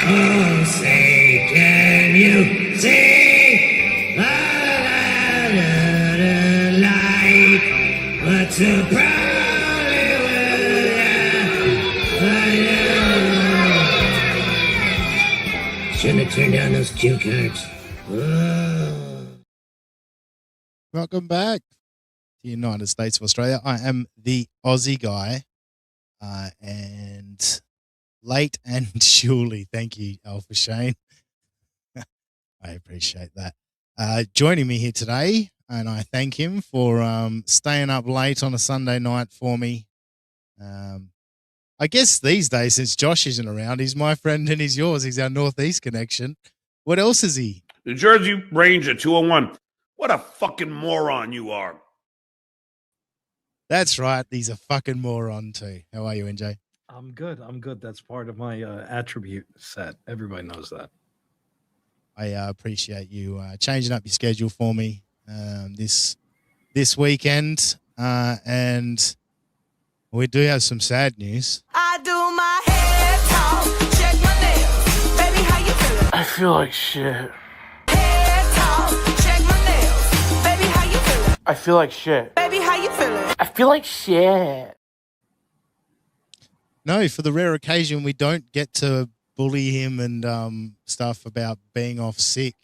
Oh, say, can you see the light? What's a probably shouldn't have turned down those cue cards. Oh. Welcome back to the United States of Australia. I am the Aussie guy, and late and surely. Thank you, Alpha Shane. I appreciate that. Joining me here today, and I thank him for staying up late on a Sunday night for me. I guess these days, since Josh isn't around, he's my friend and he's yours. He's our Northeast connection. What else is he? New Jersey Ranger 201. What a fucking moron you are. That's right. He's a fucking moron too. How are you, NJ? I'm good. That's part of my attribute set. Everybody knows that. I appreciate you changing up your schedule for me this weekend, and we do have some sad news. I do my head talk, check my nails. Baby, how you feeling? I feel like shit. Head talk, check my nails. Baby, how you feeling? I feel like shit. Baby, how you feeling? I feel like shit. No, for the rare occasion we don't get to bully him and stuff about being off sick.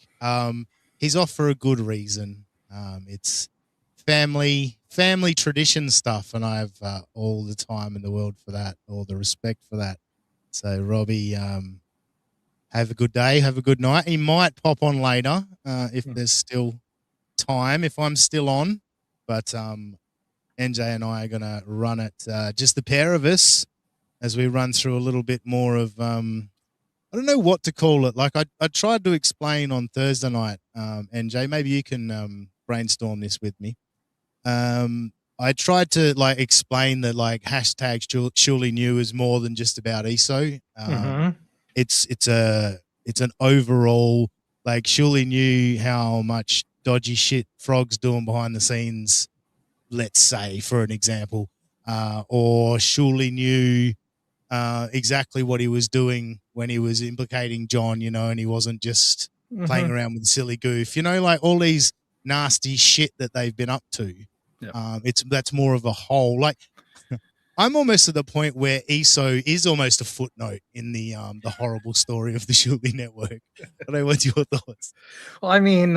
He's off for a good reason. It's family tradition stuff, and I have all the time in the world for that, all the respect for that. So, Robbie, have a good day, have a good night. He might pop on later if there's still time, if I'm still on. But NJ and I are going to run it, just the pair of us, as we run through a little bit more of, I don't know what to call it. Like I tried to explain on Thursday night, NJ, maybe you can brainstorm this with me. I tried to explain that hashtag surely knew is more than just about ESO. It's an overall, surely knew how much dodgy shit Frog's doing behind the scenes, let's say, for an example, or surely knew exactly what he was doing when he was implicating John, and he wasn't just playing around with silly goof, all these nasty shit that they've been up to. Yeah. That's more of a whole. I'm almost at the point where ESO is almost a footnote in the horrible story of the Surely Network. I don't know, what's your thoughts? Well, I mean,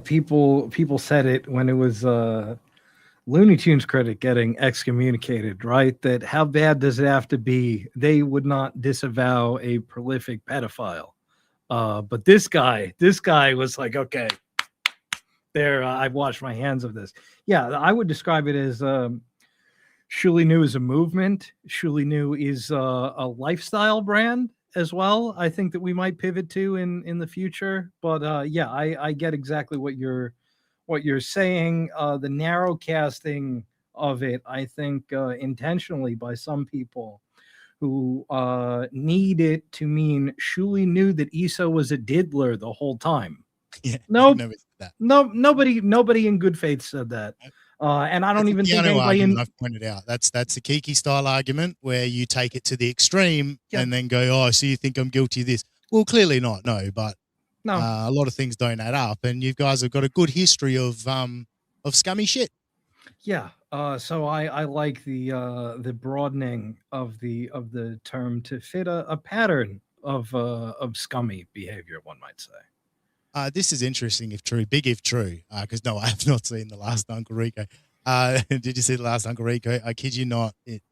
people said it when it was Looney Tunes critic getting excommunicated, right? That how bad does it have to be? They would not disavow a prolific pedophile. But this guy was like, okay, there, I've washed my hands of this. Yeah, I would describe it as Surely New is a movement. Surely New is a lifestyle brand as well. I think that we might pivot to in the future. But I get exactly what you're saying. The narrow casting of it, I think, intentionally by some people who need it to mean Shuli knew that ESO was a diddler the whole time. Yeah, nobody in good faith said that. And I don't even think anybody I've pointed out that's a Kiki style argument where you take it to the extreme and then go, oh, so you think I'm guilty of this? Well, clearly not. No, but no, a lot of things don't add up, and you guys have got a good history of scummy shit. Yeah. So I like the broadening of the term to fit a pattern of scummy behavior, one might say. This is interesting if true, big if true, because no, I have not seen the last Uncle Rico. Did you see the last Uncle Rico? I kid you not. It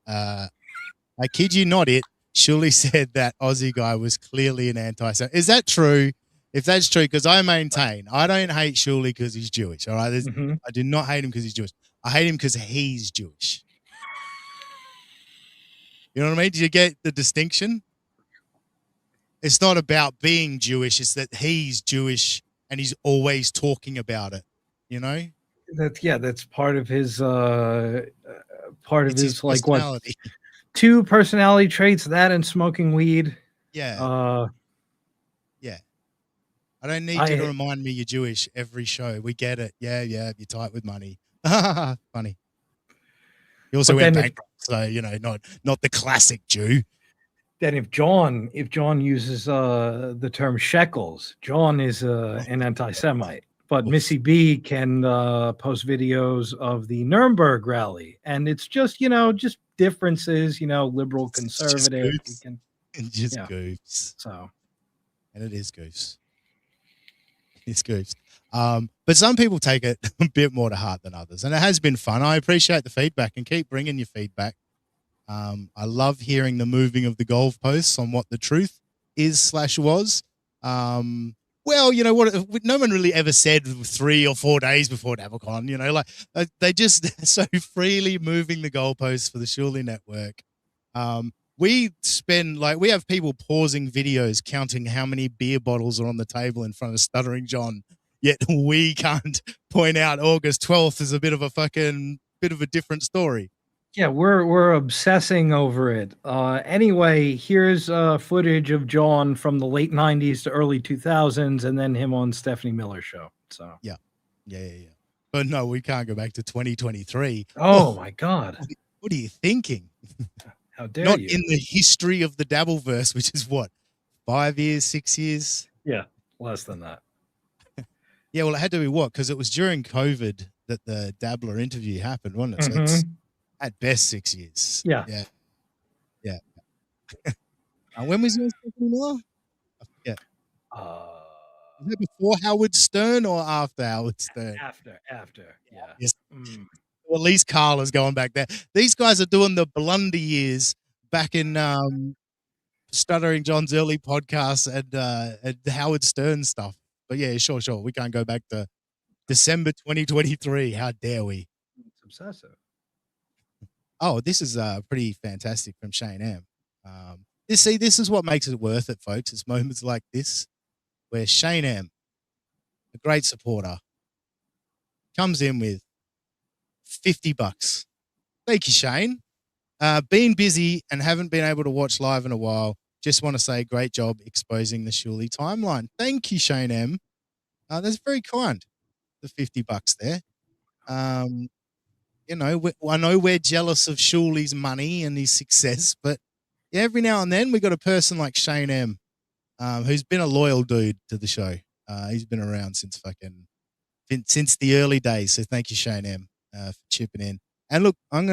surely said that Aussie guy was clearly an anti-Semite. Is that true? If that's true, because I maintain I don't hate Shuli because he's Jewish. All right, I do not hate him because he's Jewish. I hate him because he's Jewish. You know what I mean? Do you get the distinction? It's not about being Jewish. It's that he's Jewish and he's always talking about it. That's part of his his like what 2 personality traits, that and smoking weed. Yeah. I don't need you to remind me you're Jewish every show. We get it. Yeah, you're tight with money. Funny. You also went bankrupt, so not the classic Jew. that if John uses the term shekels, John is an anti-Semite. But Missy B can post videos of the Nuremberg rally, and it's just just differences, liberal, It's just conservative. We goofs. can Just Yeah. goofs. so And it is goofs. It's goofs. But some people take it a bit more to heart than others, and it has been fun. I appreciate the feedback and keep bringing your feedback. I love hearing the moving of the goalposts on what the truth is/was. Well, you know what? No one really ever said 3 or 4 days before Davocon. Like they just so freely moving the goalposts for the Surely Network. We have people pausing videos, counting how many beer bottles are on the table in front of Stuttering John. Yet we can't point out August 12th is a bit of a different story. yeah, we're obsessing over it. Anyway, here's footage of John from the late 90s to early 2000s, and then him on Stephanie Miller's show. So Yeah. But no, we can't go back to 2023. oh my God, What are you thinking? how dare Not you? in the history of the Dabbleverse, which is what, 5 years, 6 years? Yeah, less than that. Yeah, well, it had to be what? Because it was during COVID that the Dabbler interview happened, wasn't it? So it's at best 6 years. Yeah. Yeah. When was yours, Stephanie Miller? I forget. Was that before Howard Stern or after Howard Stern? After, yeah. Yes. Mm. Well, at least Carl is going back there. These guys are doing the blunder years back in Stuttering John's early podcasts and Howard Stern stuff. But yeah, sure. We can't go back to December 2023. How dare we? It's obsessive. Oh, this is pretty fantastic from Shane M. This is what makes it worth it, folks. It's moments like this where Shane M, a great supporter, comes in with $50. Thank you, Shane. Been busy and haven't been able to watch live in a while. Just want to say great job exposing the Surely timeline. Thank you, Shane M. That's very kind. The $50 there. I know we're jealous of Surely's money and his success, but every now and then we got a person like Shane M, who's been a loyal dude to the show. He's been around since the early days. So thank you, Shane M, for chipping in. And look, I'm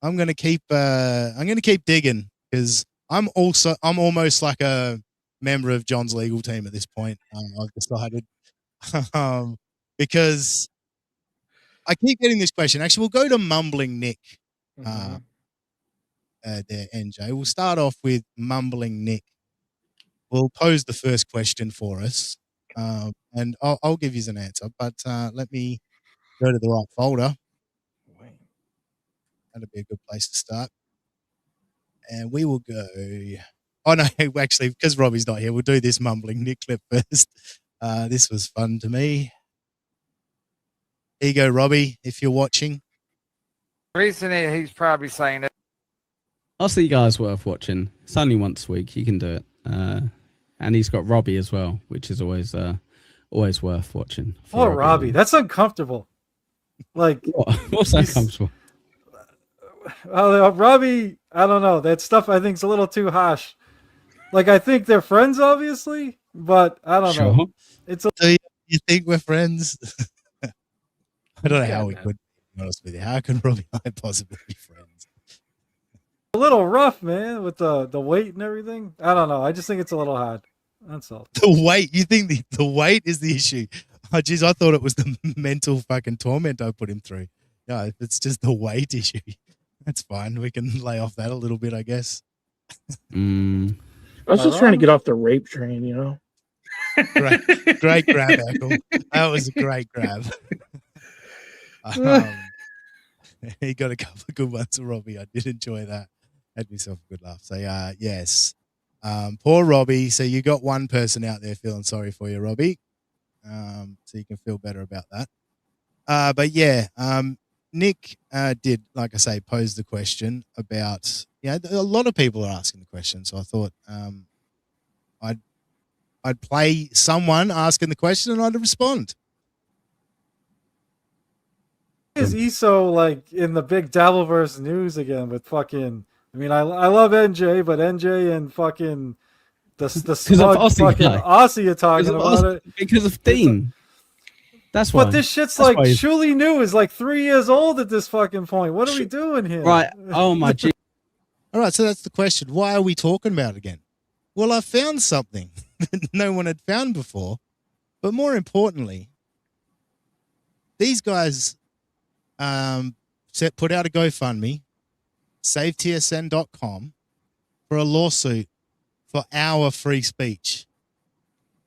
gonna keep digging because I'm almost like a member of John's legal team at this point. I've decided because I keep getting this question. Actually, we'll go to Mumbling Nick. There, NJ. We'll start off with Mumbling Nick. We'll pose the first question for us, and I'll give you an answer. But let me go to the right folder. That'd be a good place to start. And we will go. Oh no, actually, because Robbie's not here, we'll do this Mumbling Nick clip first. This was fun to me. Here you go, Robbie, if you're watching. Reason he's probably saying it. I'll see you guys worth watching. It's only once a week. You can do it. And he's got Robbie as well, which is always worth watching. Oh, Robbie, that's uncomfortable. Like, what's that comfortable? Robbie, I don't know. That stuff I think is a little too harsh. Like, I think they're friends, obviously, but I don't know. It's Do you think we're friends? I don't know how we could. Be honest with you, how can Robbie and I possibly be friends? a little rough, man, with the weight and everything. I don't know. I just think it's a little hard. That's all. The weight? You think the weight is the issue? Oh, geez, I thought it was the mental fucking torment I put him through. No, if it's just the weight issue, that's fine. We can lay off that a little bit, I guess. I was just trying to get off the rape train, you know? Great grab, Echo. That was a great grab. He got a couple of good ones, Robbie. I did enjoy that. Had myself a good laugh. So, yes. Poor Robbie. So you got one person out there feeling sorry for you, Robbie. So you can feel better about that. But yeah, Nick did, like I say, pose the question about, a lot of people are asking the question. So I thought I'd play someone asking the question and I'd respond. Is ESO like in the big Dabbleverse news again with fucking I mean, I love NJ, but NJ and fucking the Because of smug Aussie fucking guy. Aussie are talking about it. Because of Dean. That's why. But this shit's That's like why he's- Shuli New is like 3 years old at this fucking point. What are we doing here? Right. Oh my G. All right, so that's the question. Why are we talking about it again? Well, I found something that no one had found before. But more importantly, these guys put out a GoFundMe, SaveTSN.com, for a lawsuit for our free speech.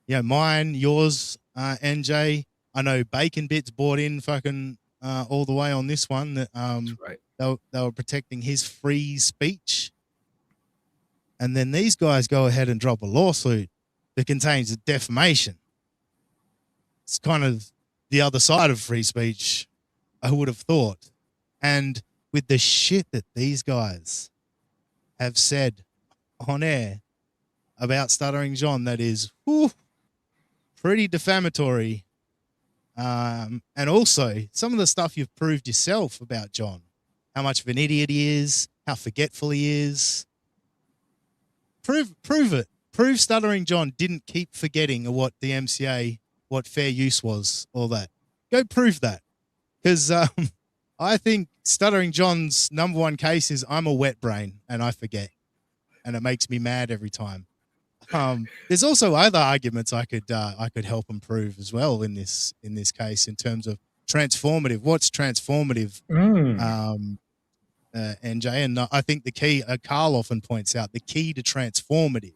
Mine, yours, NJ. I know Bacon Bits bought in fucking all the way on this one. That right. they were protecting his free speech. And then these guys go ahead and drop a lawsuit that contains a defamation. It's kind of the other side of free speech, I would have thought. And with the shit that these guys have said on air about Stuttering John, that is pretty defamatory. And also some of the stuff you've proved yourself about John, how much of an idiot he is, how forgetful he is. Prove it. Prove Stuttering John didn't keep forgetting what the MCA, what fair use was, all that. Go prove that. Because I think Stuttering John's number one case is I'm a wet brain and I forget. And it makes me mad every time. There's also other arguments I could help him prove as well in this case in terms of transformative. What's transformative? NJ, and I think the key, Carl often points out, the key to transformative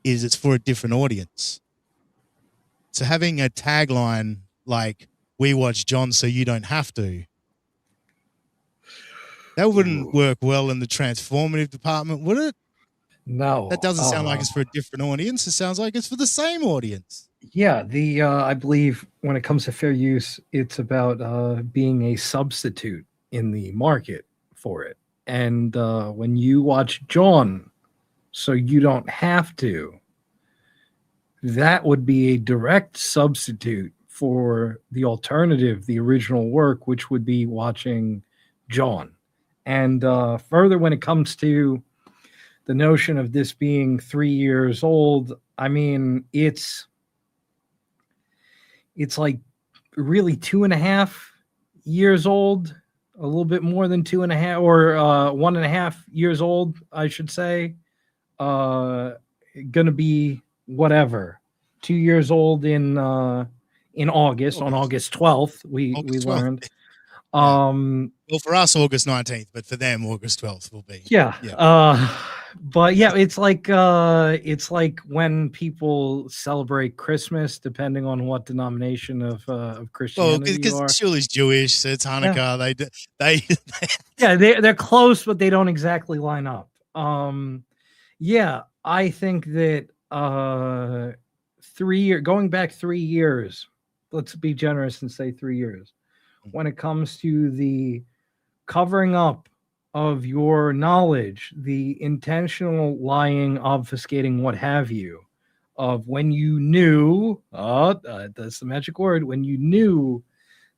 is it's for a different audience. So having a tagline like "We watch John so you don't have to," that wouldn't work well in the transformative department, would it? No, That doesn't sound like it's for a different audience. It sounds like it's for the same audience. Yeah, I believe when it comes to fair use, it's about being a substitute in the market for it. And when you watch John, so you don't have to, that would be a direct substitute for the alternative, the original work, which would be watching John. And further, when it comes to the notion of this being 3 years old, I mean, it's like really 2.5 years old, a little bit more than 2.5 or 1.5 years old, I should say. Gonna be whatever, 2 years old in August, on August 12th, we learned. Well, for us, August 19th, but for them, August 12th will be. But yeah, it's like when people celebrate Christmas, depending on what denomination of Christianity you are. Because Shuli's Jewish, so it's Hanukkah. Yeah. They're close, but they don't exactly line up. Yeah, I think that 3 years, going back 3 years, let's be generous and say 3 years, when it comes to the covering up of your knowledge, the intentional lying, obfuscating, what have you, of when you knew, that's the magic word, when you knew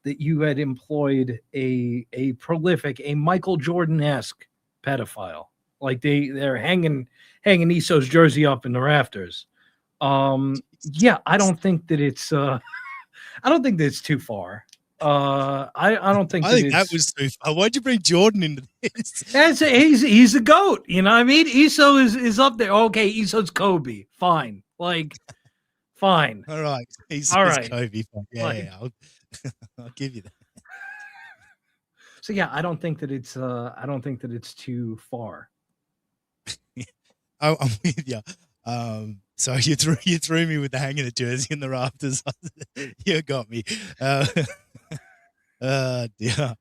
that you had employed a prolific, a Michael Jordan-esque pedophile. Like they're hanging Isso's jersey up in the rafters. Yeah, I don't think that it's I don't think that it's too far. I don't think. I think that was too far. Why'd you bring Jordan into this? He's a goat. You know what I mean? Isso is up there. Okay, Isso's Kobe. Fine. Like, fine. All right. He's right. Kobe. Yeah, Like- I'll give you that. So yeah, I don't think that it's too far. I'm with you. So you threw me with the hanging the jersey in the rafters. You got me. Dear.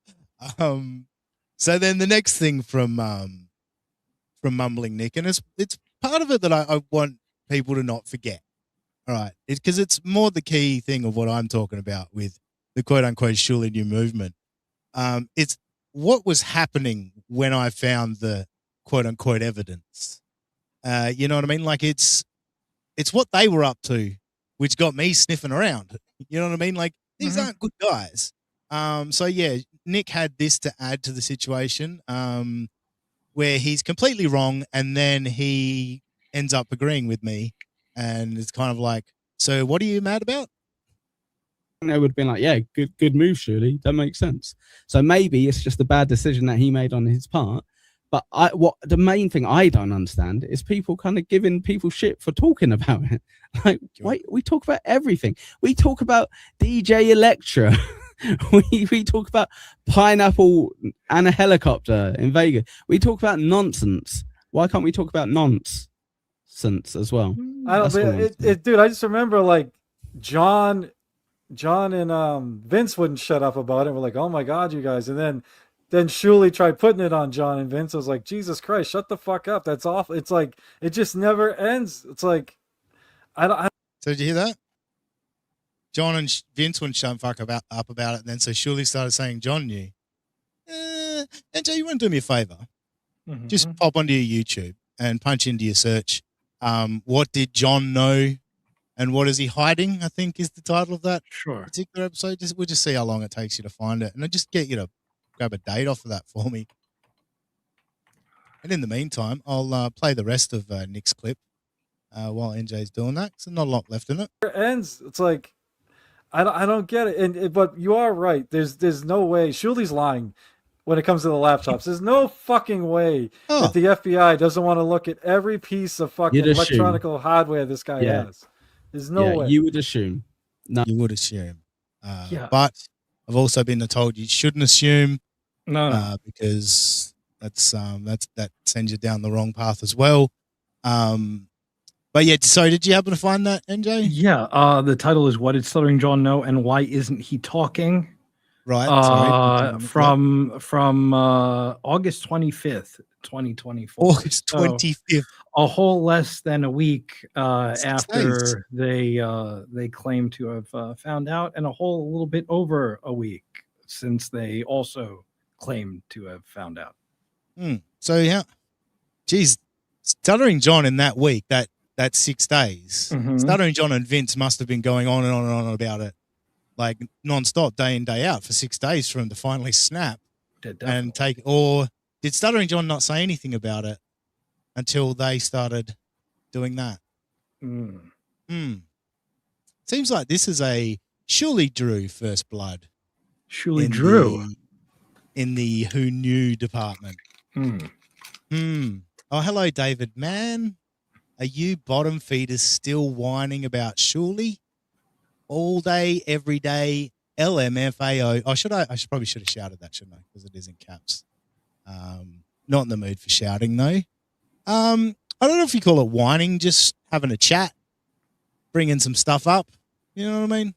So then the next thing from Mumbling Nick, and it's part of it that I want people to not forget. All right, because it's more the key thing of what I'm talking about with the quote unquote Shuli New movement. It's what was happening when I found the quote unquote evidence. You know what I mean? Like it's what they were up to, which got me sniffing around. You know what I mean? Like these aren't good guys. So yeah, Nick had this to add to the situation. where he's completely wrong, and then he ends up agreeing with me, and it's kind of like, so what are you mad about? And they would have been like, yeah, good move, surely. That makes sense. So maybe it's just a bad decision that he made on his part. But what the main thing I don't understand is people kind of giving people shit for talking about it. Like, wait, we talk about everything. We talk about DJ Electra. we talk about pineapple and a helicopter in Vegas. We talk about nonsense. Why can't we talk about nonsense as well? I don't, dude. I just remember like John and Vince wouldn't shut up about it. We're like, oh my god, you guys. And then Shuley tried putting it on John and Vince. I was like, Jesus Christ, shut the fuck up. That's awful. It's like it just never ends. It's like I So did you hear that? John and Vince wouldn't shut fuck up about it, and then so Shuley started saying John knew. NJ, you want to do me a favor? Mhm. Just pop onto your YouTube and punch into your search. What did John know, and what is he hiding? I think is the title of that particular episode. We'll just see how long it takes you to find it, and I'll just get you to grab a date off of that for me. And in the meantime, I'll play the rest of Nick's clip while NJ's doing that. So not a lot left in it. ends. It's like I don't get it. But you are right. There's no way. Shuley's lying when it comes to the laptops. There's no fucking way that the FBI doesn't want to look at every piece of fucking electronic hardware this guy has. There's no way. You would assume. No, you would assume. But I've also been told you shouldn't assume. No. Because that sends you down the wrong path as well. But yeah, so did you happen to find that, NJ? Yeah, the title is "What Did Stuttering John Know, and Why Isn't He Talking?" Right. From August 25th, 2024. August 25th. A whole less than a week after they claim to have found out, and a whole little bit over a week since they also claimed to have found out. So yeah, geez, Stuttering John in that week, that 6 days, Stuttering John and Vince must have been going on and on and on about it, like nonstop, day in, day out for 6 days for him to finally snap and take. Or did Stuttering John not say anything about it until they started doing that? Seems like this is a Shuley Drew first blood. Shuley Drew in the Who Knew department. Oh, hello, David. Man, are you bottom feeders still whining about Shuley? All day, every day, LMFAO. I probably should have shouted that, shouldn't I? Because it is in caps. Not in the mood for shouting, though. I don't know if you call it whining, just having a chat, bringing some stuff up. You know what I mean?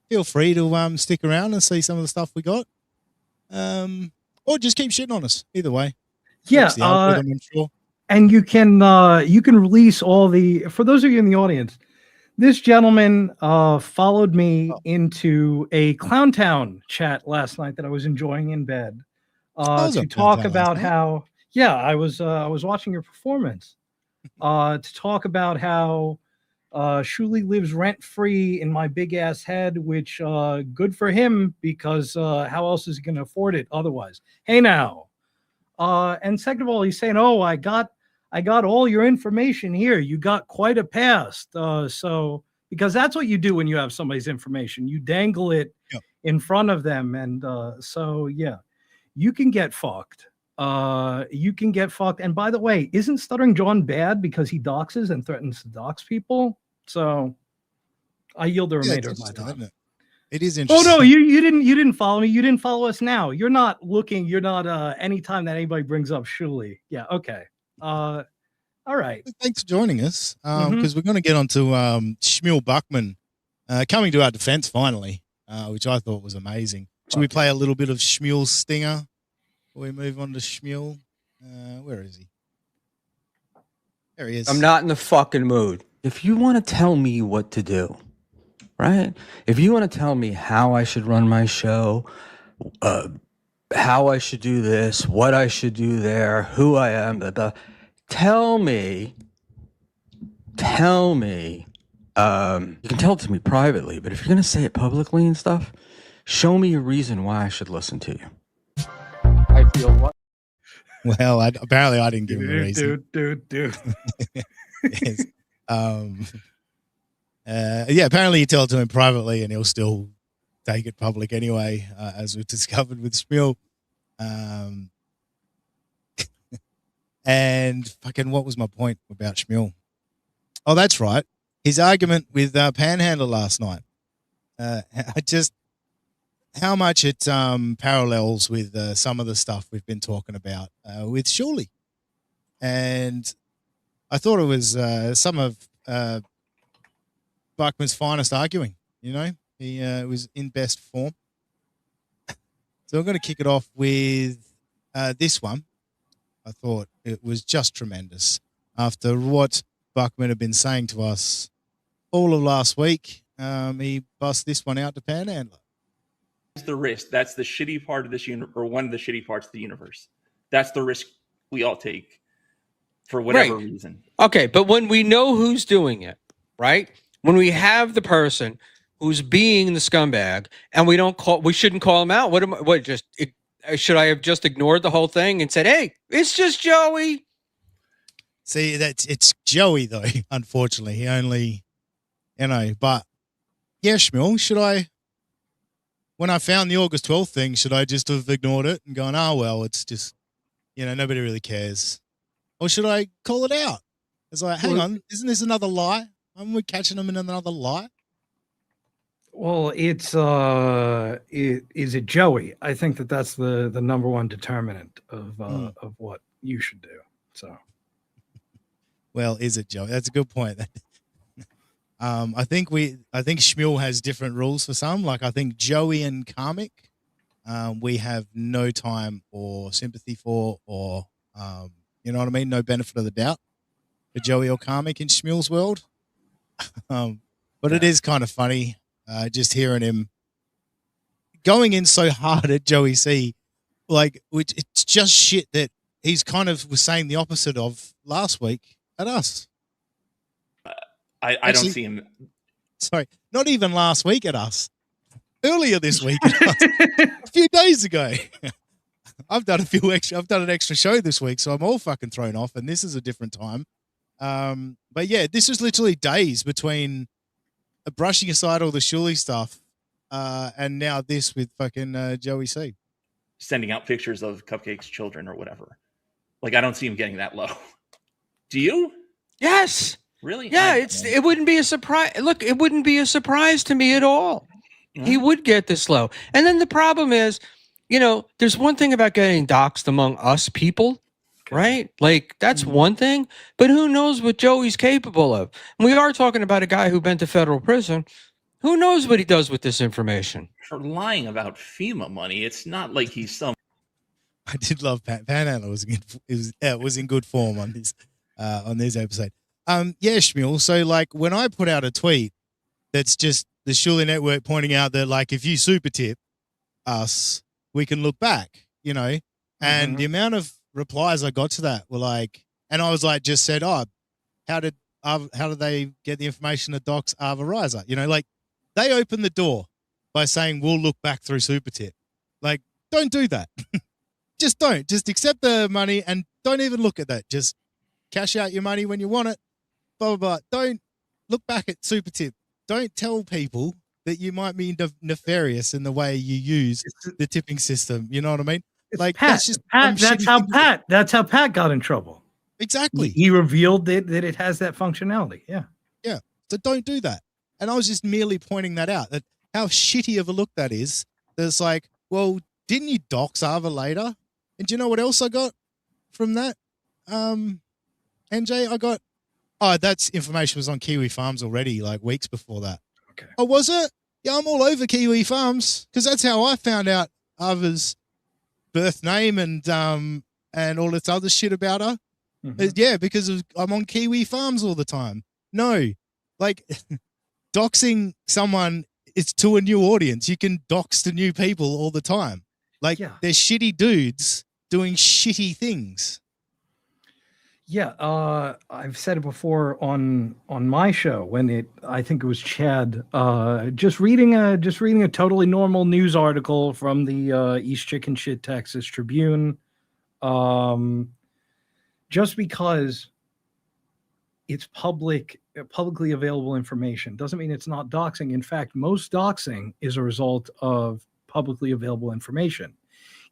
Feel free to stick around and see some of the stuff we got. Or just keep shitting on us. Either way. Yeah, I'm sure. and you can release all the. For those of you in the audience, this gentleman followed me into a Clowntown chat last night that I was enjoying in bed to talk about how. Yeah, I was watching your performance to talk about how Shuley lives rent free in my big ass head, which good for him because how else is he going to afford it otherwise? Hey now. And second of all, he's saying, "Oh, I got all your information here. You got quite a past." So because that's what you do when you have somebody's information, you dangle it in front of them, and so yeah, you can get fucked. You can get fucked. And by the way, isn't Stuttering John bad because he doxes and threatens to dox people? So I yield the remainder of my time. It is interesting. Oh no, you didn't follow me. You didn't follow us now. You're not looking. You're not anytime that anybody brings up Shuley. Yeah, okay. All right. Thanks for joining us. Because we're going to get on to Shmuel Buckman coming to our defense finally, which I thought was amazing. Should we play a little bit of Shmuel's stinger before we move on to Shmuel? Where is he? There he is. I'm not in the fucking mood. If you want to tell me what to do, right? If you want to tell me how I should run my show, how I should do this, what I should do there, who I am, tell me. You can tell it to me privately, but if you're going to say it publicly and stuff, show me a reason why I should listen to you. I feel what? Well, apparently I didn't give him a reason. Dude. Yes. Yeah, apparently you tell it to him privately and he'll still take it public anyway, as we've discovered with Schmiel. And fucking, what was my point about Schmiel? Oh, that's right. His argument with Panhandle last night. How much it parallels with some of the stuff we've been talking about with Shuley. And I thought it was some of Buckman's finest arguing, you know? He was in best form. So I'm going to kick it off with this one. I thought it was just tremendous. After what Buckman had been saying to us all of last week, he bust this one out to Panhandler. That's the risk. That's the shitty part of this universe, or one of the shitty parts of the universe. That's the risk we all take for whatever reason. Okay, but when we know who's doing it, right? When we have the person who's being the scumbag, and we shouldn't call him out. Should I have just ignored the whole thing and said, "Hey, it's just Joey"? See, it's Joey though. Unfortunately, he only, But yeah, Schmiel, should I? When I found the August 12th thing, should I just have ignored it and gone, "Oh well, it's just, nobody really cares," or should I call it out? It's like, hang on, isn't this another lie? Aren't we catching them in another lie? Well, is it Joey? I think that's the number one determinant of what you should do. So, well, is it Joey? That's a good point. I think Schmiel has different rules for some. Like I think Joey and Karmic, we have no time or sympathy for, or you know what I mean, no benefit of the doubt for Joey or Karmic in Schmiel's world. But it is kind of funny. Just hearing him going in so hard at Joey C, which it's just shit that he's kind of was saying the opposite of last week at us. I don't see him. Sorry, not even last week at us. Earlier this week at us. A few days ago. I've done an extra show this week, so I'm all fucking thrown off, and this is a different time. But yeah, this was literally days between brushing aside all the Shuley stuff, and now this with fucking Joey C. Sending out pictures of Cupcake's children or whatever. Like, I don't see him getting that low. Do you? Yes. Really? Yeah, it wouldn't be a surprise. Look, it wouldn't be a surprise to me at all. Mm-hmm. He would get this low. And then the problem is, there's one thing about getting doxxed among us people, right? Like, that's one thing, but who knows what Joey's capable of? And we are talking about a guy who's been to federal prison. Who knows what he does with this information? For lying about FEMA money, it's not like he's some. I did love Panhandler was in good form on this episode. Yeah, Schmiel. So when I put out a tweet that's just the Shuley Network pointing out that if you super tip us, we can look back, and the amount of replies I got to that were and I was just said, oh, how did they get the information that docs Ava Reiser? They opened the door by saying we'll look back through super tip. Don't do that. Just don't. Just accept the money and don't even look at that. Just cash out your money when you want it. Blah, blah, blah. Don't look back at super tip. Don't tell people that you might be nefarious in the way you use the tipping system. You know what I mean? Pat, that's how Pat got in trouble. Exactly. He revealed that it has that functionality. Yeah. Yeah. So don't do that. And I was just merely pointing that out, that how shitty of a look that is. That's well, didn't you dox Ava later? And do you know what else I got from that? NJ, I got, that's information was on Kiwi Farms already, weeks before that. Okay. Oh, was it? Yeah, I'm all over Kiwi Farms because that's how I found out Ava's birth name and all this other shit about her. Mm-hmm. Yeah, because I'm on Kiwi Farms all the time. No, doxing someone is to a new audience. You can dox to new people all the time. They're shitty dudes doing shitty things. Yeah, I've said it before on my show when I think it was Chad, just reading a totally normal news article from the East Chicken Shit Texas Tribune. Just because it's publicly available information doesn't mean it's not doxing. In fact, most doxing is a result of publicly available information.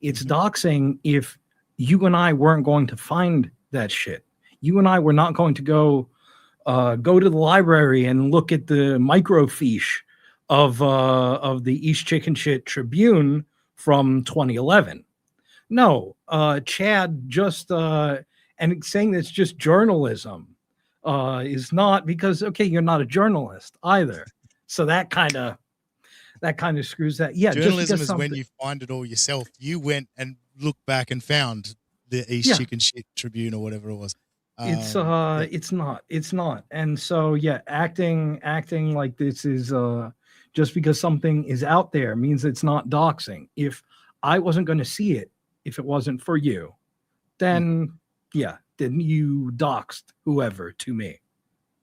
It's doxing if you and I weren't going to find that shit. You and I were not going to go to the library and look at the microfiche of the East Chicken Shit Tribune from 2011. No, Chad just and saying that's just journalism is not, because okay, you're not a journalist either, so that kind of screws that. Yeah, journalism is when you find it all yourself. You went and looked back and found the East Chicken Shit Tribune or whatever it was. It's not. And so yeah, acting like this is just because something is out there means it's not doxing. If I wasn't going to see it, if it wasn't for you, then then you doxed whoever to me.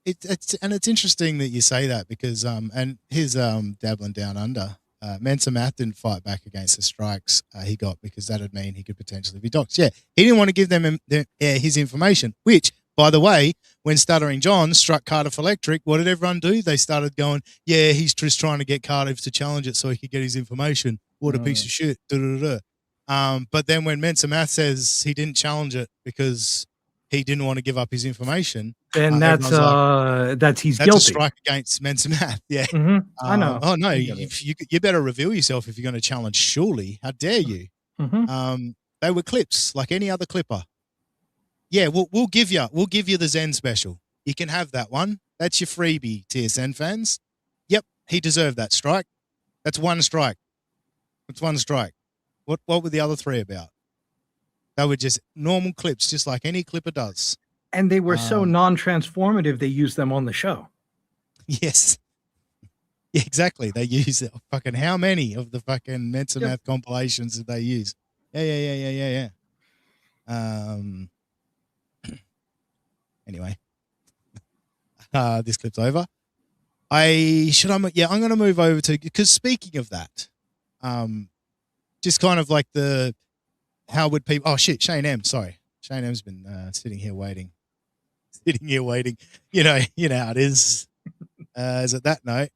It's interesting that you say that, because and here's dabbling down under. Mensa Math didn't fight back against the strikes he got, because that'd mean he could potentially be doxed. Yeah, he didn't want to give them his information, which, by the way, when Stuttering John struck Cardiff Electric, what did everyone do? They started going, yeah, he's just trying to get Cardiff to challenge it so he could get his information. What a piece of shit. But then when Mensa Math says he didn't challenge it because he didn't want to give up his information, then that's he's guilty. That's a strike against Mensa Math. Yeah. I know. Oh no, you better reveal yourself if you're going to challenge. Surely, how dare you? They were clips like any other clipper. Yeah, we'll give you the Zen special. You can have that one. That's your freebie, TSN fans. Yep, he deserved that strike. That's one strike. It's one strike. What were the other three about? They were just normal clips, just like any clipper does. And they were so non-transformative, they used them on the show. Yes. Yeah, exactly. They use it. Fucking how many of the fucking Mensa Math compilations did they use? Yeah. Anyway. This clip's over. I'm going to move over to, because speaking of that, just kind of like how would people, Shane M, sorry. Shane M's been sitting here waiting. You know how it is. Is it that? No.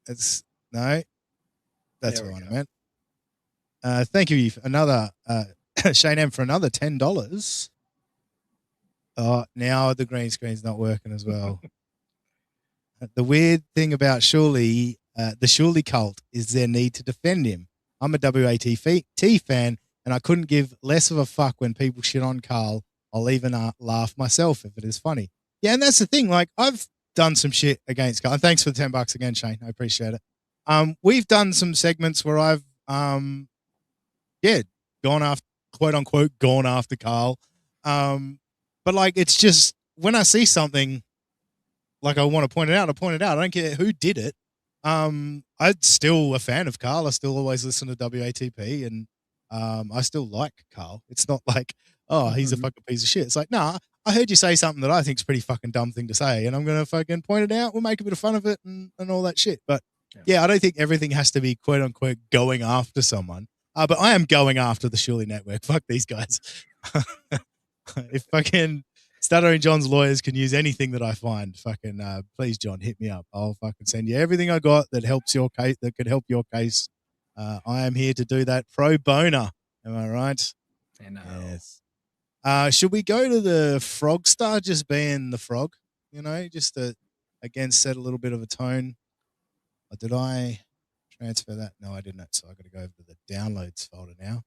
That's the one I meant. Thank you for another, Shane M, for another $10. Oh, now the green screen's not working as well. The weird thing about Shuley, the Shuley cult, is their need to defend him. I'm a WAT fan, and I couldn't give less of a fuck when people shit on Carl. I'll even laugh myself if it is funny. Yeah, and that's the thing. Like, I've done some shit against Carl. And thanks for the $10 again, Shane. I appreciate it. We've done some segments where I've, gone after, quote unquote, gone after Carl. But like, it's just when I see something, like I want to point it out, I point it out. I don't care who did it. I'm still a fan of Carl. I still always listen to WATP, and I still like Carl. It's not like, oh, he's a fucking piece of shit. It's like, nah, I heard you say something that I think is a pretty fucking dumb thing to say, and I'm going to fucking point it out. We'll make a bit of fun of it and all that shit. But yeah, I don't think everything has to be quote unquote going after someone. But I am going after the Shuley Network. Fuck these guys. If fucking Stuttering John's lawyers can use anything that I find, fucking please, John, hit me up. I'll fucking send you everything I got that helps your case, that could help your case. I am here to do that pro bono. Am I right? I know. Yes. Should we go to the Frog Star just being the frog? You know, just to again set a little bit of a tone. Or did I transfer that? No, I didn't. So I got to go over to the downloads folder now.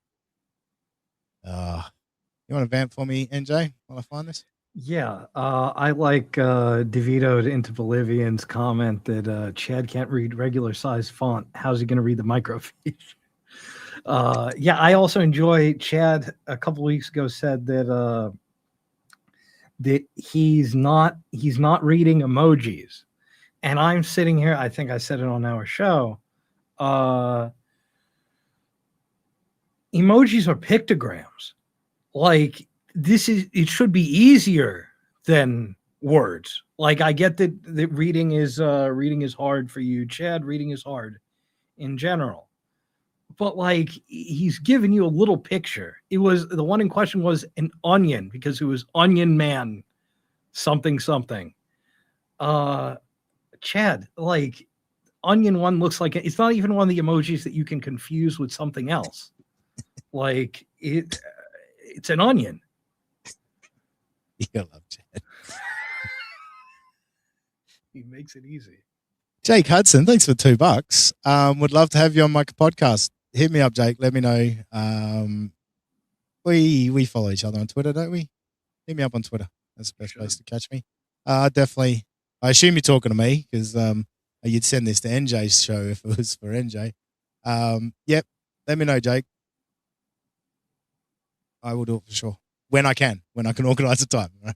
You want to vamp for me, NJ, while I find this? Yeah, I like DeVito into Bolivian's comment that Chad can't read regular size font. How's he going to read the microfiche? Yeah, I also enjoy Chad a couple weeks ago said that that he's not reading emojis, and I'm sitting here. I think I said it on our show. Emojis are pictograms. Like, it should be easier than words. Like, I get that reading is hard for you, Chad. Reading is hard in general, but like he's giving you a little picture. It was the one in question was an onion because it was Onion Man, something. Chad, like onion one looks like it's not even one of the emojis that you can confuse with something else. Like it's an onion. You gotta love Chad. He makes it easy. Jake Hudson, thanks for $2. Would love to have you on my podcast. Hit me up, Jake. Let me know. We follow each other on Twitter, don't we? Hit me up on Twitter. That's the best place to catch me. Definitely. I assume you're talking to me because you'd send this to NJ's show if it was for NJ. Yep. Let me know, Jake. I will do it for sure when I can organize the time. Right?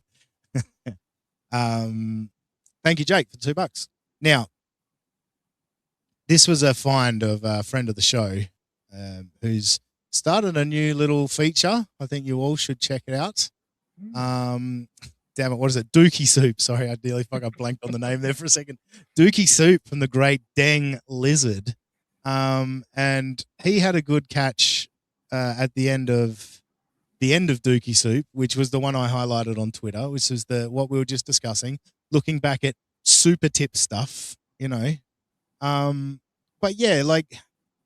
Thank you, Jake, for $2. Now, this was a find of a friend of the show who's started a new little feature. I think you all should check it out. Damn it, what is it? Dookie Soup. Sorry, I nearly blanked on the name there for a second. Dookie Soup from the great Deng Lizard. And he had a good catch at the end of Dookie Soup, which was the one I highlighted on Twitter, which was what we were just discussing, looking back at super tip stuff, you know. But yeah, like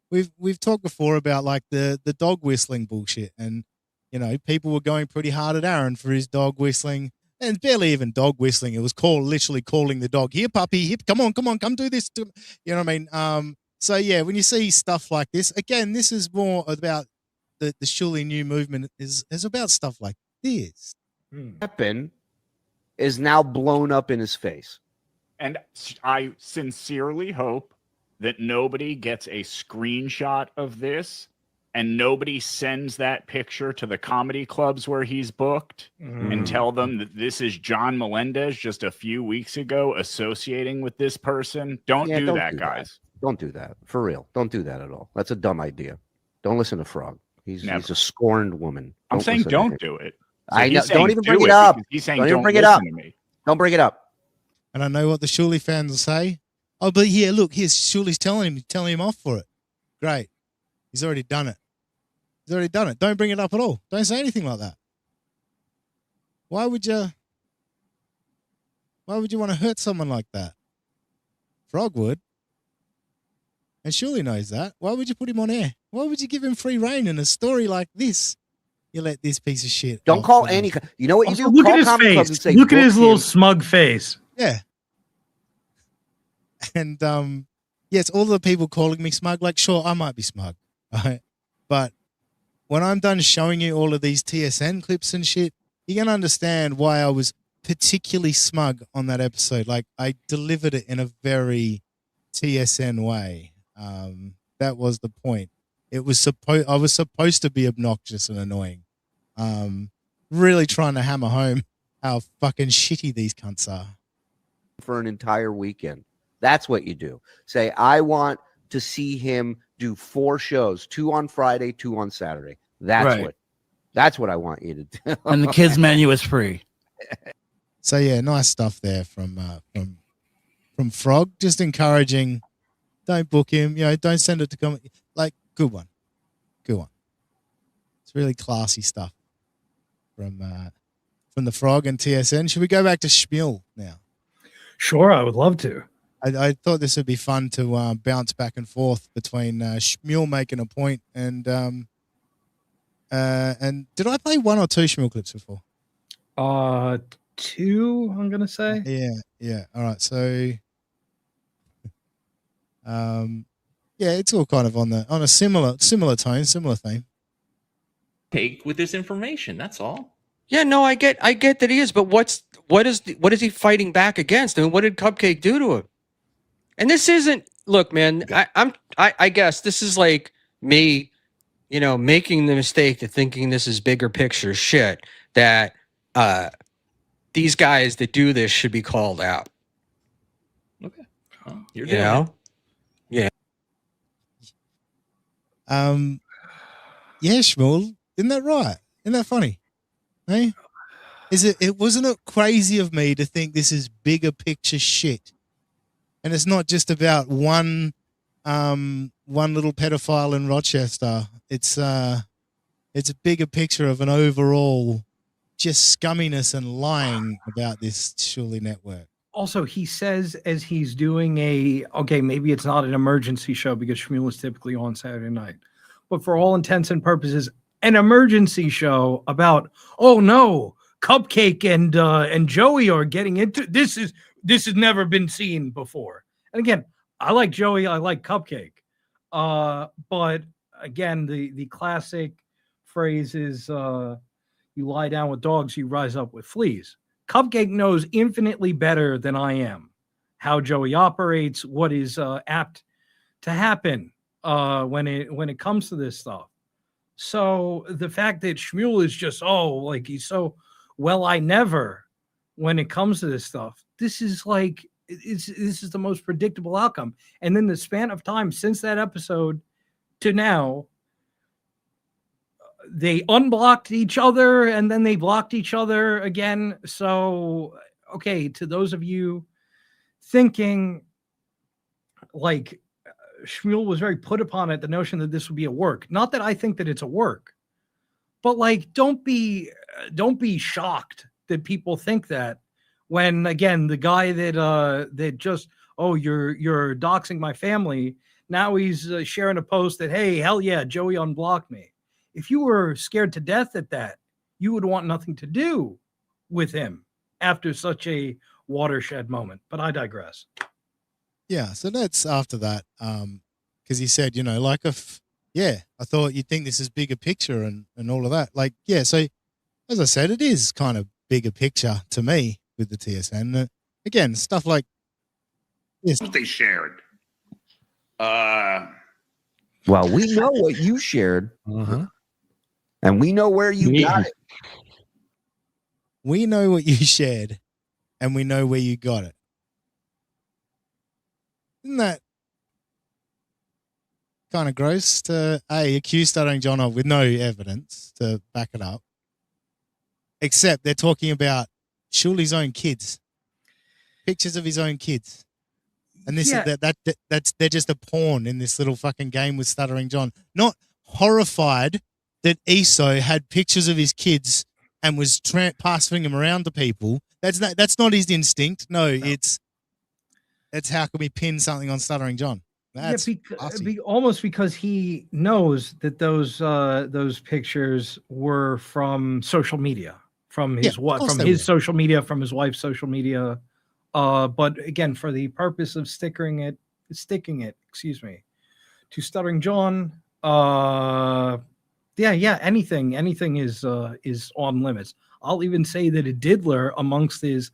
we've talked before about like the dog whistling bullshit, and you know, people were going pretty hard at Aaron for his dog whistling, and barely even dog whistling. It was literally calling the dog, "Here, puppy, here, come on, come do this." You know what I mean? So yeah, when you see stuff like this, again, this is more about the Shuli New movement is about stuff like this. Weapon is now blown up in his face. And I sincerely hope that nobody gets a screenshot of this and nobody sends that picture to the comedy clubs where he's booked and tell them that this is John Melendez just a few weeks ago associating with this person. Don't do that, guys. Don't do that. For real. Don't do that at all. That's a dumb idea. Don't listen to Frog. He's a scorned woman. I'm saying don't do it. So I know. Don't even bring it up. He's saying don't even bring it listen up. to me. Don't bring it up. And I know what the Shuli fans will say. Oh, but yeah, look, here's Shuli's telling him off for it. Great. He's already done it. Don't bring it up at all. Don't say anything like that. Why would you want to hurt someone like that? Frog would. And Shuli knows that. Why would you put him on air? Why would you give him free reign in a story like this? You let this piece of shit. Don't call any. You know what you do? Look Call at his comedy clubs and face. say, Look at his book little him. smug face. Yeah. And yes, all the people calling me smug, like, sure, I might be smug, right? But when I'm done showing you all of these TSN clips and shit, you're going to understand why I was particularly smug on that episode. Like, I delivered it in a very TSN way. That was the point. I was supposed to be obnoxious and annoying. Really trying to hammer home how fucking shitty these cunts are. For an entire weekend. That's what you do. Say, I want to see him do 4 shows, 2 on Friday, 2 on Saturday. That's what I want you to do. And the kids menu is free. So yeah, nice stuff there from Frog. Just encouraging, don't book him, you know, don't send it to come. Like, good one. It's really classy stuff from the Frog and TSN. Should we go back to Schmiel now? Sure, I would love to. I thought this would be fun to bounce back and forth between Schmiel making a point and did I play 1 or 2 Schmiel clips before? 2, I'm gonna say. Yeah. All right. So, yeah, it's all kind of on a similar tone, similar theme. Take with this information. That's all. Yeah, no, I get that he is, but what is he fighting back against? I mean, what did Cupcake do to him? And this isn't. Look, man, I guess this is like me, you know, making the mistake of thinking this is bigger picture shit, that these guys that do this should be called out. Okay. Well, you're You doing know? it. Yeah. Yeah, Shmuel, isn't that right? Isn't that funny? Hey, wasn't it crazy of me to think this is bigger picture shit, and it's not just about one one little pedophile in Rochester. It's a bigger picture of an overall just scumminess and lying about this Shuli network. Also, he says as he's doing maybe it's not an emergency show because Shmuel is typically on Saturday night, but for all intents and purposes, an emergency show about, oh no, Cupcake and Joey are getting into this has never been seen before. And again, I like Joey, I like Cupcake. But again, the classic phrase is you lie down with dogs, you rise up with fleas. Cupcake knows infinitely better than I am how Joey operates, what is apt to happen when it comes to this stuff. So the fact that Shmuel is just he's so I never when it comes to this stuff. This is this is the most predictable outcome. And then the span of time since that episode to now, they unblocked each other and then they blocked each other again. So, okay, to those of you thinking Shmuel was very put upon it, the notion that this would be a work. Not that I think that it's a work, but don't be shocked that people think that when, again, the guy that just, you're doxing my family. Now he's sharing a post that, hey, hell yeah, Joey unblocked me. If you were scared to death at that, you would want nothing to do with him after such a watershed moment. But I digress. Yeah, so that's after that, because he said, I thought you'd think this is bigger picture and all of that. So as I said, it is kind of bigger picture to me with the TSN. Again, stuff like this. What they shared. Well, we know what you shared. And we know where you got it. We know what you shared, and we know where you got it. Isn't that kind of gross to accuse Stuttering John of with no evidence to back it up? Except they're talking about Shuli's own kids, pictures of his own kids, and this is that's they're just a pawn in this little fucking game with Stuttering John. Not horrified that Eso had pictures of his kids and was passing them around to people. That's not his instinct. No, it's how can we pin something on Stuttering John? That's almost because he knows that those pictures were from social media, from his social media, from his wife's social media. But again, for the purpose of sticking it, to Stuttering John, anything is on limits. I'll even say that a diddler amongst his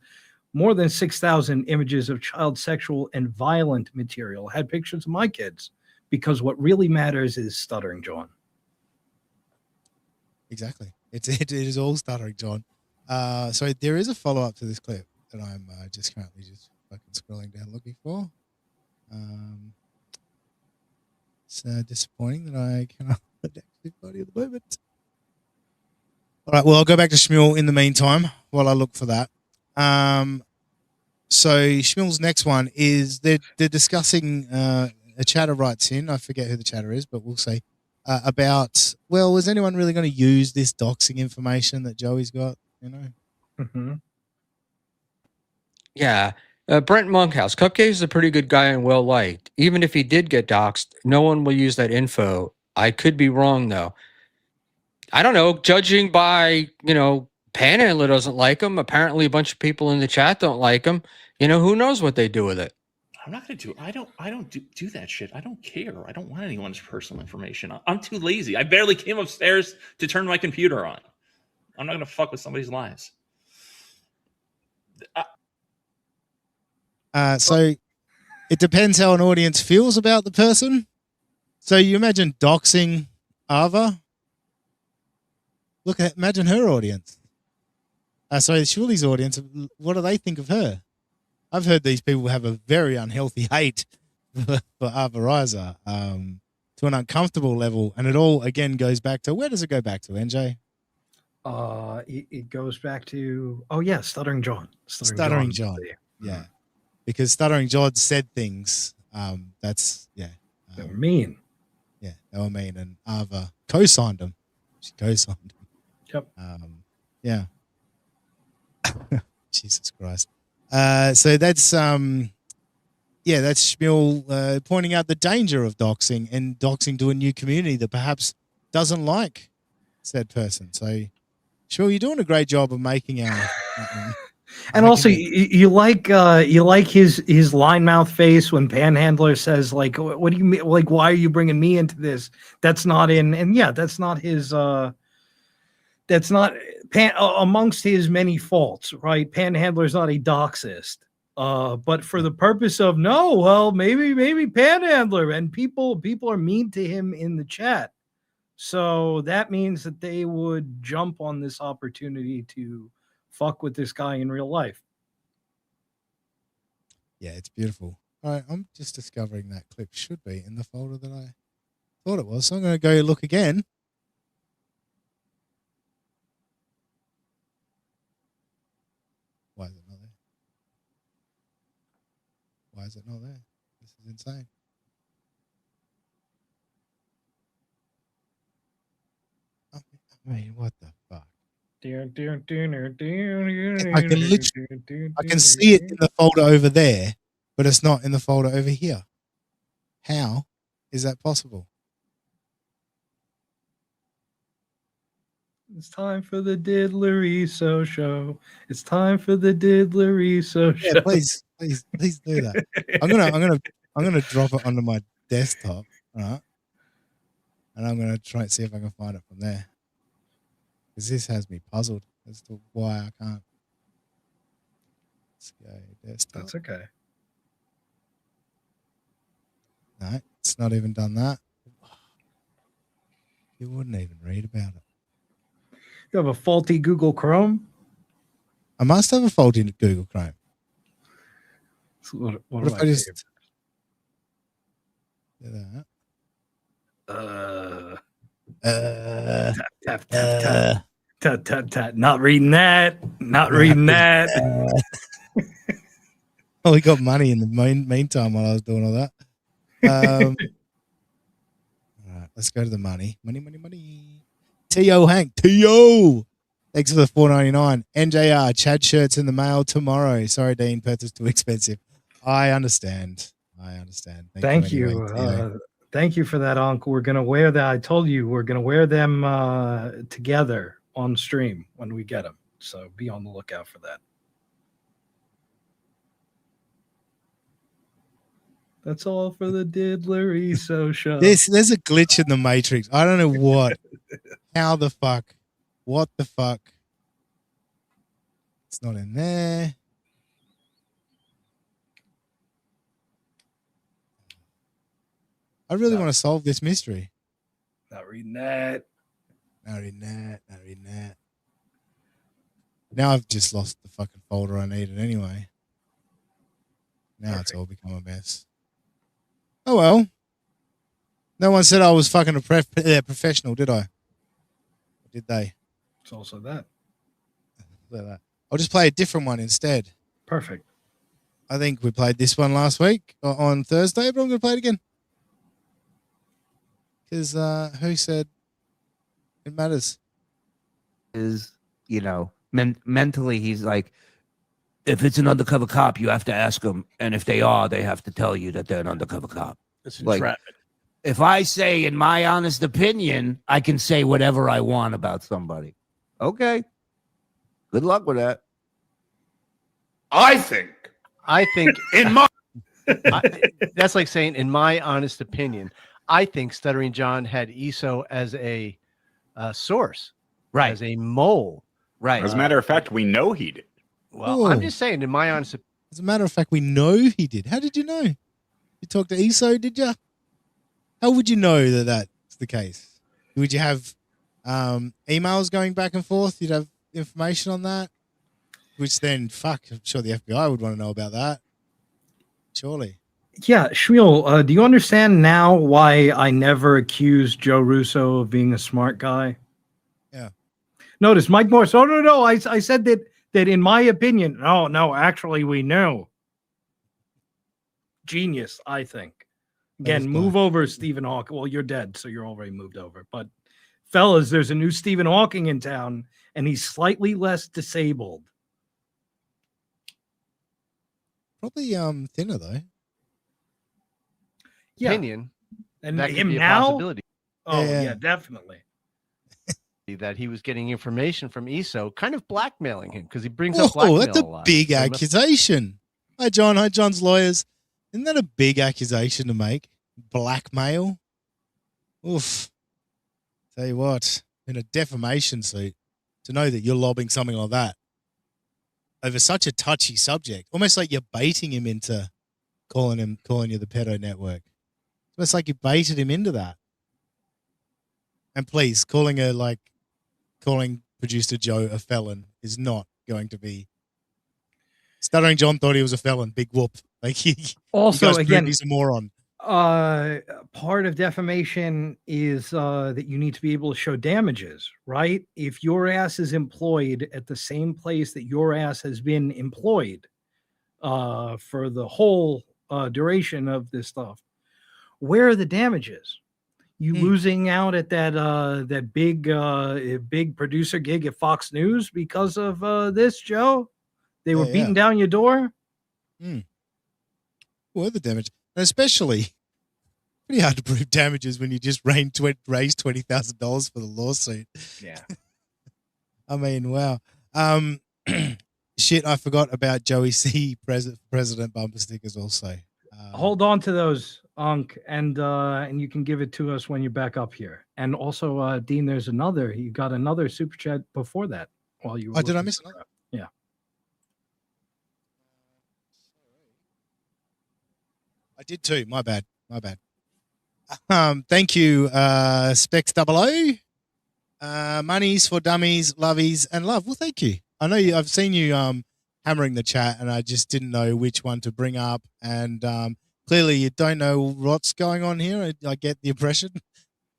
more than 6,000 images of child sexual and violent material had pictures of my kids, because what really matters is Stuttering John. Exactly. It is all Stuttering John. So there is a follow-up to this clip that I'm just currently fucking scrolling down looking for. It's disappointing that I cannot actually find it at the moment. All right, well, I'll go back to Shmuel in the meantime while I look for that. So Shmuel's next one is they're discussing a chatter writes in. I forget who the chatter is, but we'll say about, well, is anyone really going to use this doxing information that Joey's got? Mm-hmm. Yeah. Brent Monkhouse, Cupcake is a pretty good guy and well liked. Even if he did get doxed, no one will use that info. I could be wrong though. I don't know. Judging by, Panhandler doesn't like him. Apparently a bunch of people in the chat don't like him. Who knows what they do with it. I'm not going to I don't do that shit. I don't care. I don't want anyone's personal information. I'm too lazy. I barely came upstairs to turn my computer on. I'm not going to fuck with somebody's lives. So it depends how an audience feels about the person. So you imagine doxing Ava. Imagine her audience. Shuli's audience, what do they think of her? I've heard these people have a very unhealthy hate for Ava Reiser to an uncomfortable level. And it all, again, goes back to, where does it go back to, NJ? It goes back to, Stuttering John. Stuttering John. Yeah. Because Stuttering John said things. They're mean. Yeah, they were mean, and Ava co-signed them. She co-signed them. Yep. Yeah. Jesus Christ. So that's that's Shmuel pointing out the danger of doxing and doxing to a new community that perhaps doesn't like said person. So, Shmuel, you're doing a great job of making our. And also, you like his line mouth face when Panhandler says like, "What do you mean? Like, why are you bringing me into this? That's not in." And yeah, that's not his. That's not amongst his many faults, right? Panhandler's not a doxist. But for the purpose of maybe Panhandler and people are mean to him in the chat. So that means that they would jump on this opportunity to fuck with this guy in real life. Yeah, it's beautiful. All right, I'm just discovering that clip should be in the folder that I thought it was. So I'm going to go look again. Why is it not there? Why is it not there? This is insane. I mean, what the fuck? I can see it in the folder over there, but it's not in the folder over here. How is that possible? It's time for the Diddleriso show. It's time for the Diddleriso show. Yeah, please do that. I'm gonna drop it onto my desktop, right? And I'm gonna try and see if I can find it from there. Because this has me puzzled as to why I can't. Let's go desktop. That's okay. No, it's not even done that. You wouldn't even read about it. You have a faulty Google Chrome? I must have a faulty Google Chrome. So what if am I just do that? Tap. Not reading that. Not reading that. Oh, we got money in the meantime while I was doing all that. All right, let's go to the money. Money. T.O. Hank. T.O. Thanks for the $4.99. NJR. Chad shirts in the mail tomorrow. Sorry, Dean. Perth is too expensive. I understand. Thank you. Thank you for that, Unc. We're going to wear that. I told you we're going to wear them together on stream when we get them. So be on the lookout for that. That's all for the Diddleriso show. There's a glitch in the Matrix. I don't know what. How the fuck? What the fuck? It's not in there. I really want to solve this mystery. Not reading that. Not reading that. Now I've just lost the fucking folder I needed anyway. Now It's all become a mess. Oh well. No one said I was fucking a professional, did I? Or did they? It's also that. I'll just play a different one instead. Perfect. I think we played this one last week on Thursday, but I'm going to play it again. Because who said it matters? Mentally, he's like, if it's an undercover cop, you have to ask them. And if they are, they have to tell you that they're an undercover cop. It's like, entrapment. if I say, in my honest opinion, I can say whatever I want about somebody. Okay. Good luck with that. I think in my that's like saying, in my honest opinion, I think Stuttering John had ESO as a source, right? As a mole, right? As a matter of fact, we know he did. Well, I'm just saying, in my honest, as a matter of fact, we know he did. How did you know? You talked to ESO, did you? How would you know that that's the case? Would you have emails going back and forth? You'd have information on that, which then, I'm sure the FBI would want to know about that. Surely. Yeah, Shmuel, do you understand now why I never accused Joe Russo of being a smart guy? Yeah. Notice Mike Morris. Oh, no. I said that in my opinion, no, actually we know. Genius, I think. Again, move over, Stephen Hawking. Well, you're dead, so you're already moved over. But fellas, there's a new Stephen Hawking in town, and he's slightly less disabled. Probably thinner though. Yeah. Opinion. And that could him be a now? possibility. Oh yeah, definitely. That he was getting information from ESO, kind of blackmailing him because he brings up blackmail That's a lot. big So he must- accusation. Hi, John. Hi, John's lawyers. Isn't that a big accusation to make? Blackmail? Oof. Tell you what, in a defamation suit, to know that you're lobbing something like that over such a touchy subject, almost like you're baiting him into calling you the pedo network. It's almost like you baited him into that. And please, calling producer Joe a felon is not going to be. Stuttering John thought he was a felon. Big whoop. Like Also, you guys again, proved he's a moron. Part of defamation is that you need to be able to show damages, right? If your ass is employed at the same place that your ass has been employed for the whole duration of this stuff, where are the damages? You losing out at that big producer gig at Fox News because of this, Joe? They were beating down your door. What the damage? And especially, pretty hard to prove damages when you just raised $20,000 for the lawsuit. Yeah. I mean, wow. Shit, I forgot about Joey C. President bumper stickers also. Hold on to those, Unc, and you can give it to us when you're back up here. And also, Dean, you got another super chat before that while you were. Oh, did I looking miss for another? that. Yeah. I did too. My bad. Thank you, Specs 00. Monies for dummies, lovies, and love. Well, thank you. I know I've seen you hammering the chat, and I just didn't know which one to bring up. And clearly, you don't know what's going on here. I get the impression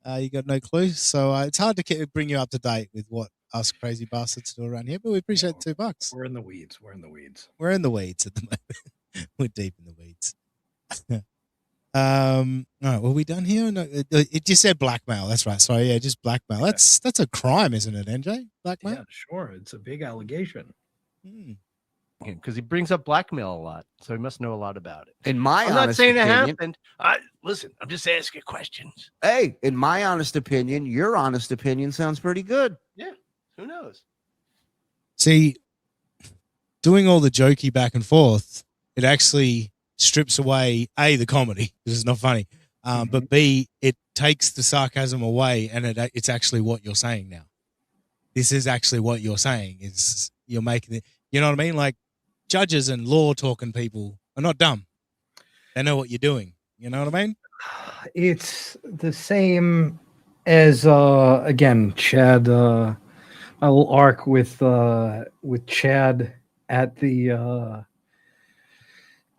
you got no clue. So it's hard to bring you up to date with what us crazy bastards do around here. But we appreciate $2. We're in the weeds. We're in the weeds. We're in the weeds at the moment. We're deep in the weeds. No, were we done here? No, it just said blackmail. That's right. Sorry, yeah, just blackmail. That's a crime, isn't it, NJ? Blackmail. Yeah, sure. It's a big allegation. because he brings up blackmail a lot, so he must know a lot about it. In my I'm not honest saying it opinion- happened. Listen, I'm just asking questions. Hey, in my honest opinion, your honest opinion sounds pretty good. Yeah, who knows? See, doing all the jokey back and forth, it actually strips away the comedy because it's not funny, but B, it takes the sarcasm away, and it's actually what you're saying now. This is actually what you're saying. Is you're making it. You know what I mean? Like judges and law talking people are not dumb. They know what you're doing. You know what I mean? It's the same as again, Chad. My little arc with Chad at the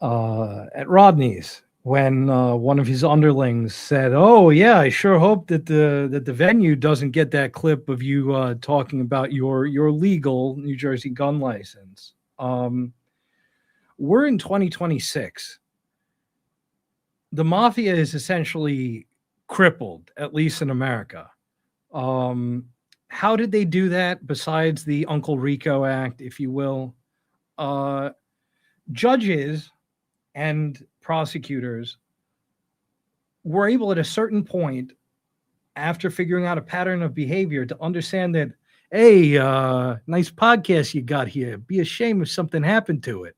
at Rodney's when one of his underlings said, "Oh yeah, I sure hope that the venue doesn't get that clip of you talking about your legal New Jersey gun license." We're in 2026. The mafia is essentially crippled, at least in America. How did they do that besides the Uncle Rico Act, if you will? Judges and prosecutors were able at a certain point, after figuring out a pattern of behavior, to understand that, hey, nice podcast you got here. Be a shame if something happened to it.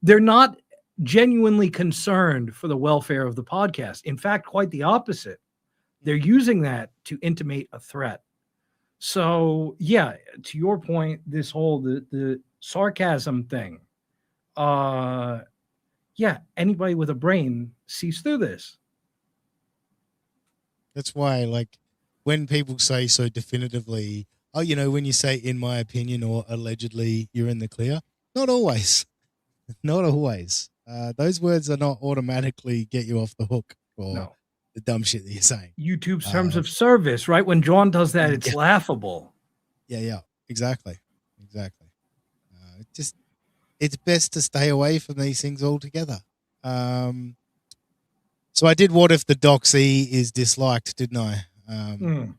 They're not genuinely concerned for the welfare of the podcast. In fact, quite the opposite. They're using that to intimate a threat. So, yeah, to your point, this whole the sarcasm thing, yeah, anybody with a brain sees through this. That's why, like, when people say so definitively, oh, you know, when you say "in my opinion" or allegedly, you're in the clear. Not always. Not always. Those words are not automatically get you off the hook for the dumb shit that you're saying. YouTube's terms of service, right? When John does that, it's laughable. Yeah, exactly. It's best to stay away from these things altogether. So I did What If the Doxy is disliked, didn't I? Mm.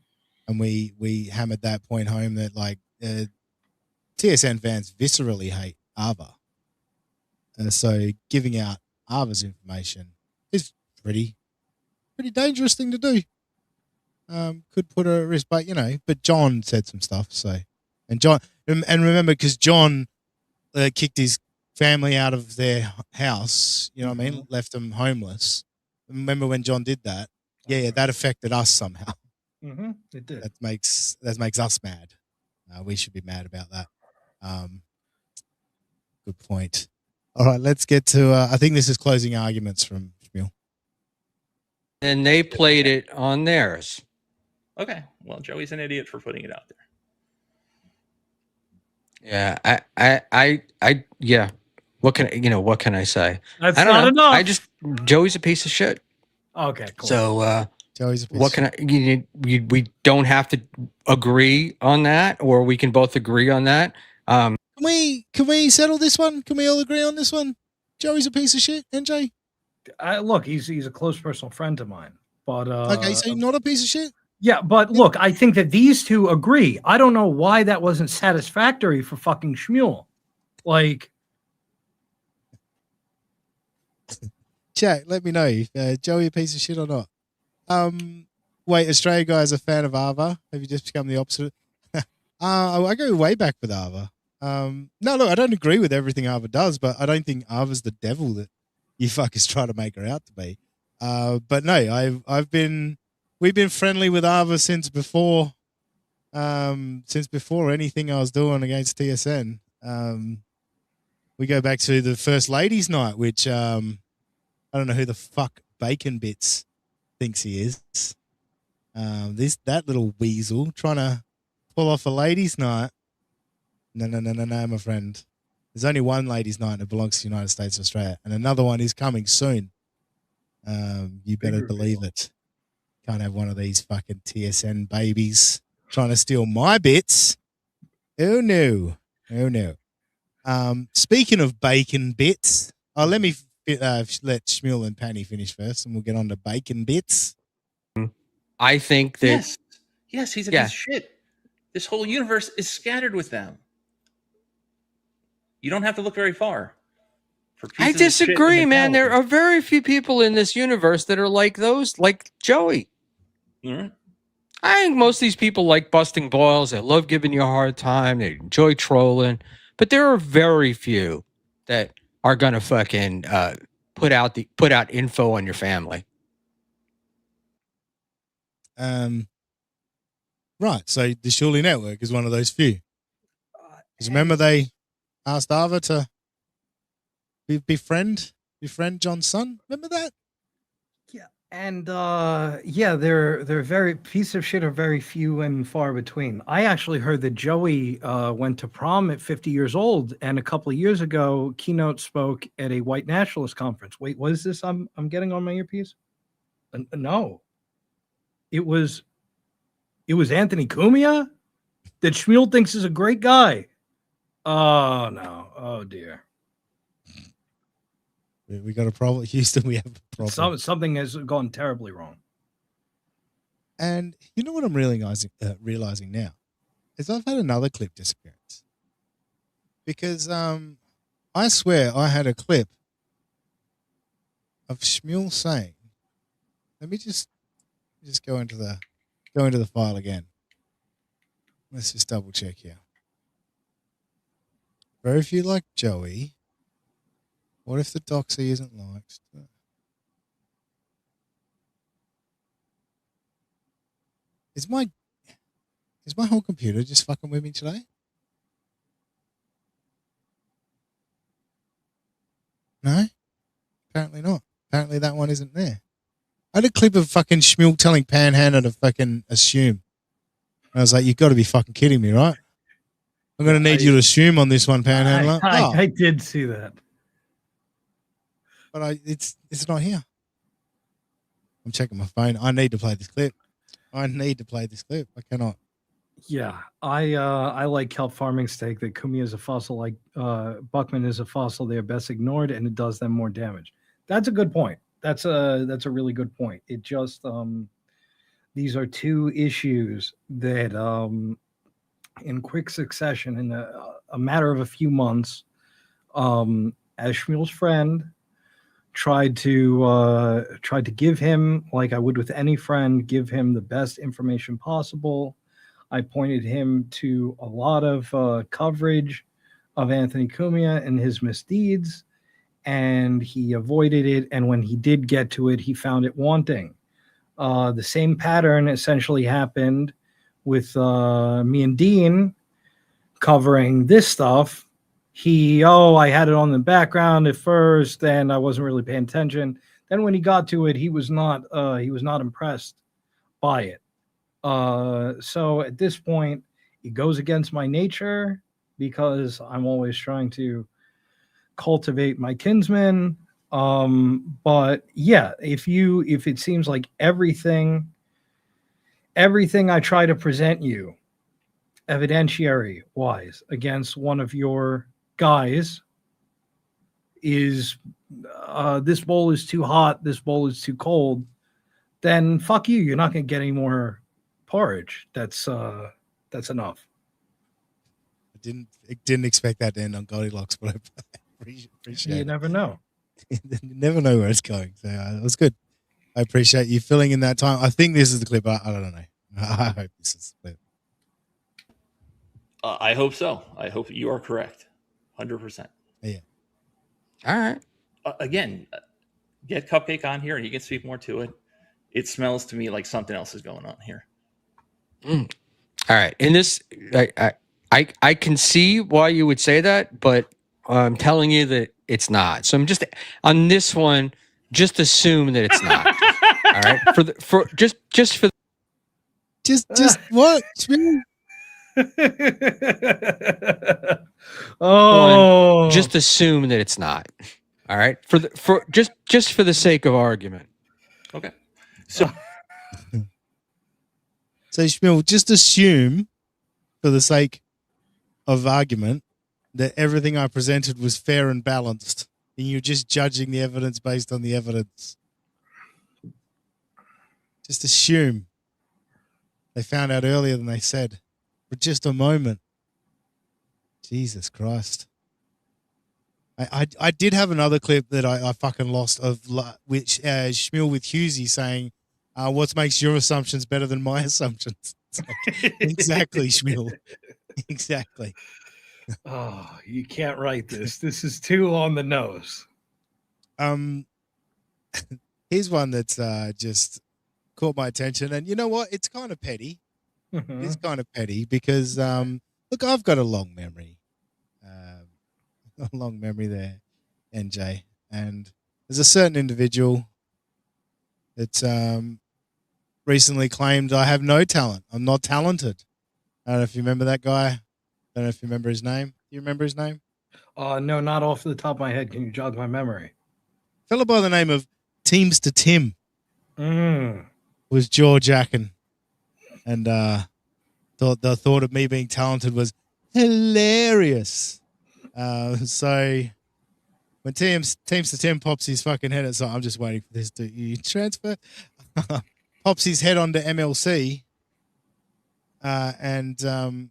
And we hammered that point home that like TSN fans viscerally hate Ava. So giving out Ava's information is pretty dangerous thing to do. Could put her at risk, but but John said some stuff. So, and remember, because John kicked his family out of their house, you know what I mean, left them homeless. Remember when John did that? Yeah, that affected us somehow. Mm-hmm. It did. That makes us mad. We should be mad about that. Good point. All right, let's get to. I think this is closing arguments from Shmuel. And they played it on theirs. Okay. Well, Joey's an idiot for putting it out there. Yeah, yeah. What can I say? That's I don't not know. enough. I just Joey's a piece of shit. Okay, cool. So Joey's a piece what can we don't have to agree on that, or we can both agree on that. Can we settle this one? Can we all agree on this one? Joey's a piece of shit, NJ. Look, he's a close personal friend of mine, but Okay, so not a piece of shit. yeah, but look, I think that these two agree. I don't know why that wasn't satisfactory for fucking Shmuel. Like, Chat, let me know if Joey a piece of shit or not. Wait, Australia guy is a fan of Ava. Have you just become the opposite? I go way back with Ava. No, look, I don't agree with everything Ava does, but I don't think Ava's the devil that you fuckers try to make her out to be. But no, we've been friendly with Ava since before anything I was doing against TSN. We go back to the first ladies' night, which I don't know who the fuck Bacon Bits thinks he is. That little weasel trying to pull off a ladies' night. No, my friend. There's only one ladies' night that belongs to the United States of Australia, and another one is coming soon. You better believe it. Can't have one of these fucking TSN babies trying to steal my bits. Oh no. Speaking of Bacon Bits, let me let Shmuel and Panny finish first, and we'll get on to Bacon Bits. I think that Yes, he's a piece of shit. This whole universe is scattered with them. You don't have to look very far. I disagree, man. There are very few people in this universe that are like those, like Joey. Mm-hmm. I think most of these people like busting balls. They love giving you a hard time. They enjoy trolling. But there are very few that are gonna fucking put out info on your family. Right. So the Surely Network is one of those few. Because remember they asked Ava to befriend John's son. Remember that? and they're very piece of shit are very few and far between. I actually heard that Joey went to prom at 50 years old, and a couple of years ago, keynote spoke at a white nationalist conference. Wait, what is this? I'm getting on my earpiece. No, it was Anthony Cumia that Shmuel thinks is a great guy. Oh no! Oh dear. We got a problem, Houston. We have a problem. Something has gone terribly wrong. And you know what I'm realizing now is I've had another clip disappearance because I swear I had a clip of Shmuel saying, "Let me just go into the file again. Let's just double check here. Very few like Joey. What if the doxy isn't liked? Is my whole computer just fucking with me today? No? Apparently not. Apparently that one isn't there. I had a clip of fucking Shmuel telling Panhandler to fucking assume. And I was like, you've got to be fucking kidding me, right? I'm going to need you to assume on this one, Panhandler. I did see that. But it's not here. I'm checking my phone. I need to play this clip. I cannot. Yeah, I like kelp farming steak that Kumi is a fossil, like Buckman is a fossil. They are best ignored, and it does them more damage. That's a good point. that's a really good point. It just these are two issues that in quick succession, in a matter of a few months, as Shmuel's friend, tried to give him, like I would with any friend, give him the best information possible. I pointed him to a lot of coverage of Anthony Cumia and his misdeeds, and he avoided it. And when he did get to it, he found it wanting. The same pattern essentially happened with me and Dean covering this stuff. I had it on the background at first, and I wasn't really paying attention. Then when he got to it, he was not impressed by it. So at this point, it goes against my nature because I'm always trying to cultivate my kinsmen. But yeah, if it seems like everything I try to present you evidentiary wise against one of your guys is this bowl is too hot, this bowl is too cold, then fuck you. You're not going to get any more porridge. That's enough. I didn't expect that to end on Goldilocks, but I appreciate You it. never know. You never know where it's going. So it was good. I appreciate you filling in that time. I think this is the clip. I don't know. I hope this is the clip. I hope so. I hope you are correct. 100%. Yeah. All right. Again, get Cupcake on here and he can speak more to it. It smells to me like something else is going on here. All right. In this, I can see why you would say that, but I'm telling you that it's not. So I'm just on this one. Just assume that it's not. All right. Just what? Oh, just assume that it's not. All right. For the sake of argument. Okay. So Shmuel, just assume, for the sake of argument, that everything I presented was fair and balanced, and you're just judging the evidence based on the evidence. Just assume. They found out earlier than they said. For just a moment. Jesus Christ. I did have another clip that I fucking lost of which Shmuel with Husey saying, what makes your assumptions better than my assumptions? Like, exactly, Shmuel. Exactly. Oh, you can't write this. This is too on the nose. Here's one that's just caught my attention, and you know what? It's kind of petty. Mhm. It's kind of petty because look, I've got a long memory, there, NJ, and there's a certain individual that's recently claimed I have no talent. I'm not talented. I don't know if you remember that guy. I don't know if you remember his name. Do you remember his name? No, not off the top of my head. Can you jog my memory? Fellow by the name of Teamster Tim was jaw-jacking, and the thought of me being talented was hilarious. So when Teamster Tim pops his fucking head, it's like, I'm just waiting for this to transfer. Pops his head onto MLC, and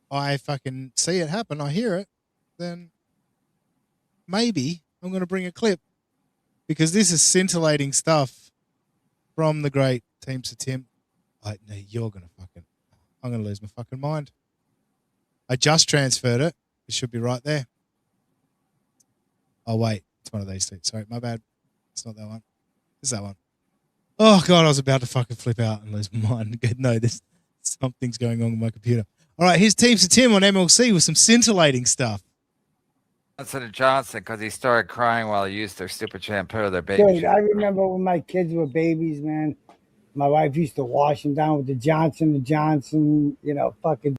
I fucking see it happen. I hear it. Then maybe I'm going to bring a clip because this is scintillating stuff from the great Teamster Tim. No, you're going to fucking... I'm going to lose my fucking mind. I just transferred it. It should be right there. Oh, wait. It's one of these two. Sorry, my bad. It's not that one. It's that one. Oh, God, I was about to fucking flip out and lose my mind. No, something's going on with my computer. All right, here's Teamster Tim on MLC with some scintillating stuff. Johnson, because he started crying while he used their stupid shampoo, their baby Dude, I remember when my kids were babies, man. My wife used to wash them down with the Johnson & Johnson, fucking.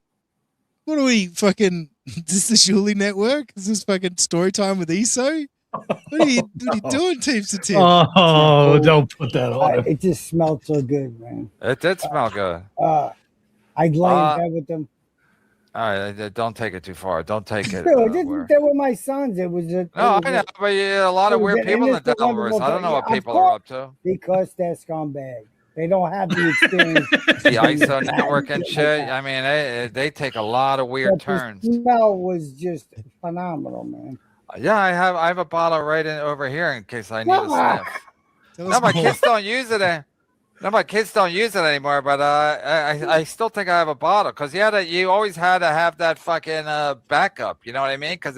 What are we fucking... Is this the Shuli Network? Is this fucking story time with ESO? What are you doing, Teamster Tim? Oh, don't put that on. It just smelled so good, man. It did smell good. I'd lay in bed with them. All right, don't take it too far. Don't take it. Dude, they were my sons. It was a. No, I know, but a lot of weird people in the Delaware. I don't know what people are up to. Because they're scumbag. They don't have the experience. The ISO network and shit. I mean, they take a lot of weird But turns. the smell was just phenomenal, man. Yeah, I have a bottle right over here in case I need a Fuck. sniff. No, my kids don't use it. No, my kids don't use it anymore. But I still think I have a bottle because you always had to have that fucking backup. You know what I mean? Because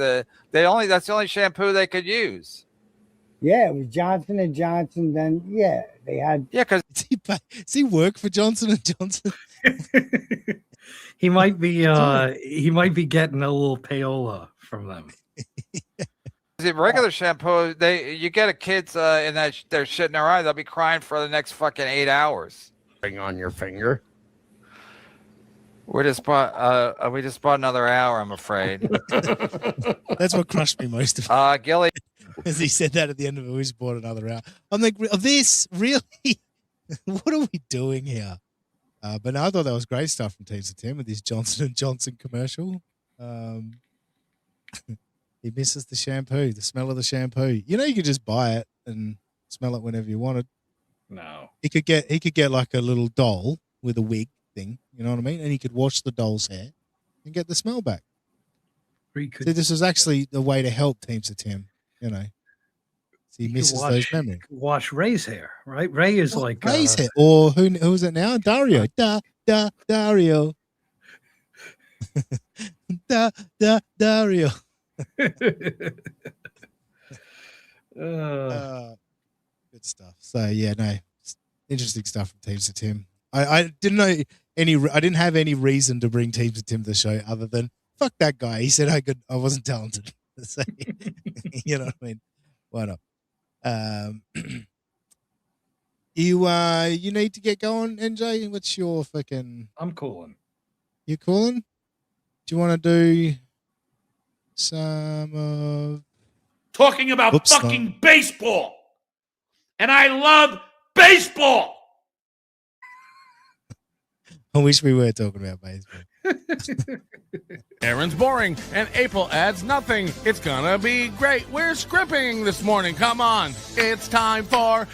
that's the only shampoo they could use. Yeah, it was Johnson and Johnson. Then yeah, they had. Yeah, because does he work for Johnson and Johnson? He might be getting a little payola from them. the regular shampoo, you get a kid's in that they're shit in their eye, they'll be crying for the next fucking 8 hours. Ring on your finger. We just bought another hour, I'm afraid. That's what crushed me most of it. Gilly, as he said that at the end of it, we just bought another hour. I'm like, this really? What are we doing here? But no, I thought that was great stuff from Teams of 10 with this Johnson and Johnson commercial. He misses the shampoo, the smell of the shampoo. You know, you could just buy it and smell it whenever you wanted. No, he could get like a little doll with a wig thing. You know what I mean? And he could wash the doll's hair and get the smell back. So this was actually the way to help Teams of 10. You know, so he misses those memories. Wash Ray's hair, right? Ray is like Ray's hair, or who is it now? Dario. Dario. Dario. Good stuff. So yeah, no, interesting stuff from Teams of Tim. I didn't know I didn't have any reason to bring Teams of Tim to the show other than fuck that guy. He said I wasn't talented. So, you know what I mean? Why not? You need to get going, NJ. What's your fucking? I'm calling. You calling? Do you want to do some of talking about fucking baseball? And I love baseball. I wish we were talking about baseball. Aaron's boring, and April adds nothing. It's gonna be great. We're scripting this morning. Come on. It's time for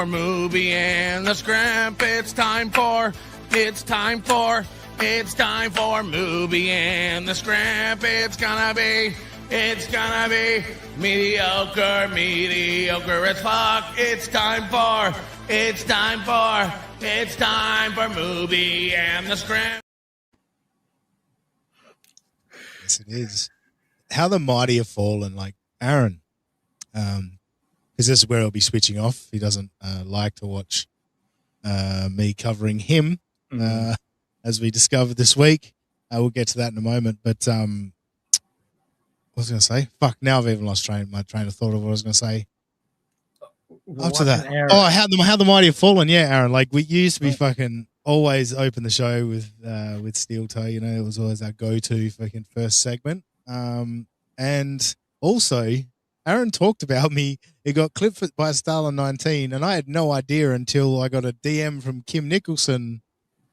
Movie and the Scrimp. It's time for Movie and the Scrimp. It's gonna be mediocre as fuck. It's time for Movie and the Scrimp. Yes, it is. How the mighty have fallen, like Aaron. Because this is where he'll be switching off. He doesn't like to watch me covering him, as we discovered this week. We'll get to that in a moment. But what was I going to say? Fuck, now I've even lost my train of thought of what I was going to say. After that, how the mighty have fallen. Yeah, Aaron. Like we used to be fucking always open the show with Steel Toe. You know, it was always our go-to fucking first segment. And also, Aaron talked about me. He got clipped by Stalin 19, and I had no idea until I got a DM from Kim Nicholson,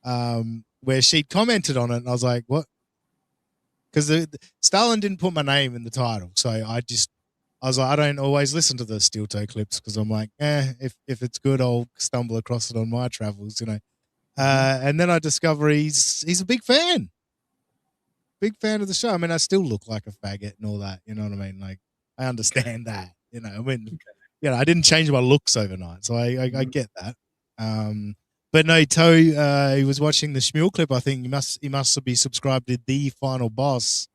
where she'd commented on it, and I was like, "What?" Because Stalin didn't put my name in the title, so I was like, I don't always listen to the Steel Toe clips because I'm like, if it's good, I'll stumble across it on my travels, you know. And then I discover he's a big fan of the show. I mean, I still look like a faggot and all that, you know what I mean? Like, I understand that, you know. I mean, you know, I didn't change my looks overnight, so I get that. But no, Toe, he was watching the Shmuel clip. I think he must be subscribed to The Final Boss,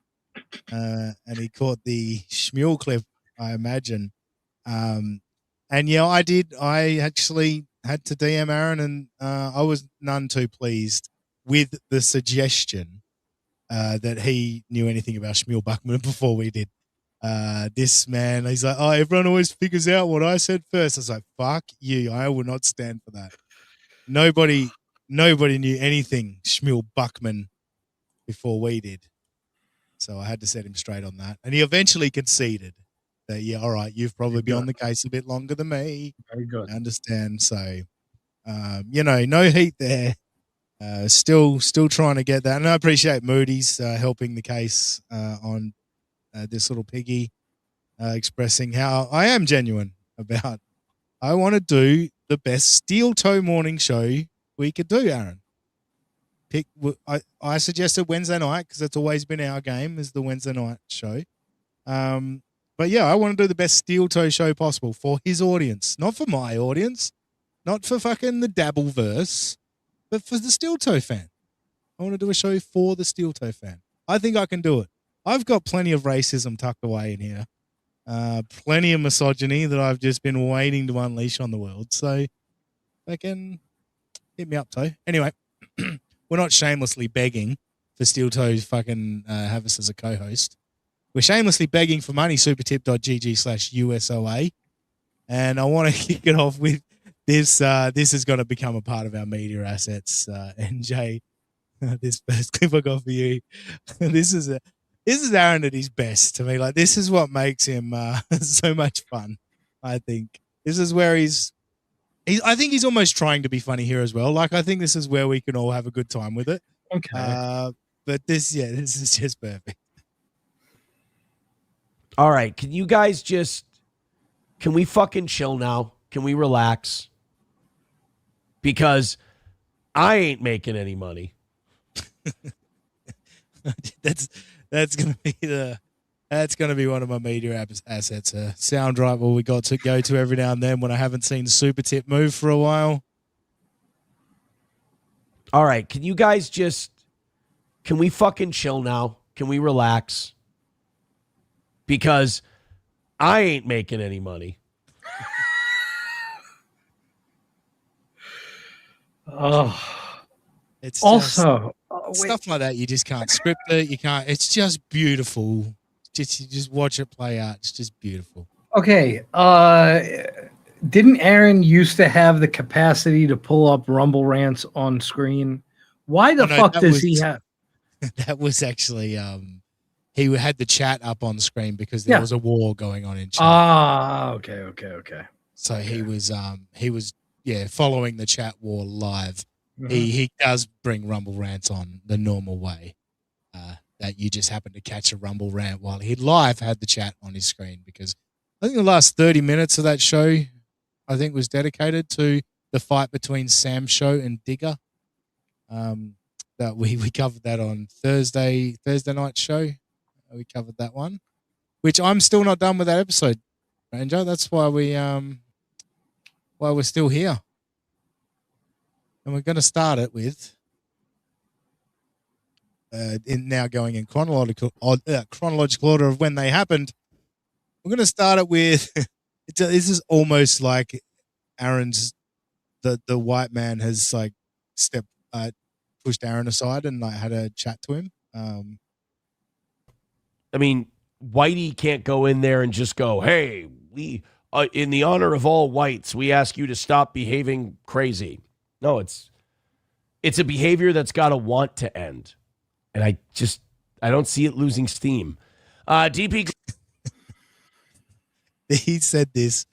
and he caught the Shmuel clip, I imagine. And yeah, I actually had to DM Aaron, and I was none too pleased with the suggestion that he knew anything about Shmuel Buckman before we did. This man, he's like, oh, everyone always figures out what I said first. I was like, fuck you. I will not stand for that. Nobody knew anything Shmuel Buckman before we did. So I had to set him straight on that. And he eventually conceded that, yeah, all right, you've probably been on the case a bit longer than me. Very good. I understand. So, you know, no heat there. Still trying to get that, and I appreciate Moody's helping the case on this little piggy, expressing how I am genuine about. I want to do the best steel toe morning show we could do, Aaron. I suggested Wednesday night because it's always been our game is the Wednesday night show. But yeah, I want to do the best steel toe show possible for his audience, not for my audience, not for fucking the Dabbleverse, but for the steel toe fan. I want to do a show for the steel toe fan. I think I can do it. I've got plenty of racism tucked away in here. Plenty of misogyny that I've just been waiting to unleash on the world. So fucking hit me up, Toe. Anyway, we're not shamelessly begging for Steel Toe to fucking have us as a co-host. We're shamelessly begging for money, supertip.gg/USOA. And I want to kick it off with this. This is going to become a part of our media assets. NJ, this first clip I got for you. This is Aaron at his best to me. Like, this is what makes him so much fun, I think. This is where I think he's almost trying to be funny here as well. Like, I think this is where we can all have a good time with it. Okay. But this is just perfect. All right. Can you guys can we fucking chill now? Can we relax? Because I ain't making any money. That's gonna be one of my media assets. Sound driver we got to go to every now and then when I haven't seen Super Tip move for a while. All right. Can you guys can we fucking chill now? Can we relax? Because I ain't making any money. It's also stuff like that. You just can't script it. You can't. It's just beautiful. You just watch it play out. It's just beautiful. Okay. Didn't Aaron used to have the capacity to pull up Rumble rants on screen? Why the fuck does he have? That was actually he had the chat up on screen because there was a war going on in chat. Ah, okay. So he was following the chat war live. Mm-hmm. He does bring Rumble rants on the normal way. That you just happen to catch a Rumble rant while he live had the chat on his screen, because I think the last 30 minutes of that show I think was dedicated to the fight between Sam Show and Digger. That we covered that on Thursday night show. We covered that one, which I'm still not done with that episode, Ranger. That's why we're still here. And we're going to start it with now going in chronological order of when they happened. We're going to start it with this is almost like Aaron's the white man has like pushed Aaron aside and like had a chat to him. I mean, Whitey can't go in there and just go, "Hey, we in the honor of all whites, we ask you to stop behaving crazy." No, it's a behavior that's got to want to end. And I don't see it losing steam. DP. He said this,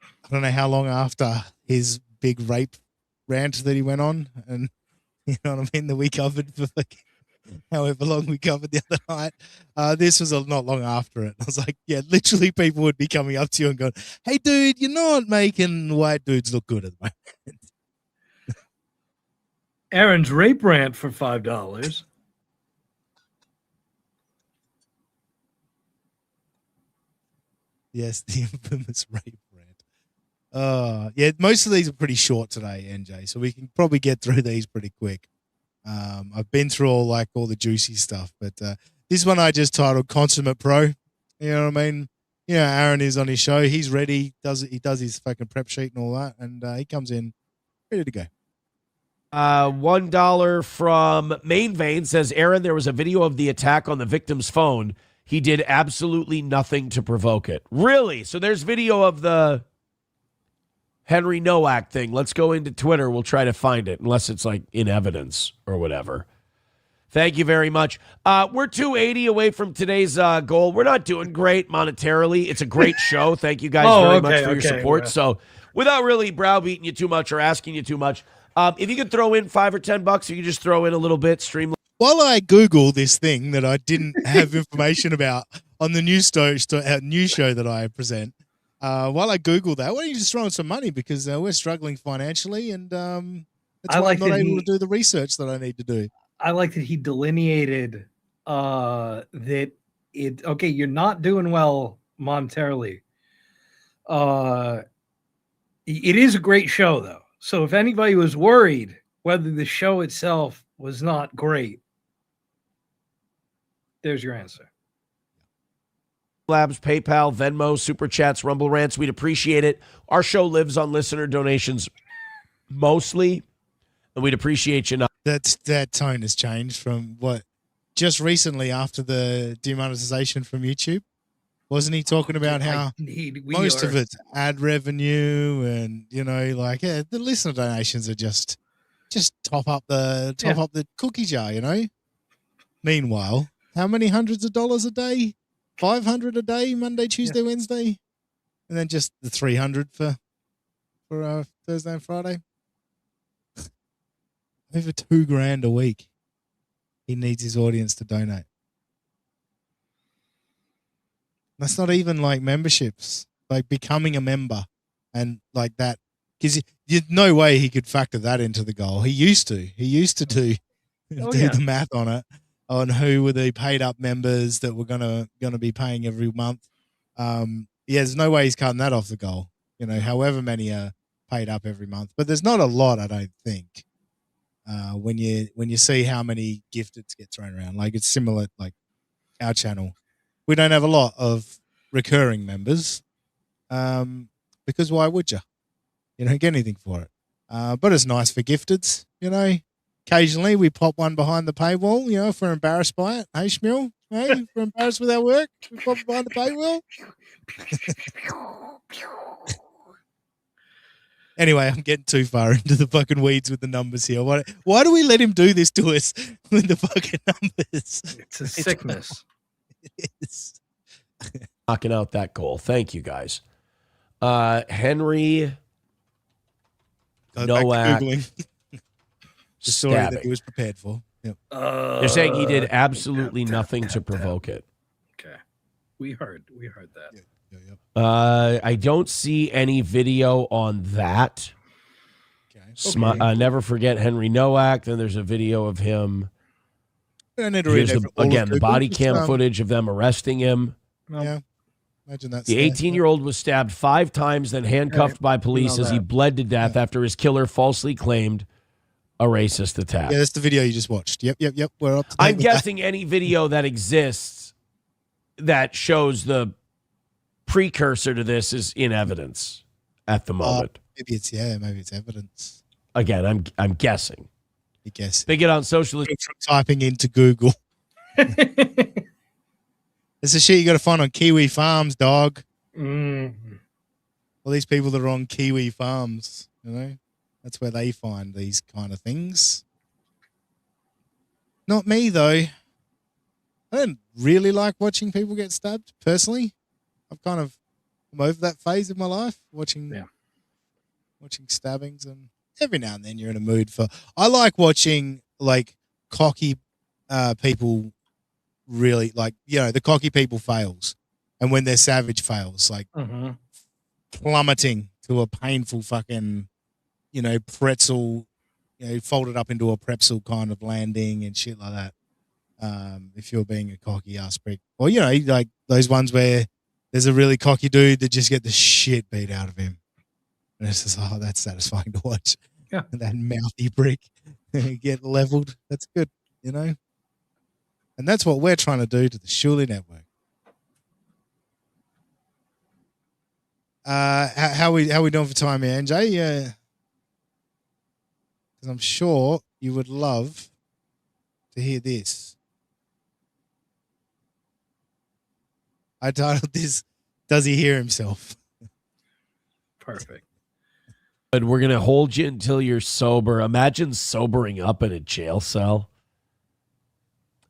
I don't know how long after his big rape rant that he went on. And you know what I mean? That we covered for like however long we covered the other night. This was not long after it. I was like, yeah, literally people would be coming up to you and going, "Hey, dude, you're not making white dudes look good at the moment." Aaron's rape rant for $5. Yes, the infamous rape rant. Yeah, most of these are pretty short today, NJ, so we can probably get through these pretty quick. I've been through all the juicy stuff, but this one I just titled "Consummate Pro." You know what I mean? You know, Aaron is on his show. He's ready. He does his fucking prep sheet and all that, and he comes in ready to go. $1 from Main Vein says, "Aaron, there was a video of the attack on the victim's phone. He did absolutely nothing to provoke it." Really? So there's video of the Henry Nowak thing. Let's go into Twitter. We'll try to find it, unless it's like in evidence or whatever. Thank you very much. We're 280 away from today's goal. We're not doing great monetarily. It's a great show. Thank you guys very much for your support. Yeah. So without really browbeating you too much or asking you too much, If you could throw in $5 or $10, you could just throw in a little bit. Stream. While I Google this thing that I didn't have information about on the news show that I present, while I Google that, why don't you just throw in some money, because we're struggling financially, and that's why I'm not able to do the research that I need to do. I like that he delineated that okay, you're not doing well monetarily. It is a great show, though. So if anybody was worried whether the show itself was not great, there's your answer. Labs, PayPal, Venmo, Super Chats, Rumble Rants. We'd appreciate it. Our show lives on listener donations mostly, and we'd appreciate you not. That tone has changed from what just recently after the demonetization from YouTube. Wasn't he talking about how most of it's ad revenue, and the listener donations are just top up the cookie jar, Meanwhile, how many hundreds of dollars a day? 500 a day, Monday, Tuesday, Wednesday, and then just the 300 for Thursday and Friday. Over $2,000 a week. He needs his audience to donate. That's not even like memberships, like becoming a member and like that. Because no way he could factor that into the goal. He used to do the math on it, on who were the paid up members that were gonna be paying every month. There's no way he's cutting that off the goal. However many are paid up every month, but there's not a lot, I don't think. When you see how many gifteds get thrown around, like it's similar, like our channel. We don't have a lot of recurring members, because why would you? You don't get anything for it. But it's nice for gifteds, Occasionally we pop one behind the paywall, if we're embarrassed by it. Hey, Shmuel, if we're embarrassed with our work, we pop it behind the paywall. Anyway, I'm getting too far into the fucking weeds with the numbers here. Why do we let him do this to us with the fucking numbers? It's a sickness. It is. Knocking out that goal. Thank you, guys. Henry Nowak. The story that he was prepared for. Yep. They're saying he did absolutely nothing to provoke it. Okay. We heard that. I don't see any video on that. Okay. Never forget Henry Nowak. Then there's a video of him. Here's the body cam footage of them arresting him. Yeah. Imagine that. The 18-year-old was stabbed 5 times, then handcuffed by police as he bled to death after his killer falsely claimed a racist attack. Yeah, that's the video you just watched. Yep. We're up to date I'm with guessing any video that exists that shows the precursor to this is in evidence at the moment. Maybe it's evidence. Again, I'm guessing. You guess. They get on social. From typing into Google. It's the shit you got to find on Kiwi Farms, dog. All these people that are on Kiwi Farms, that's where they find these kind of things. Not me, though. I don't really like watching people get stabbed, personally. I'm over that phase of my life, watching stabbings, and every now and then you're in a mood for. I like watching like cocky people, really the cocky people fails, and when their savage fails, like plummeting to a painful fucking, pretzel, folded up into a pretzel kind of landing and shit like that. If you're being a cocky ass prick, or like those ones where there's a really cocky dude that just get the shit beat out of him, and it's just that's satisfying to watch. Yeah, that mouthy prick get leveled. That's good, and that's what we're trying to do to the Shuli Network. How we doing for time here, NJ? Yeah, because I'm sure you would love to hear this. I titled this, "Does He Hear Himself?" Perfect. But we're going to hold you until you're sober. Imagine sobering up in a jail cell.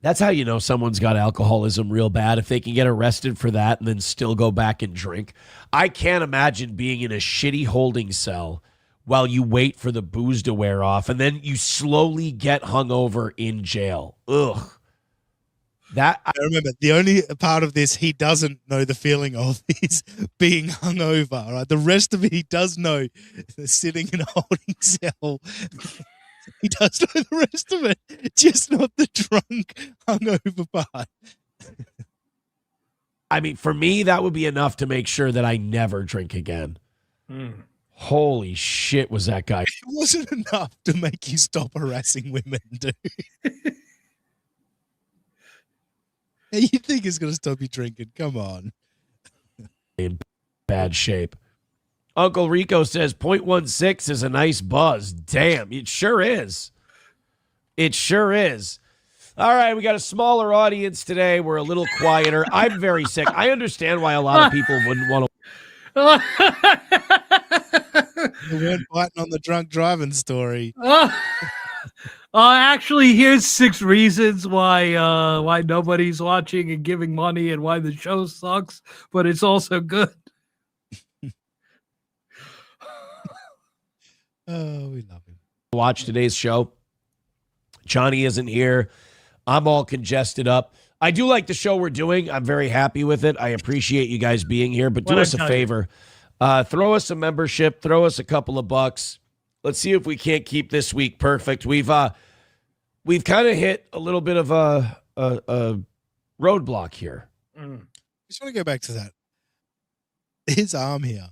That's how you know someone's got alcoholism real bad, if they can get arrested for that and then still go back and drink. I can't imagine being in a shitty holding cell while you wait for the booze to wear off, and then you slowly get hungover in jail. Ugh. That I remember the only part of this he doesn't know the feeling of is being hungover. Right, the rest of it he does know. Sitting in a holding cell. He does know the rest of it, just not the drunk hungover part. I mean, for me, that would be enough to make sure that I never drink again. Holy shit, was that guy? It wasn't enough to make you stop harassing women, dude. You think it's going to stop you drinking? Come on. In bad shape. Uncle Rico says 0.16 is a nice buzz. Damn, it sure is. It sure is. All right, we got a smaller audience today. We're a little quieter. I'm very sick. I understand why a lot of people wouldn't want to. We weren't biting on the drunk driving story. Actually, here's 6 reasons why nobody's watching and giving money, and why the show sucks, but it's also good. Oh, we love him. Watch today's show. Johnny isn't here. I'm all congested up. I do like the show we're doing. I'm very happy with it. I appreciate you guys being here, but do us a favor. Throw us a membership. Throw us a couple of bucks. Let's see if we can't keep this week perfect. We've kind of hit a little bit of a roadblock here. Just want to go back to that. His arm here.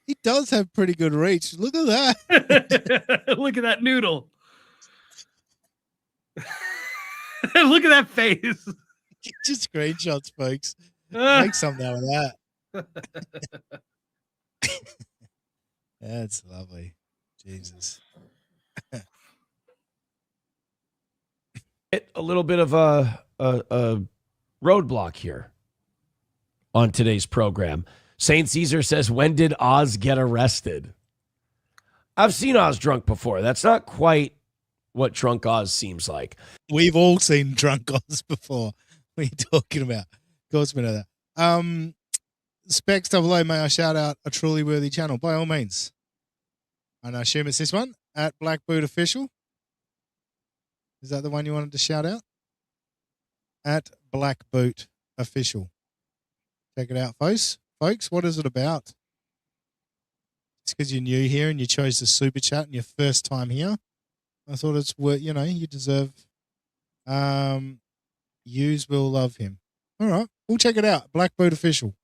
He does have pretty good reach. Look at that. Look at that noodle. Look at that face. Just screenshots, folks. Make something out of that. That's lovely. Jesus. Hit a little bit of a roadblock here on today's program. Saint Caesar says, when did Oz get arrested? I've seen Oz drunk before. That's not quite what drunk Oz seems like. We've all seen drunk Oz before. What are you talking about? Of course we know that. Specs Double, may I shout out a truly worthy channel? By all means. And I assume it's this one, at Black Boot Official. Is that the one you wanted to shout out? At Black Boot Official. Check it out, folks. Folks, what is it about? It's because you're new here and you chose the super chat and your first time here. I thought it's worth, you deserve. Yous will love him. All right, we'll check it out. Black Boot Official.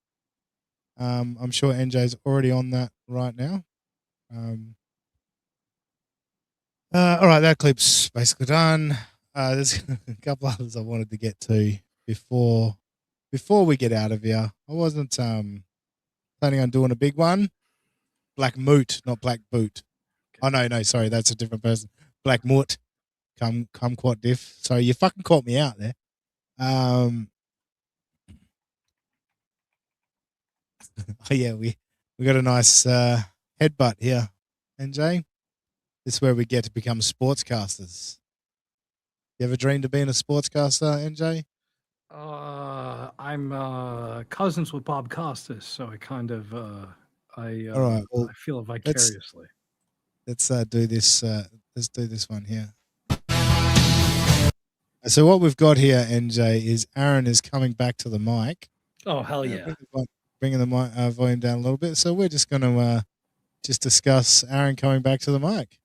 I'm sure NJ's already on that right now. All right, that clip's basically done. There's a couple others I wanted to get to before we get out of here. I wasn't planning on doing a big one. Black Moot, not Black Boot. Oh no, sorry, that's a different person. Black Moot. Come quite diff. Sorry, you fucking caught me out there. Oh yeah, we got a nice headbutt here, NJ. This is where we get to become sportscasters. You ever dreamed of being a sportscaster, NJ? I'm cousins with Bob Costas, so I kind of all right, well, I feel it vicariously. Let's do this. Let's do this one here. So what we've got here, NJ, is Aaron is coming back to the mic. Oh hell yeah! Bringing the mic, volume down a little bit. So we're just going to just discuss Aaron coming back to the mic.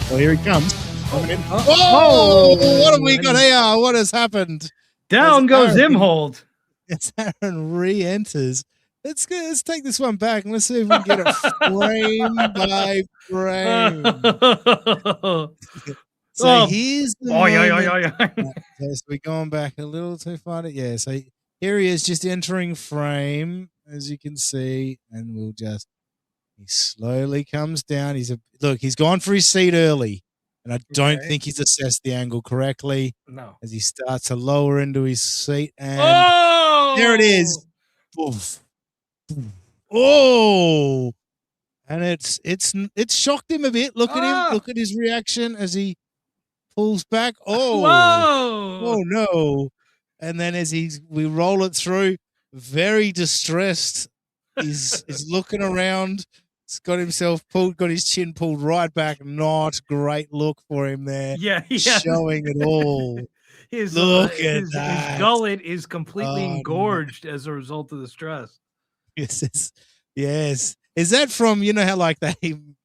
Well, here he comes. Oh, what have we got here? What has happened? Down goes Imhold. As Aaron re-enters. Let's take this one back and let's see if we can get it frame by frame. So here's the yes, we're going back a little too far. Yeah, so here he is just entering frame, as you can see, and he slowly comes down. He's gone for his seat early, and I don't think he's assessed the angle correctly. No. As he starts to lower into his seat, and there it is. Oof. Oh, and it's shocked him a bit. Look at him. Look at his reaction as he pulls back. Oh, whoa. Oh no. And then as we roll it through, very distressed He's looking around. He's got his chin pulled right back. Not great look for him there. Yeah, showing it all. His Look at his that. gullet is completely Oh, no. engorged as a result of the stress. Yes. Is that from, you know how like they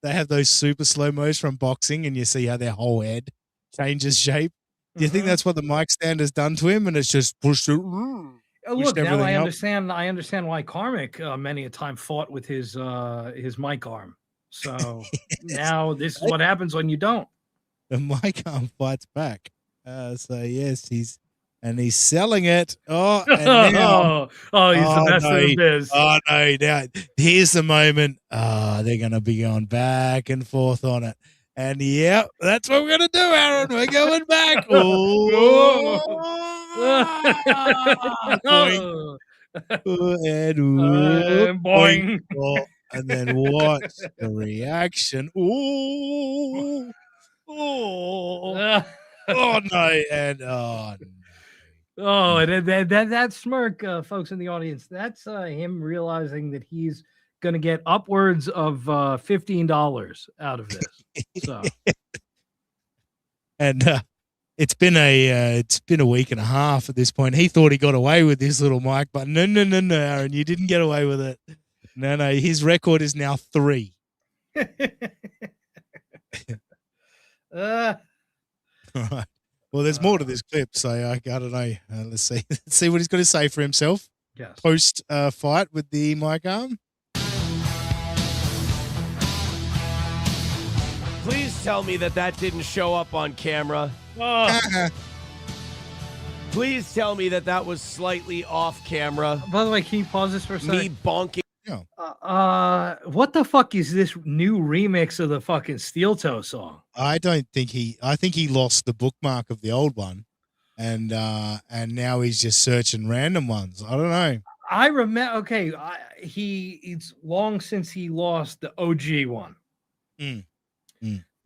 have those super slow mos from boxing and you see how their whole head changes shape? Do you think that's what the mic stand has done to him and it's just pushed it? Look, pushed now everything I up? understand. I understand why Karmic many a time fought with his mic arm. So now this is what happens when you don't. The mic arm fights back. So yes, he's selling it. Oh, and now, he's the best no, in the biz. Oh no! Now here's the moment. They're going to be going back and forth on it, and yep, that's what we're going to do, Aaron. We're going back. Oh, boing. And boing. Oh, and then watch the reaction. Oh, oh, oh no! And oh. Oh, and that smirk, folks in the audience, that's him realizing that he's going to get upwards of $15 out of this. So, and it's been a week and a half at this point. He thought he got away with this little mic, but no, Aaron, you didn't get away with it. No, his record is now 3. All right. Well, there's more to this clip, so I don't know. Let's see. Let's see what he's got to say for himself. Yes. Post fight with the mic arm. Please tell me that didn't show up on camera. Please tell me that was slightly off camera. By the way, can you pause this for a second? Me bonking. What the fuck is this new remix of the fucking Steel Toe song? I think he lost the bookmark of the old one, and now he's just searching random ones. I don't know. I remember. Okay, it's long since he lost the OG one.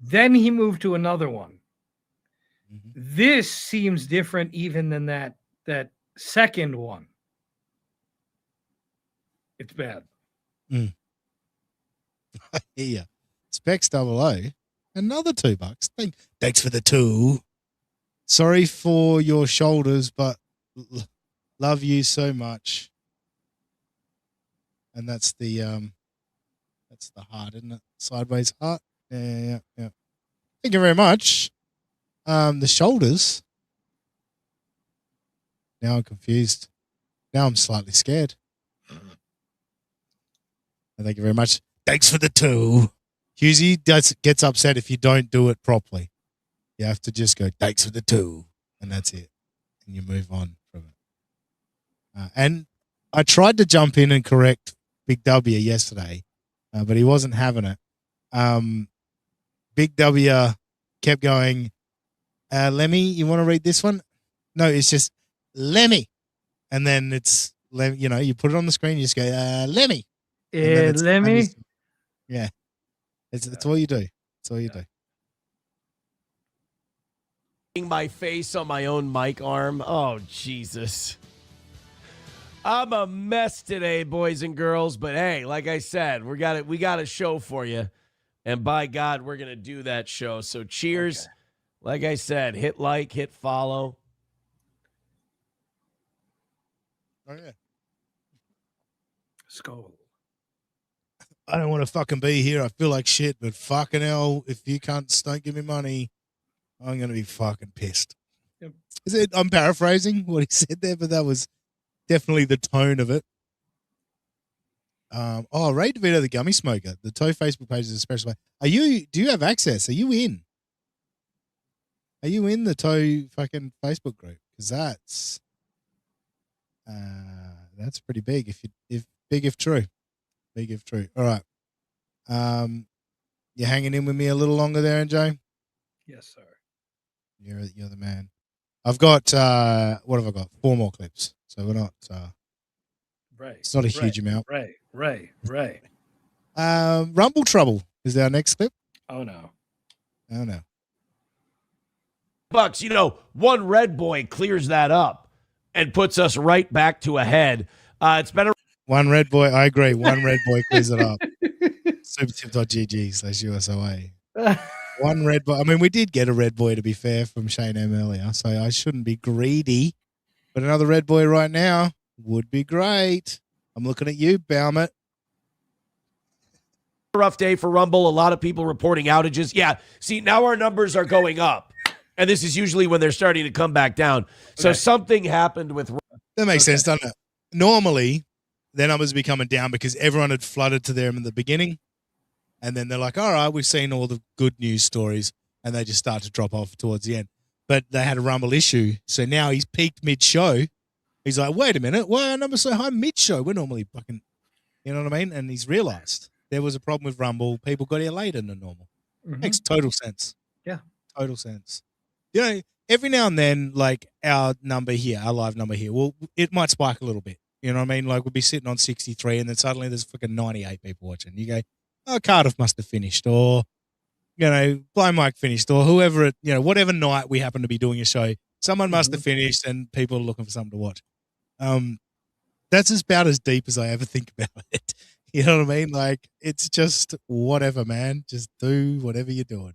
Then he moved to another one. This seems different even than that second one. It's bad. Yeah. Specs 00. Another $2. Thanks for the 2. Sorry for your shoulders, but love you so much. And that's the heart, isn't it? Sideways heart. Yeah. Thank you very much. The shoulders. Now I'm confused. Now I'm slightly scared. Thank you very much. Thanks for the 2. Husey gets upset if you don't do it properly. You have to just go, thanks for the 2. And that's it. And you move on from it. And I tried to jump in and correct Big W yesterday, but he wasn't having it. Big W kept going, Lemmy, you want to read this one? No, it's just Lemmy. And then it's, you put it on the screen, you just go, Lemmy. Lemmy? Yeah. It's all you do. It's all you do. My face on my own mic arm. Oh, Jesus. I'm a mess today, boys and girls. But hey, like I said, we got a show for you. And by God, we're going to do that show. So cheers. Okay. Like I said, hit like, hit follow. Oh, yeah. Skull. I don't want to fucking be here. I feel like shit, but fucking hell, if you cunts don't give me money, I'm going to be fucking pissed. Yep. I'm paraphrasing what he said there, but that was definitely the tone of it. Ray DeVito, the Gummy Smoker. The Toe Facebook page is a special. Do you have access? Are you in? Are you in the Toe fucking Facebook group? Because that's pretty big. If true. Big if true. All right. You hanging in with me a little longer there, NJ? Yes, sir. You're the man. I've got what have I got? 4 more clips. So we're not right. It's not a huge amount. Right. Rumble Trouble is our next clip. Oh no. Bucks, one red boy clears that up and puts us right back to ahead. It's been One red boy. I agree. One red boy clears it up. Supertip.gg/USOA. One red boy. I mean, we did get a red boy, to be fair, from Shane M earlier, so I shouldn't be greedy. But another red boy right now would be great. I'm looking at you, Baumert. Rough day for Rumble. A lot of people reporting outages. Yeah. See, now our numbers are going up. And this is usually when they're starting to come back down. So something happened with. That makes sense, doesn't it? Normally, their numbers be coming down because everyone had flooded to them in the beginning. And then they're like, all right, we've seen all the good news stories. And they just start to drop off towards the end. But they had a Rumble issue. So now he's peaked mid-show. He's like, wait a minute. Why are our numbers so high mid-show? We're normally fucking, you know what I mean? And he's realized there was a problem with Rumble. People got here later than normal. Makes total sense. Yeah. Total sense. You know, every now and then, like our number here, our live number here, well, it might spike a little bit. You know what I mean? Like we'll be sitting on 63 and then suddenly there's fucking 98 people watching. You go, oh, Cardiff must have finished, or, you know, Blind Mike finished, or whoever, you know, whatever night we happen to be doing a show, someone must have finished and people are looking for something to watch. That's about as deep as I ever think about it. You know what I mean? Like, it's just whatever, man. Just do whatever you're doing.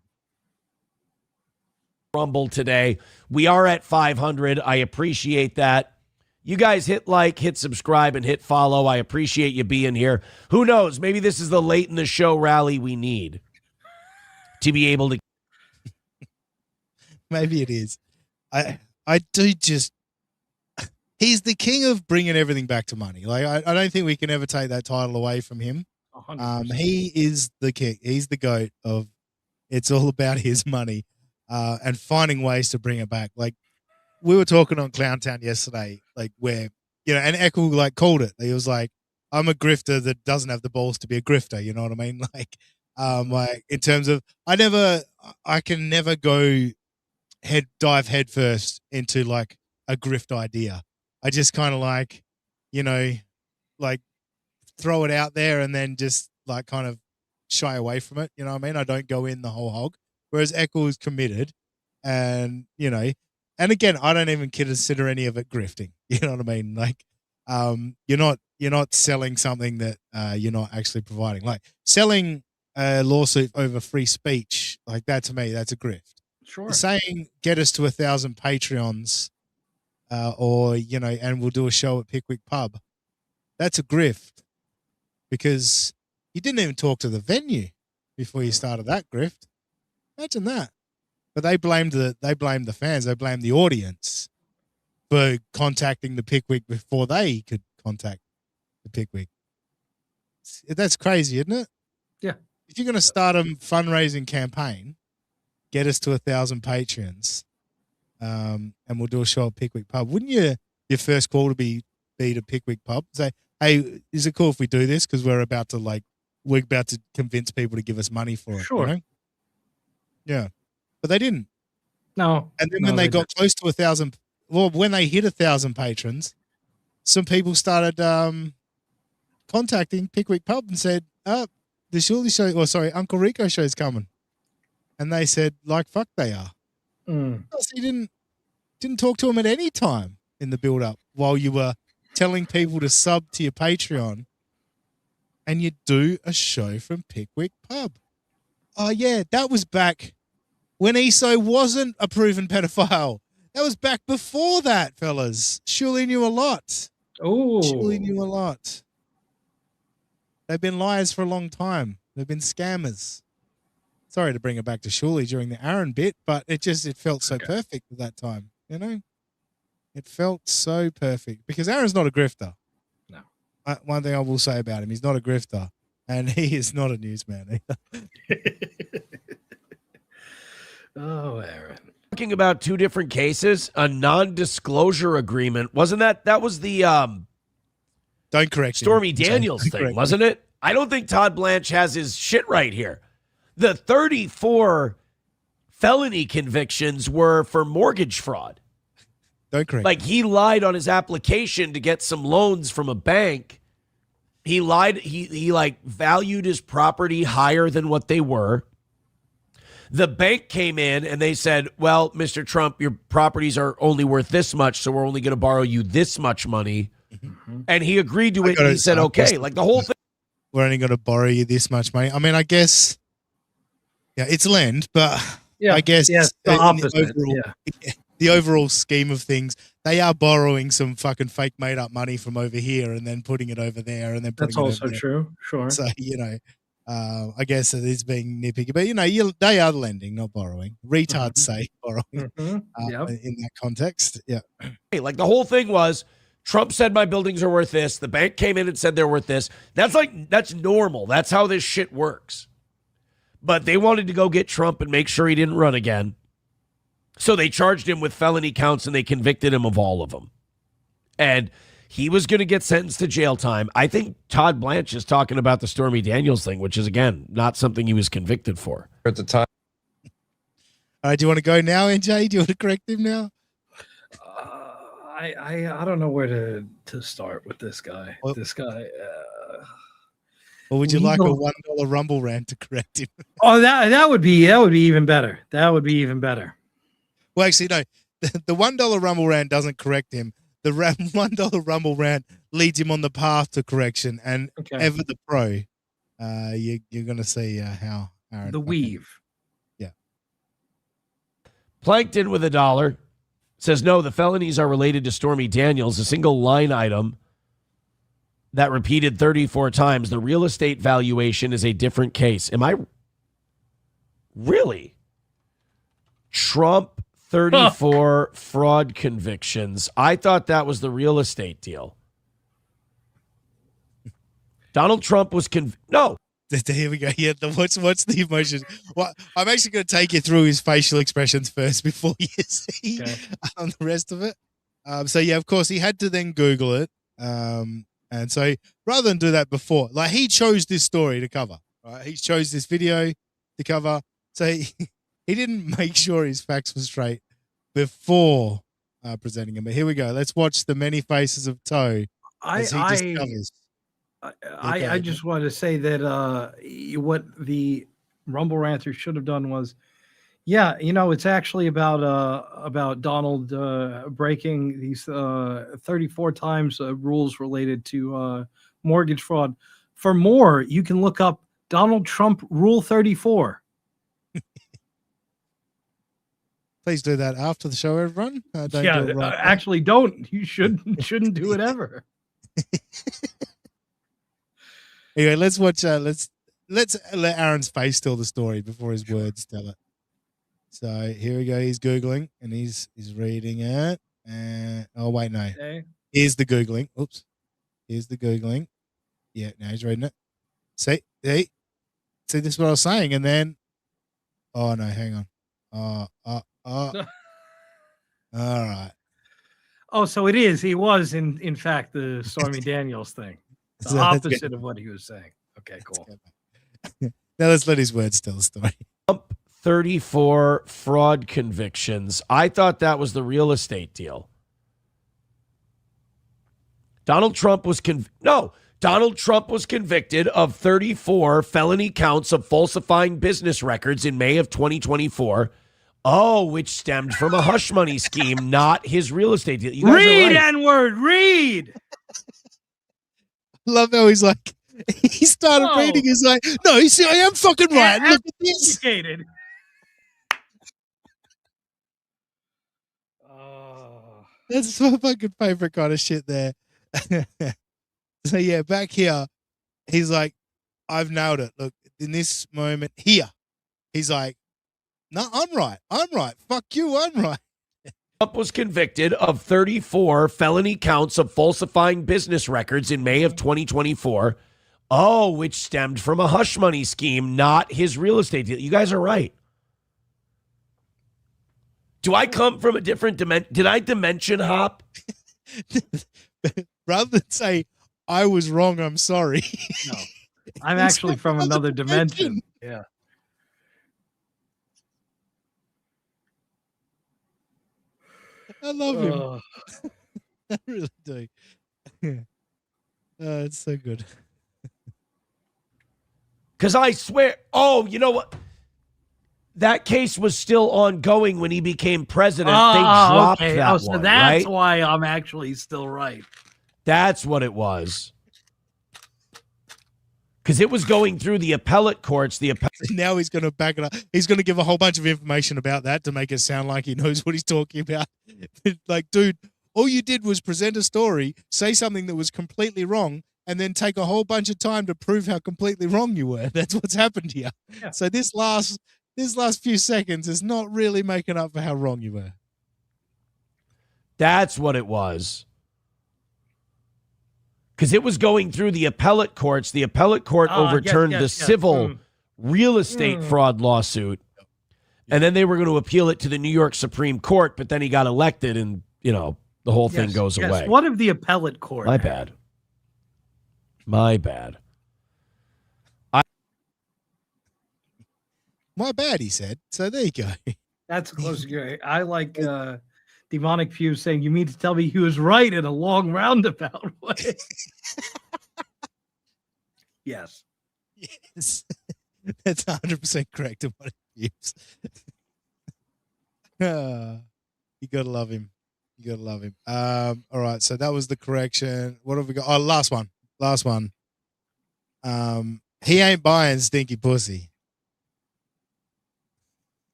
Rumble today. We are at 500. I appreciate that. You guys hit like, hit subscribe, and hit follow. I appreciate you being here. Who knows? Maybe this is the late in the show rally we need to be able to. Maybe it is. I do just. He's the king of bringing everything back to money. Like I don't think we can ever take that title away from him. 100%. He is the king. He's the GOAT of. It's all about his money, and finding ways to bring it back. Like we were talking on Clowntown yesterday, like where you know, and Echo like called it. He was like, "I'm a grifter that doesn't have the balls to be a grifter." You know what I mean? Like in terms of, I can never go dive head first into like a grift idea. I just kind of like, you know, like throw it out there and then just like kind of shy away from it. You know what I mean? I don't go in the whole hog. Whereas Echo is committed and, you know, and again, I don't even consider any of it grifting. You know what I mean? Like, you're not selling something that you're not actually providing. Like selling a lawsuit over free speech, like that to me, that's a grift. Sure. Saying get us to 1,000 Patreons, or, you know, and we'll do a show at Pickwick Pub. That's a grift because you didn't even talk to the venue before you started that grift. Imagine that. But they blamed the fans. They blamed the audience for contacting the Pickwick before they could contact the Pickwick. That's crazy, isn't it? Yeah. If you're going to start a fundraising campaign, get us to 1,000 patrons, and we'll do a show at Pickwick Pub. Wouldn't your first call to be to Pickwick Pub? Say, hey, is it cool if we do this? Because we're about to convince people to give us money for it. Sure. You know? Yeah. But they didn't. No. And then when they got close to 1,000, well, when they hit 1,000 patrons, some people started contacting Pickwick Pub and said, the Shirley show, Uncle Rico show's coming. And they said, like, fuck they are. So you didn't talk to them at any time in the build-up while you were telling people to sub to your Patreon, and you do a show from Pickwick Pub. Oh, yeah, that was back when ESO wasn't a proven pedophile. That was back before that, fellas. Shirley knew a lot. Oh. Shirley knew a lot. They've been liars for a long time. They've been scammers. Sorry to bring it back to Shirley during the Aaron bit, but it felt so perfect at that time, you know? It felt so perfect because Aaron's not a grifter. No. One thing I will say about him, he's not a grifter, and he is not a newsman either. Oh, Aaron. Talking about two different cases, a non-disclosure agreement. Wasn't that was the don't correct Stormy him. Daniels Don't thing, correct wasn't it? I don't think Todd Blanche has his shit right here. The 34 felony convictions were for mortgage fraud. Don't correct. Like he lied on his application to get some loans from a bank. He lied. He like valued his property higher than what they were. The bank came in and they said, well, Mr. Trump, your properties are only worth this much, so we're only going to borrow you this much money. Mm-hmm. And he agreed to it. And he said, okay. Like the whole thing. We're only going to borrow you this much money. I mean, I guess, yeah, it's lend, but I guess the in opposite. the overall scheme of things, they are borrowing some fucking fake made up money from over here and then putting it over there and then putting That's it also over there. true. Sure. So, I guess it is being nitpicky, but they are lending, not borrowing. Retards say borrowing in that context. Yeah. Hey, like the whole thing was Trump said my buildings are worth this. The bank came in and said they're worth this. That's normal. That's how this shit works. But they wanted to go get Trump and make sure he didn't run again. So they charged him with felony counts and they convicted him of all of them. And he was going to get sentenced to jail time. I think Todd Blanche is talking about the Stormy Daniels thing, which is, again, not something he was convicted for. At the time. All right, do you want to go now, NJ? Do you want to correct him now? I don't know where to start with this guy. Well, this guy. Or would you like a $1 Rumble rant to correct him? Oh, that would be even better. That would be even better. Well, actually, no. The $1 Rumble rant doesn't correct him. The $1 Rumble rant leads him on the path to correction. And ever the pro, you're going to see how Aaron. The weave. Yeah. Plankton with $1 says, no, the felonies are related to Stormy Daniels, a single line item that repeated 34 times. The real estate valuation is a different case. Am I really? Trump 34 fraud convictions. I thought that was the real estate deal. Donald Trump was no. Here we go. Yeah, what's the emotion? Well, I'm actually going to take you through his facial expressions first before you see the rest of it. So yeah, of course, he had to then Google it. And so rather than do that before, like he chose this story to cover, right? He chose this video to cover. So he didn't make sure his facts were straight before presenting them. But here we go. Let's watch the many faces of Toe as he discovers. I just want to say that what the Rumble Ranter should have done was, it's actually about Donald breaking these 34 times rules related to mortgage fraud. For more, you can look up Donald Trump Rule 34. Please do that after the show, everyone. Don't do it right actually, don't. You shouldn't do it ever. Anyway, let's watch. Let's let Aaron's face tell the story before his words tell it. So here we go. He's Googling and he's reading it. And oh wait, no. Okay. Here's the Googling. Oops. Here's the Googling. Yeah, now he's reading it. See, this is what I was saying. And then, oh no, hang on. All right. Oh, so it is. He was in fact the Stormy Daniels thing. The So let's opposite get- of what he was saying. Okay, cool. Now let's let his words tell the story. 34 fraud convictions. I thought that was the real estate deal. Donald Trump was convicted of 34 felony counts of falsifying business records in May of 2024. Oh, which stemmed from a hush money scheme, not his real estate deal. You guys are Read, right. N-word, read. Love how he's like, he started Whoa. reading. He's like, no, you see, I am fucking right. Look at this. Educated. That's my fucking favorite kind of shit there. So yeah, back here, he's like, I've nailed it. Look, in this moment here, he's like, no, I'm right. I'm right. Fuck you. I'm right. Trump was convicted of 34 felony counts of falsifying business records in May of 2024. Oh, which stemmed from a hush money scheme, not his real estate deal. You guys are right. Do I come from a different dimension? Did I dimension hop? Rather than say, I was wrong, I'm sorry. No, I'm It's actually from another dimension. Yeah. I love him. I really do. It's so good. Because I swear, you know what? That case was still ongoing when he became president. They dropped okay. that So one, that's right? why I'm actually still right. That's what it was. Because it was going through the appellate courts. Now he's going to back it up. He's going to give a whole bunch of information about that to make it sound like he knows what he's talking about. Like, dude, all you did was present a story, say something that was completely wrong, and then take a whole bunch of time to prove how completely wrong you were. That's what's happened here. Yeah. So this last few seconds is not really making up for how wrong you were. That's what it was. Because it was going through the appellate courts. The appellate court overturned the civil real estate fraud lawsuit. And then they were going to appeal it to the New York Supreme Court, but then he got elected and, the whole thing goes away. What of the appellate court? My bad. My bad. My bad, he said. So there you go. That's close. I like Demonic Fuse saying, you mean to tell me he was right in a long roundabout way? Yes. Yes. That's 100% correct, Demonic Fuse. You got to love him. You got to love him. All right, so that was the correction. What have we got? Oh, last one. He ain't buying stinky pussy.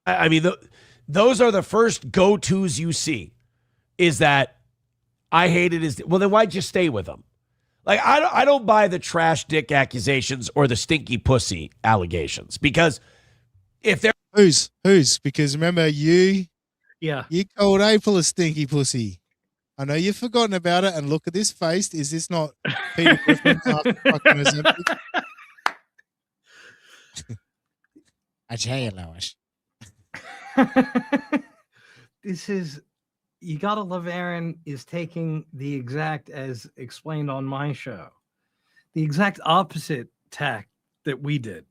I mean, those are the first go-tos you see, is that I hate it. Well, then why'd you stay with them? Like, I don't buy the trash dick accusations or the stinky pussy allegations, because if they're... Who's? Because remember, you called April a stinky pussy. I know you've forgotten about it, and look at this face. Is this not Peter Griffin after fucking his empty? I tell you, Lois. This is, you gotta love Aaron is taking the exact, as explained on my show, the exact opposite tack that we did.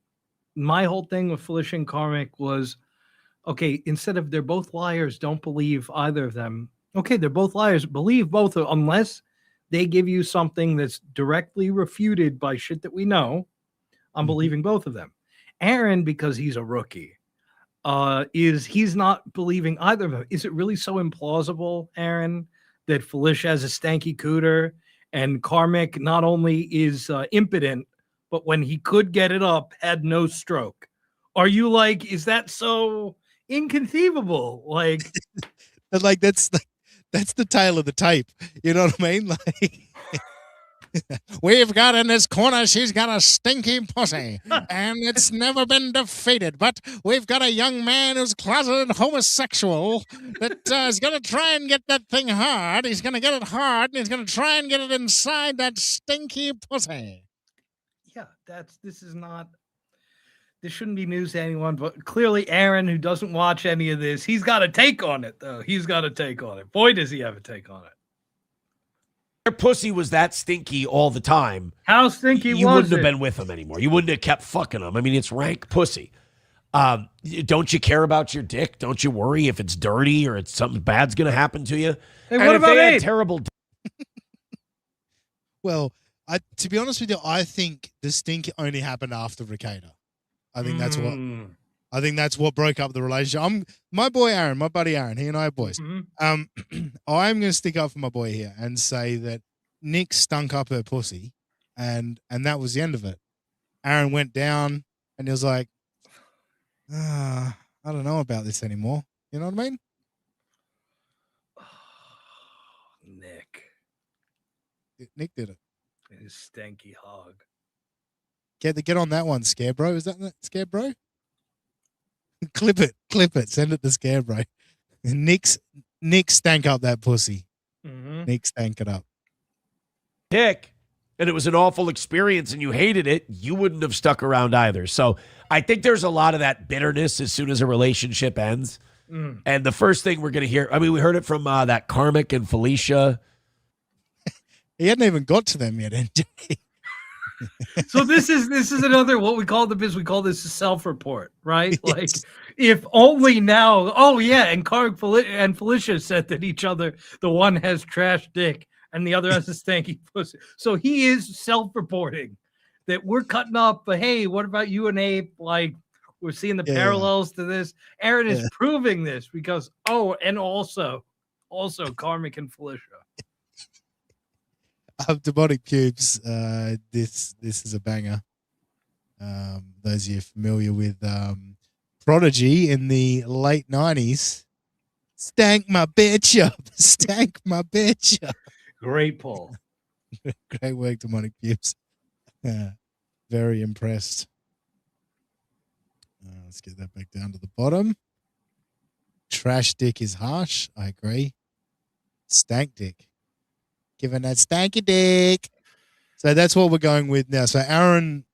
My whole thing with Felicia and Karmic was, okay, instead of they're both liars, don't believe either of them. Okay, they're both liars, believe both of, unless they give you something that's directly refuted by shit that we know. I'm believing both of them. Aaron, because he's a rookie, he's not believing either of them. Is it really so implausible, Aaron, that Felicia has a stanky cooter and Karmic not only is impotent, but when he could get it up, had no stroke? Are you like, is that so inconceivable? Like, that's the tale of the tape. You know what I mean? Like, we've got in this corner, she's got a stinky pussy, and it's never been defeated. But we've got a young man who's closeted homosexual that is going to try and get that thing hard. He's going to get it hard, and he's going to try and get it inside that stinky pussy. Yeah, this shouldn't be news to anyone, but clearly Aaron, who doesn't watch any of this, he's got a take on it, though. He's got a take on it. Boy, does he have a take on it. Their pussy was that stinky all the time, how stinky you was wouldn't have it? been with them anymore. You wouldn't have kept fucking them. I mean, it's rank pussy. Don't you care about your dick? Don't you worry if it's dirty or it's something bad's going to happen to you? Hey, and what if about they had Abe? terrible Well, to be honest with you, I think the stink only happened after Ricada. I think that's what broke up the relationship. My boy Aaron, my buddy Aaron, he and I are boys. I'm going to stick up for my boy here and say that Nick stunk up her pussy, and that was the end of it. Aaron went down, and he was like, I don't know about this anymore. You know what I mean? Nick did it. His stanky hog. Get on that one, Scarebro. Is that Scarebro? Clip it. Send it to Scarebro. Nick stank up that pussy. Nick stank it up. dick, and it was an awful experience and you hated it, you wouldn't have stuck around either. So I think there's a lot of that bitterness as soon as a relationship ends. And the first thing we're going to hear, I mean, we heard it from that Karmic and Felicia. He hadn't even got to them yet, NJ. So this is another, what we call we call this a self-report, right? Yes. Like, if only now, oh yeah, and Karmic and Felicia said that each other, the one has trash dick and the other has a stanky pussy. So he is self-reporting that we're cutting up, but hey, what about you and Abe? Like, we're seeing the parallels to this. Aaron is proving this because, and also Karmic and Felicia. of Demonic Pubes. This is a banger. Those of you familiar with Prodigy in the late 90s. Stank my bitch up. Stank my bitch up. Great pull. Great work, Demonic Pubes. Very impressed. Let's get that back down to the bottom. Trash dick is harsh. I agree. Stank dick. Giving that stanky dick. So that's what we're going with now. So Aaron,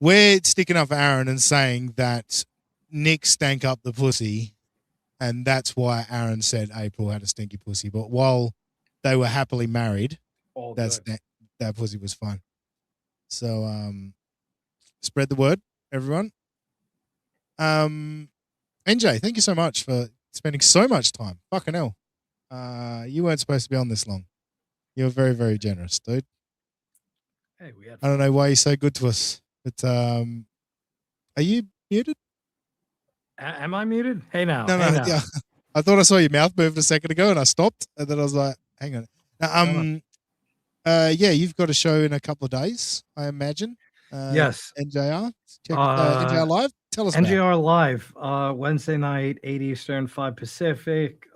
we're sticking up for Aaron and saying that Nick stank up the pussy. And that's why Aaron said April had a stinky pussy. But while they were happily married, that pussy was fine. So spread the word, everyone. NJ, thank you so much for spending so much time. Fucking hell. You weren't supposed to be on this long. You're very, very generous, dude. Hey, we had I don't know why you're so good to us. But are you muted? Am I muted? Hey now. No, hey now. yeah. I thought I saw your mouth moved a second ago and I stopped. And then I was like, hang on. Now, yeah, you've got a show in a couple of days, I imagine. Yes. NJR. Check NJR Live. Tell us about it. NJR Live, Wednesday night, 8 Eastern, 5 Pacific.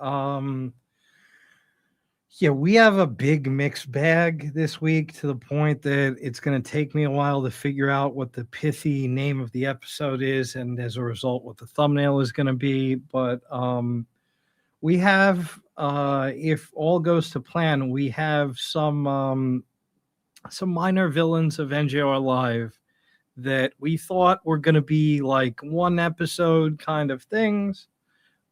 Yeah, we have a big mixed bag this week to the point that it's going to take me a while to figure out what the pithy name of the episode is, and as a result, what the thumbnail is going to be. But we have, if all goes to plan, we have some minor villains of NJR Live that we thought were going to be like one episode kind of things.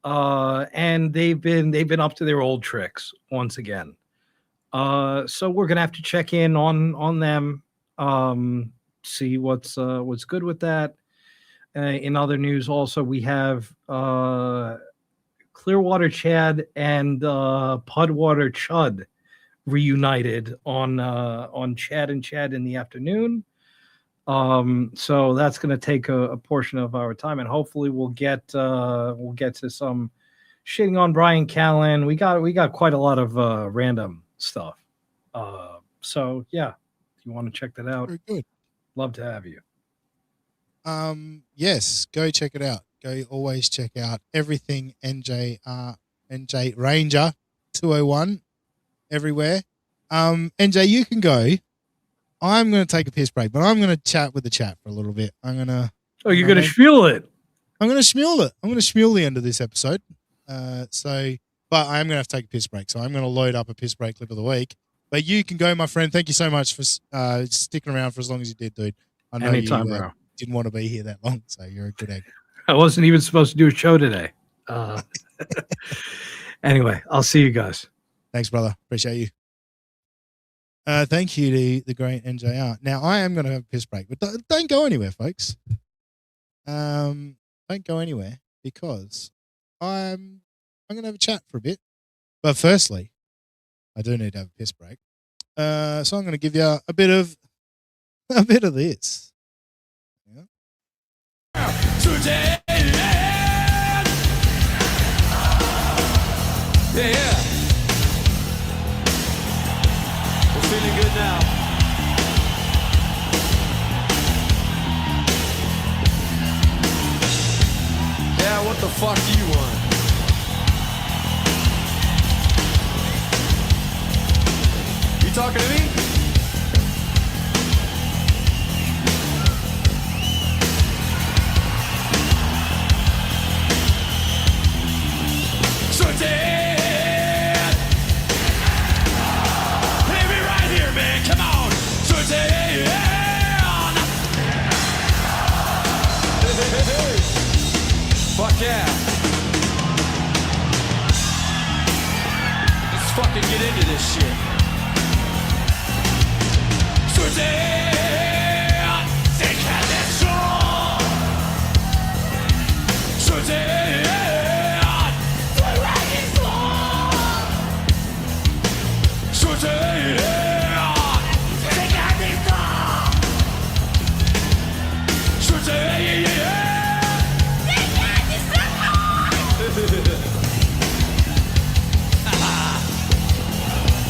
And they've been up to their old tricks once again. So we're gonna have to check in on them, see what's good with that. In other news, also we have Clearwater Chad and Pudwater Chud reunited on Chad and Chad in the afternoon. So that's going to take a portion of our time, and hopefully we'll get to some shitting on Brian Callen. We got quite a lot of random stuff. So yeah, if you want to check that out, very good. Love to have you. Yes, go check it out. Go always check out everything NJ Ranger 201 everywhere. NJ, you can go. I'm going to take a piss break, but I'm going to chat with the chat for a little bit. I'm going to. Oh, you're going to schmule it. I'm going to schmule it. I'm going to schmule the end of this episode. But I am going to have to take a piss break. So I'm going to load up a piss break clip of the week. But you can go, my friend. Thank you so much for sticking around for as long as you did, dude. I know Anytime, you bro. didn't want to be here that long, so you're a good egg. I wasn't even supposed to do a show today. Anyway, I'll see you guys. Thanks, brother. Appreciate you. Thank you to the great NJR. Now, I am going to have a piss break, but don't go anywhere, folks. Don't go anywhere because I'm going to have a chat for a bit. But firstly, I do need to have a piss break. So I'm going to give you a bit of this. Today, yeah. We're feeling good now. Yeah, what the fuck do you want? You talking to me? So dead. Play me right here, man. Come on. So dead. Fuck yeah. Let's fucking get into this shit. So dead. They had that song. So dead.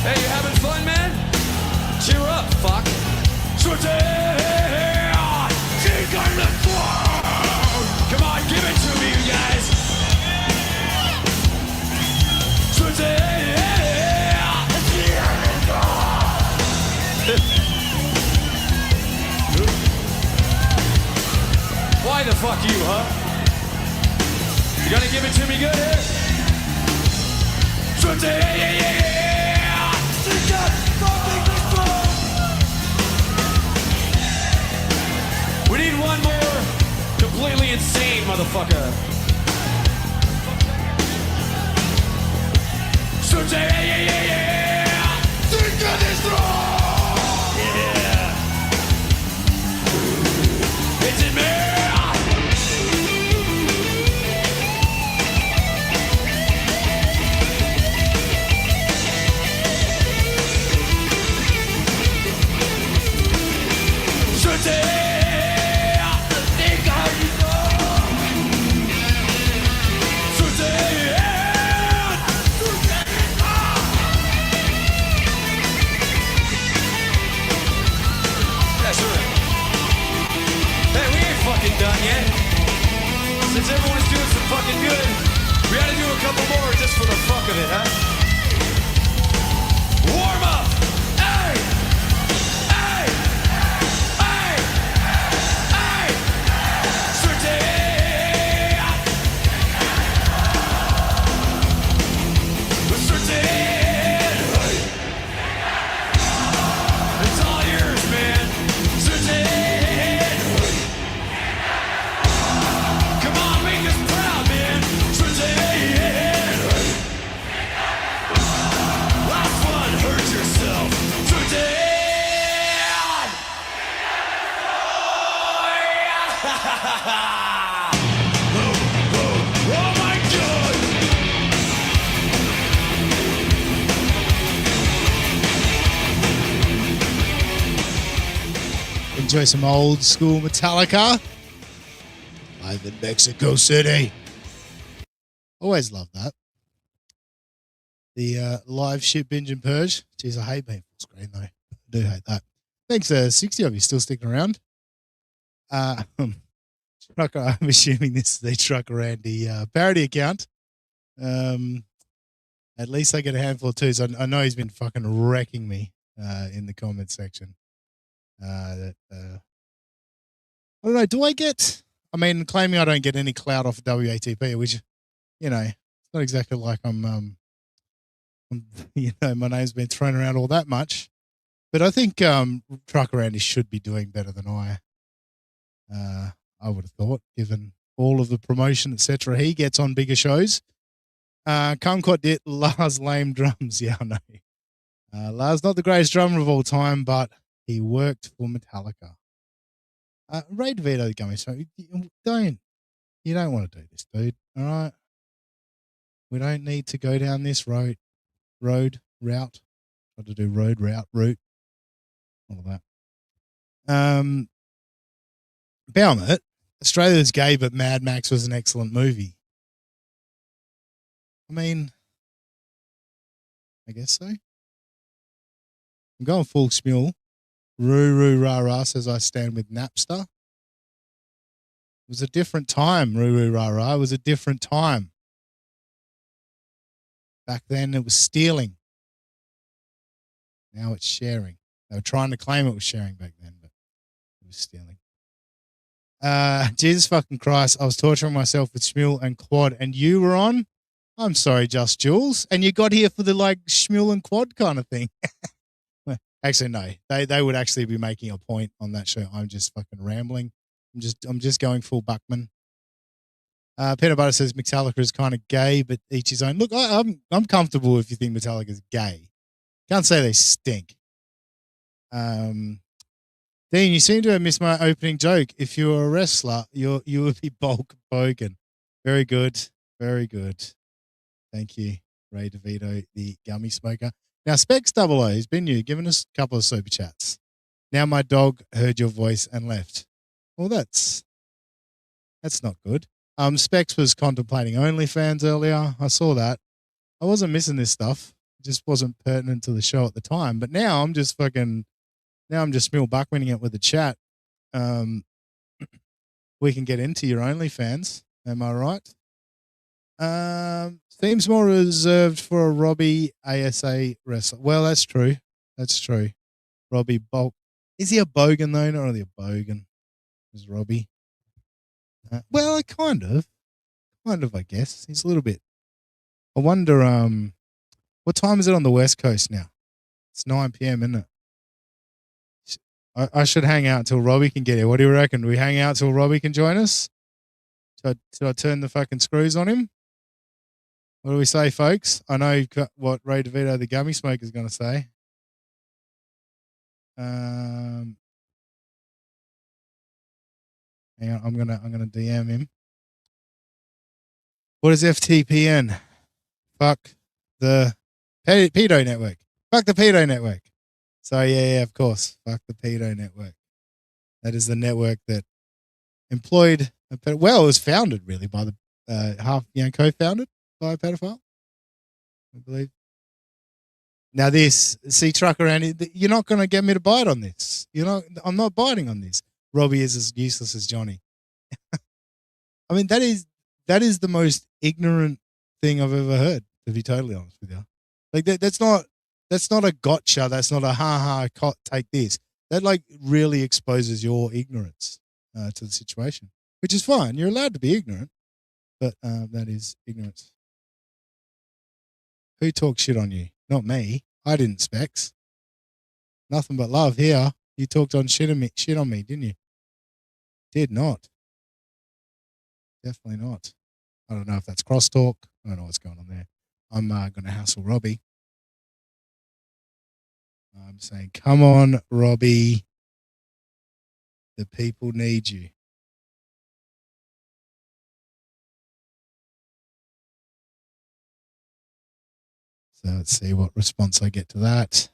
Hey, you having fun, man? you, huh? You gonna give it to me good here? We need one more completely insane motherfucker. It's in me. Done yet? Since everyone's doing some fucking good, we gotta do a couple more just for the fuck of it, huh? Warm up! Hey! Hey! Hey! Hey! It's all yours, man. Come on, make us proud, man. Last one, hurt yourself. Oh my God! Enjoy some old school Metallica. Live in Mexico City. Always love that. The live shit binge and purge. Jeez, I hate being full screen though. I do hate that. Thanks, 60 of you still sticking around. Trucker, I'm assuming this is the Trucker Andy parody account. At least I get a handful of twos. I know he's been fucking wrecking me in the comment section. I don't know. Do I get? I mean, claiming I don't get any clout off of WATP, which, you know, it's not exactly like I'm you know, my name's been thrown around all that much. But I think Trucker Andy should be doing better than I would have thought, given all of the promotion, etc. he gets on bigger shows. Kumquat did Lars lame drums. Yeah, I know. Lars not the greatest drummer of all time, but he worked for Metallica. Ray DeVito, the gummy, so you don't want to do this, dude. All right, we don't need to go down this route. Try to do route, all of that. Baumet, Australia's gay, but Mad Max was an excellent movie. I mean, I guess so. I'm going full Smule. Roo rah rah says I stand with Napster. It was a different time, Roo rah rah. It was a different time. Back then it was stealing. Now it's sharing. They were trying to claim it was sharing back then, but it was stealing. Jesus fucking Christ, I was torturing myself with Shmuel and Quad and you were on? I'm sorry, Just Jules. And you got here for the like Shmuel and Quad kind of thing. Actually, no. They would actually be making a point on that show. I'm just fucking rambling. I'm just going full Buckman. Peanut Butter says Metallica is kind of gay, but each his own. Look, I'm comfortable if you think Metallica is gay. Can't say they stink. Dean, you seem to have missed my opening joke. If you were a wrestler, you would be Bulk Hogan. Very good. Very good. Thank you, Ray DeVito, the gummy smoker. Now, Specs 00 has been you, giving us a couple of super chats. Now my dog heard your voice and left. Well, that's not good. Specs was contemplating OnlyFans earlier. I saw that. I wasn't missing this stuff. It just wasn't pertinent to the show at the time. But now I'm just Mill Buckmaning it with the chat. We can get into your OnlyFans. Am I right? Theme's more reserved for a Robbie ASA wrestler. Well, that's true. That's true. Robbie Bulk. Is he a bogan though? Not really a bogan. Is Robbie. Well, kind of, I guess. He's a little bit. I wonder, what time is it on the West Coast now? It's 9 p.m., isn't it? I should hang out till Robbie can get here. What do you reckon? Do we hang out till Robbie can join us? Should I turn the fucking screws on him? What do we say, folks? I know you've got what Ray DeVito, the gummy smoker, is going to say. Hang on, I'm gonna DM him. What is FTPN? Fuck the pedo network. Fuck the pedo network. So yeah, of course. Fuck the pedo network. That is the network that employed. Well, it was founded really by the co-founded by a pedophile, I believe. Now trucker Andy, you're not going to get me to bite on this. I'm not biting on this. Robbie is as useless as Johnny. I mean, that is the most ignorant thing I've ever heard, to be totally honest with you. Like that's not a gotcha. That's not a take this. That like really exposes your ignorance to the situation, which is fine. You're allowed to be ignorant, but that is ignorance. Who talks shit on you? Not me. I didn't, Specs. Nothing but love here. You talked on shit on me, didn't you? Did not. Definitely not. I don't know if that's crosstalk. I don't know what's going on there. I'm going to hassle Robbie. I'm saying, come on, Robbie. The people need you. So let's see what response I get to that.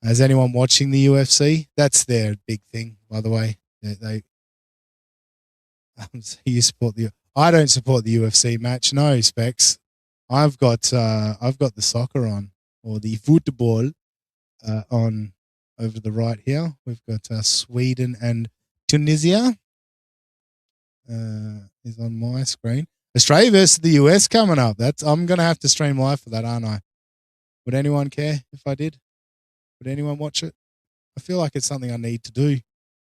Is anyone watching the UFC? That's their big thing, by the way. You support I don't support the UFC match. No, Specs. I've got the soccer on, or the football on over the right here. We've got Sweden and Tunisia is on my screen. Australia versus the US coming up. I'm going to have to stream live for that, aren't I? Would anyone care if I did? Would anyone watch it? I feel like it's something I need to do.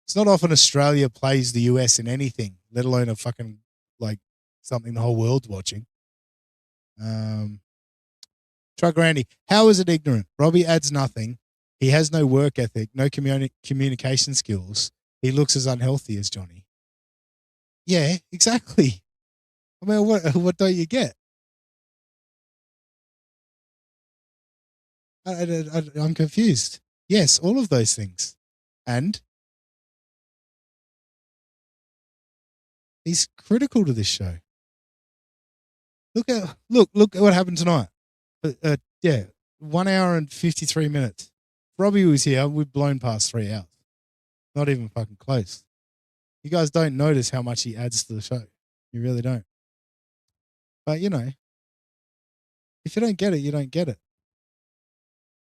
It's not often Australia plays the US in anything, let alone a fucking like something the whole world's watching. Truck Randy, how is it ignorant? Robbie adds nothing. He has no work ethic, no communication skills. He looks as unhealthy as Johnny. Yeah, exactly. I mean, what don't you get? I'm confused. Yes, all of those things. And he's critical to this show. Look at what happened tonight. 1 hour and 53 minutes. Robbie was here. We've blown past 3 hours. Not even fucking close. You guys don't notice how much he adds to the show. You really don't. But, if you don't get it, you don't get it.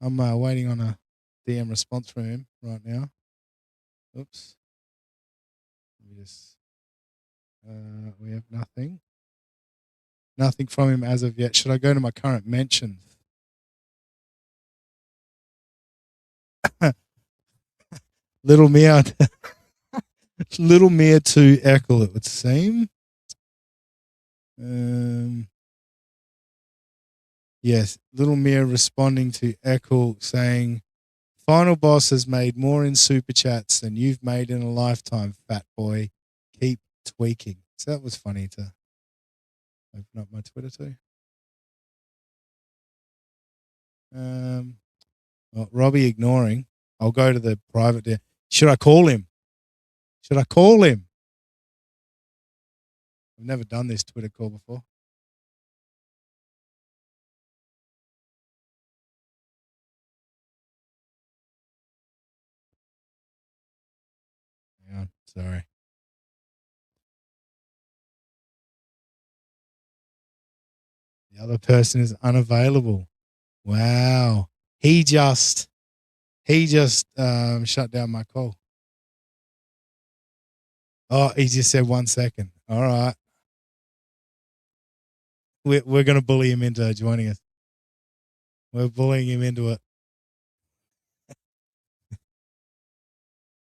I'm waiting on a DM response from him right now. Oops. We have nothing. Nothing from him as of yet. Should I go to my current mentions? Little Mia to Eccles, it would seem. Yes, Little Mia responding to Eccles saying, Final Boss has made more in super chats than you've made in a lifetime, fat boy. Keep tweaking. So that was funny to open up my Twitter too. Robbie ignoring. I'll go to the private there. Should I call him? I've never done this Twitter call before. Hang on, sorry. The other person is unavailable. Wow. He just shut down my call. Oh, he just said 1 second. All right. We're going to bully him into joining us. We're bullying him into it.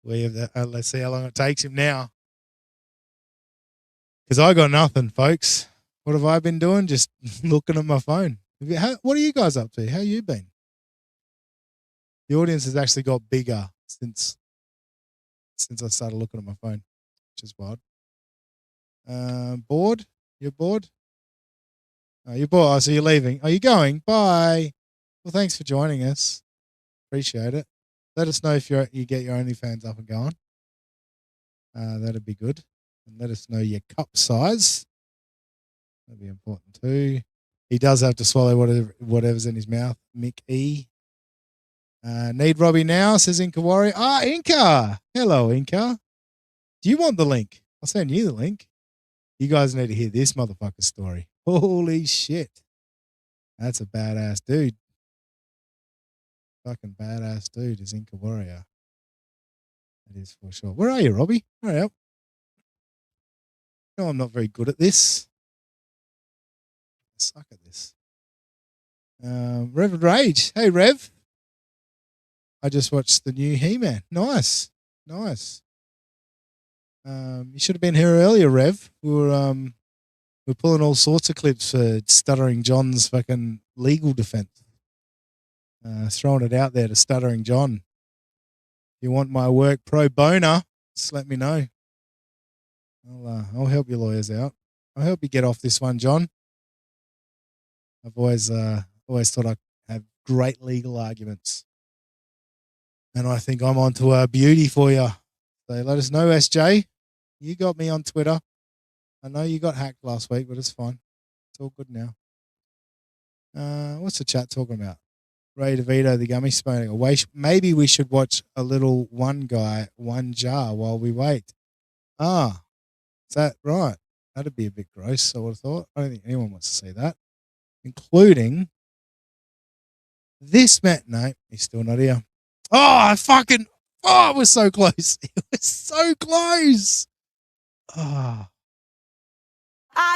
We have that. Let's see how long it takes him now. Because I got nothing, folks. What have I been doing? Just looking at my phone. What are you guys up to? How you been? The audience has actually got bigger since I started looking at my phone, which is wild. Bored? You're bored? Oh, you're bored. Oh, so you're leaving. Are you going? Bye. Well, thanks for joining us. Appreciate it. Let us know if you get your OnlyFans up and going. That'd be good. And let us know your cup size. That'd be important too. He does have to swallow whatever's in his mouth. Mick E. Need Robbie now, says Inca Warrior. Inca. Hello, Inca. Do you want the link? I'll send you the link. You guys need to hear this motherfucker story. Holy shit. That's a badass dude. Fucking badass dude is Inca Warrior. That is for sure. Where are you, Robbie? Hurry up. No, I'm not very good at this. I suck at this. Rev Rage. Hey, Rev. I just watched the new He-Man. Nice. Nice. You should have been here earlier, Rev. We're pulling all sorts of clips for Stuttering John's fucking legal defense. Throwing it out there to Stuttering John. If you want my work pro bono, just let me know. I'll help your lawyers out. I'll help you get off this one, John. I've always thought I have great legal arguments. And I think I'm onto a beauty for you. So let us know, SJ. You got me on Twitter. I know you got hacked last week, but it's fine. It's all good now. What's the chat talking about? Ray DeVito, the gummy spoon. Maybe we should watch a little One Guy, One Jar while we wait. Is that right? That'd be a bit gross, I would have thought. I don't think anyone wants to see that. Including this man. No, he's still not here. It was so close. It was so close. I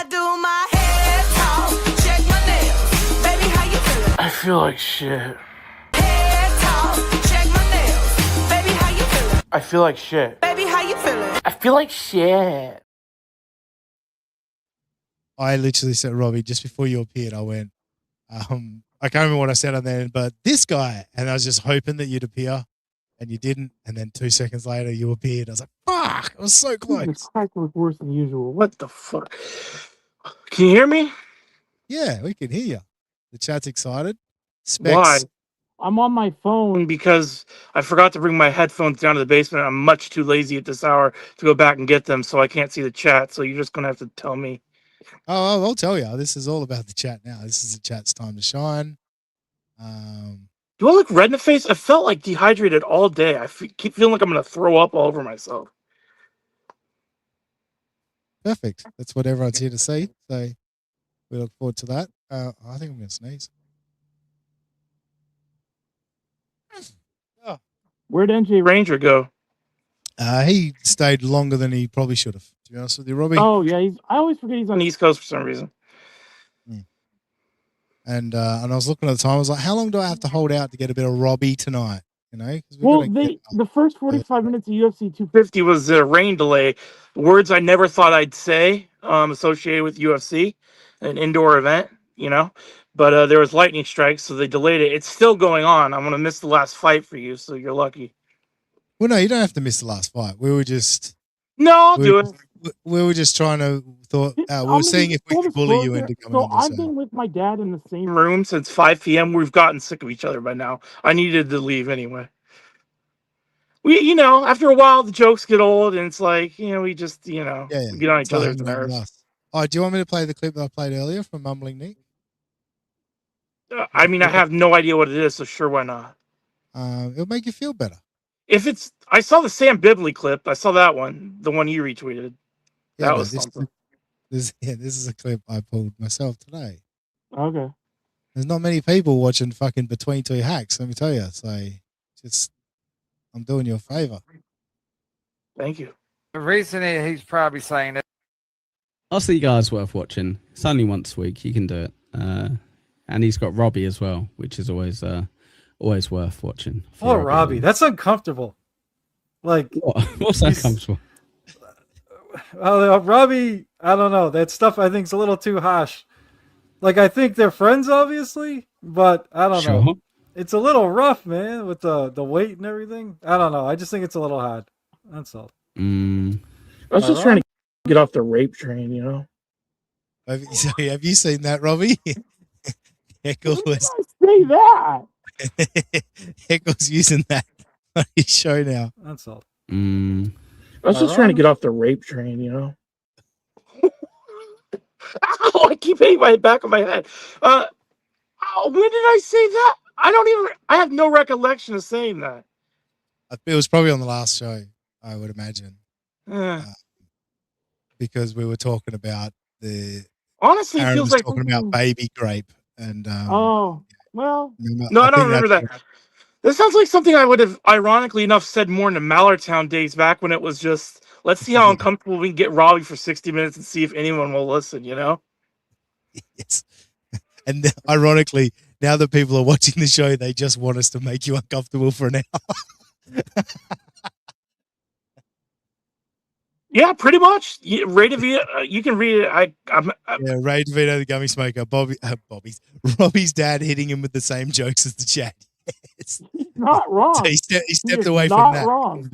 do my hair talk, check my nails. Baby, how you feeling? I feel like shit. Hair talk, check my nails. Baby, how you feeling? I feel like shit. Baby, how you feeling? I feel like shit. I literally said, Robbie, just before you appeared, I went, I can't remember what I said on there, but this guy, and I was just hoping that you'd appear, and you didn't, and then 2 seconds later you appeared. I was like, fuck, it was so close. The crack was worse than usual. What the fuck? Can you hear me? Yeah, we can hear you. The chat's excited. Specs. Why? I'm on my phone because I forgot to bring my headphones down to the basement. I'm much too lazy at this hour to go back and get them, so I can't see the chat. So you're just going to have to tell me. Oh, I'll tell you. This is all about the chat now. This is the chat's time to shine. Do I look red in the face? I felt like dehydrated all day. I keep feeling like I'm going to throw up all over myself. Perfect. That's what everyone's here to see. So we look forward to that. I think I'm going to sneeze. Where'd NJ Ranger go? He stayed longer than he probably should have, to be honest with you, Robbie. Oh, yeah. I always forget he's on the East Coast for some reason. And I was looking at the time. I was like, how long do I have to hold out to get a bit of Robbie tonight? You know? Well, the first 45 minutes of UFC 250 was a rain delay. Words I never thought I'd say associated with UFC, an indoor event, you know. But there was lightning strikes, so they delayed it. It's still going on. I'm going to miss the last fight for you, so you're lucky. Well, no, you don't have to miss the last fight. We were just... No, I'll do it. We were just trying to... we were seeing if we could bully you into coming on this. I've been with my dad in the same room since 5 p.m. We've gotten sick of each other by now. I needed to leave anyway. We, after a while, the jokes get old, and it's like, we just, we get on each other's nerves. Oh, do you want me to play the clip that I played earlier from Mumbling Nick? I have no idea what it is, so sure, why not? It'll make you feel better. I saw the Sam Bibley clip. I saw that one, the one you retweeted. Yeah, that was something. This is a clip I pulled myself today. Okay. There's not many people watching fucking Between Two Hacks, let me tell you. So, I'm doing you a favor. Thank you. The reason he's probably saying it. I'll see you guys worth watching. It's only once a week. You can do it. And he's got Robbie as well, which is always worth watching. Oh, Robbie, that's uncomfortable. Like, what's uncomfortable? Robbie, I don't know. That stuff I think is a little too harsh. Like, I think they're friends, obviously, but I don't know. Sure. It's a little rough, man, with the weight and everything. I don't know. I just think it's a little hard. That's all. I was just trying to get off the rape train, you know. Have you seen that, Robbie? Heckle was Say that. Heckle's using that on his show now. That's all. I was just trying to get off the rape train, you know. Ow, I keep hitting my back of my head. When did I say that? I have no recollection of saying that. It was probably on the last show, I would imagine. Because we were talking about Honestly, it Aaron feels was like talking about baby grape and well, no, I I don't think remember that. This sounds like something I would have, ironically enough, said more in the Mallertown days back when it was just, let's see how uncomfortable we can get Robbie for 60 minutes and see if anyone will listen, you know? Yes. And ironically, now that people are watching the show, they just want us to make you uncomfortable for an hour. Yeah, pretty much. Ray DeVito, you can read it. Yeah, Ray DeVito, the gummy smoker, Robbie's dad hitting him with the same jokes as the chat. Yes. Not wrong. So he stepped away not from that. wrong.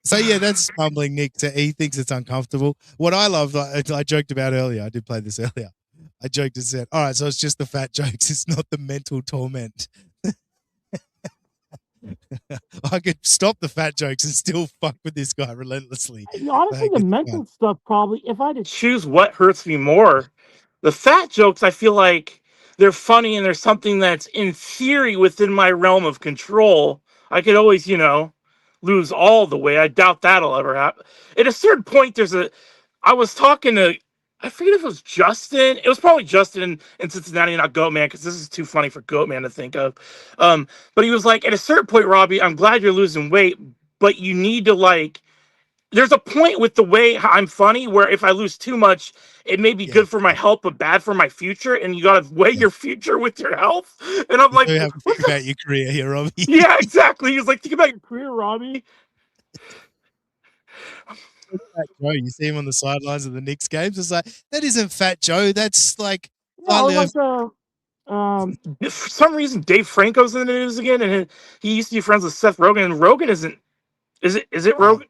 So yeah, that's humbling, Nick. He thinks it's uncomfortable. What I love, I joked about earlier. I did play this earlier. I joked and said, "All right, so it's just the fat jokes. It's not the mental torment." I could stop the fat jokes and still fuck with this guy relentlessly. Honestly, the mental stuff probably, if I had to choose what hurts me more, the fat jokes, I feel like they're funny and there's something that's in theory within my realm of control. I could always, lose all the way. I doubt that'll ever happen. At a certain point, I was talking to, I forget if it was Justin. It was probably Justin in Cincinnati, not Goatman, because this is too funny for Goatman to think of. But he was like, at a certain point, Robbie, I'm glad you're losing weight, but you need to there's a point with the way I'm funny where if I lose too much, it may be good for my health, but bad for my future. And you got to weigh your future with your health. And I'm like, you have to think about your career here, Robbie. Yeah, exactly. He was like, think about your career, Robbie. Fat Joe, you see him on the sidelines of the Knicks games. It's like, that isn't Fat Joe. That's like, for some reason, Dave Franco's in the news again, and he used to be friends with Seth Rogen. And Rogen isn't. Is it Rogen?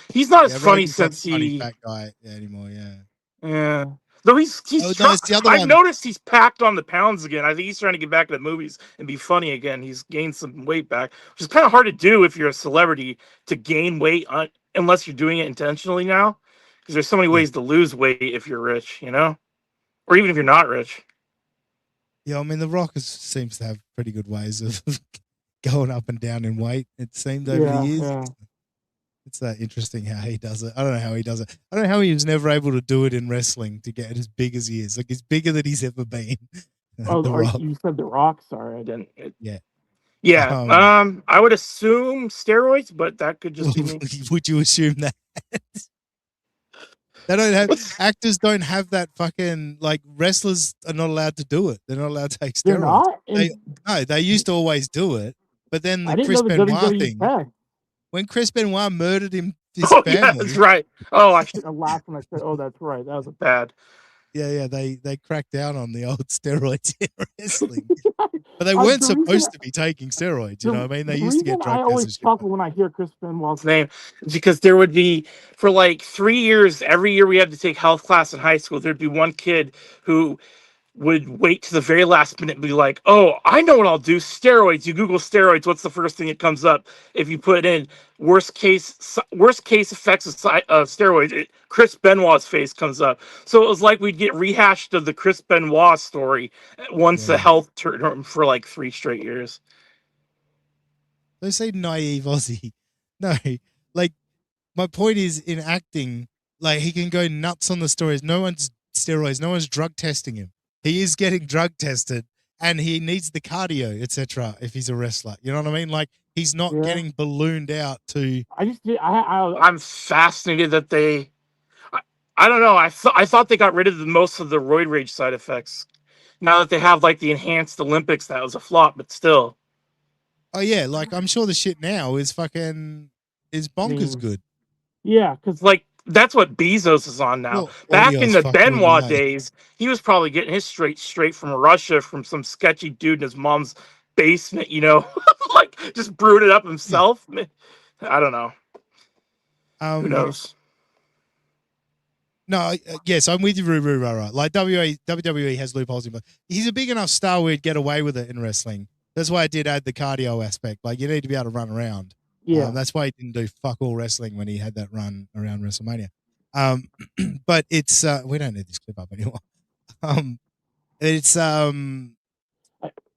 He's not as funny since he fat guy anymore. Yeah. Yeah. Though he's it's the other I've one. noticed he's packed on the pounds again. I think he's trying to get back to the movies and be funny again. He's gained some weight back, which is kind of hard to do if you're a celebrity to gain weight unless you're doing it intentionally now. Because there's so many ways to lose weight if you're rich, or even if you're not rich. Yeah, I mean, The Rock seems to have pretty good ways of going up and down in weight. It seemed over the years. Yeah. It's interesting how he does it. I don't know how he does it. I don't know how he was never able to do it in wrestling to get as big as he is. Like, he's bigger than he's ever been. You said The Rock. Sorry, I didn't. Yeah. Yeah. I would assume steroids, but that could just be me. Would you assume that? They don't have actors. Don't have that fucking wrestlers are not allowed to do it. They're not allowed to take steroids. They're not? No, they used to always do it, but then the I didn't Chris know the Benoit WWE thing. tagged. When Chris Benoit murdered his Oh, family. yeah, that's right. Oh, I should have laughed when I said, "Oh, that's right." That was bad. Yeah, they cracked down on the old steroids in wrestling, but they weren't supposed to be taking steroids. You know what I mean? They used to get drug I tests. always chuckle when I hear Chris Benoit's name because there would be for 3 years. Every year we had to take health class in high school. There'd be one kid who would wait to the very last minute and be like, "Oh, I know what I'll do. Steroids." You Google steroids. What's the first thing that comes up? If you put in worst case effects of steroids, Chris Benoit's face comes up. So it was like we'd get rehashed of the Chris Benoit story once the health term for 3 straight years. Don't say naive Aussie. No, my point is in acting, he can go nuts on the stories. No one's steroids. No one's drug testing him. He is getting drug tested, and he needs the cardio, etc. If he's a wrestler, you know what I mean? He's not getting ballooned out to. I'm fascinated that they. I don't know. I thought they got rid of most of the roid rage side effects. Now that they have the enhanced Olympics, that was a flop, but still. Oh yeah, like I'm sure the shit now is fucking is bonkers good. Yeah, because like that's what Bezos is on now. Well, Back in audio's the fucking Benoit nice. days, he was probably getting his straight from Russia from some sketchy dude in his mom's basement, like just brewed it up himself. I don't know. Who knows? No, yes, I'm with you, Ruru, right. Like WWE has loopholes in, but he's a big enough star where he'd get away with it in wrestling. That's why I did add the cardio aspect. Like you need to be able to run around. Yeah. That's why he didn't do fuck all wrestling when he had that run around WrestleMania. But it's we don't need this clip up anymore. It's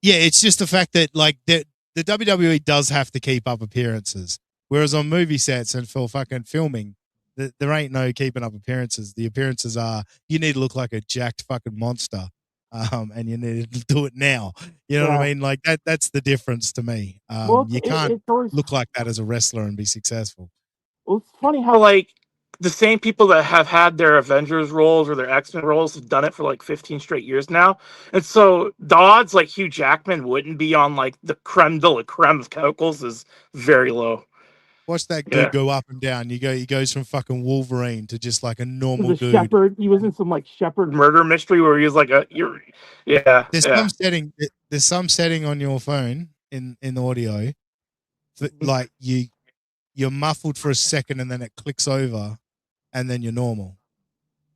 it's just the fact that like the WWE does have to keep up appearances, whereas on movie sets and for fucking filming, there ain't no keeping up appearances. The appearances are you need to look like a jacked fucking monster, and you need to do it now. You know what I mean? Like that's the difference to me. You can't look like that as a wrestler and be successful. Well, it's funny how like the same people that have had their Avengers roles or their X-Men roles have done it for like 15 straight years now. And so the odds like Hugh Jackman wouldn't be on like the creme de la creme of chemicals is very low. Watch that dude go up and down. He goes from fucking Wolverine to just like a normal The dude. Shepherd, he was in some like Shepherd murder mystery where he was like There's some setting on your phone in audio that like you're muffled for a second and then it clicks over and then you're normal.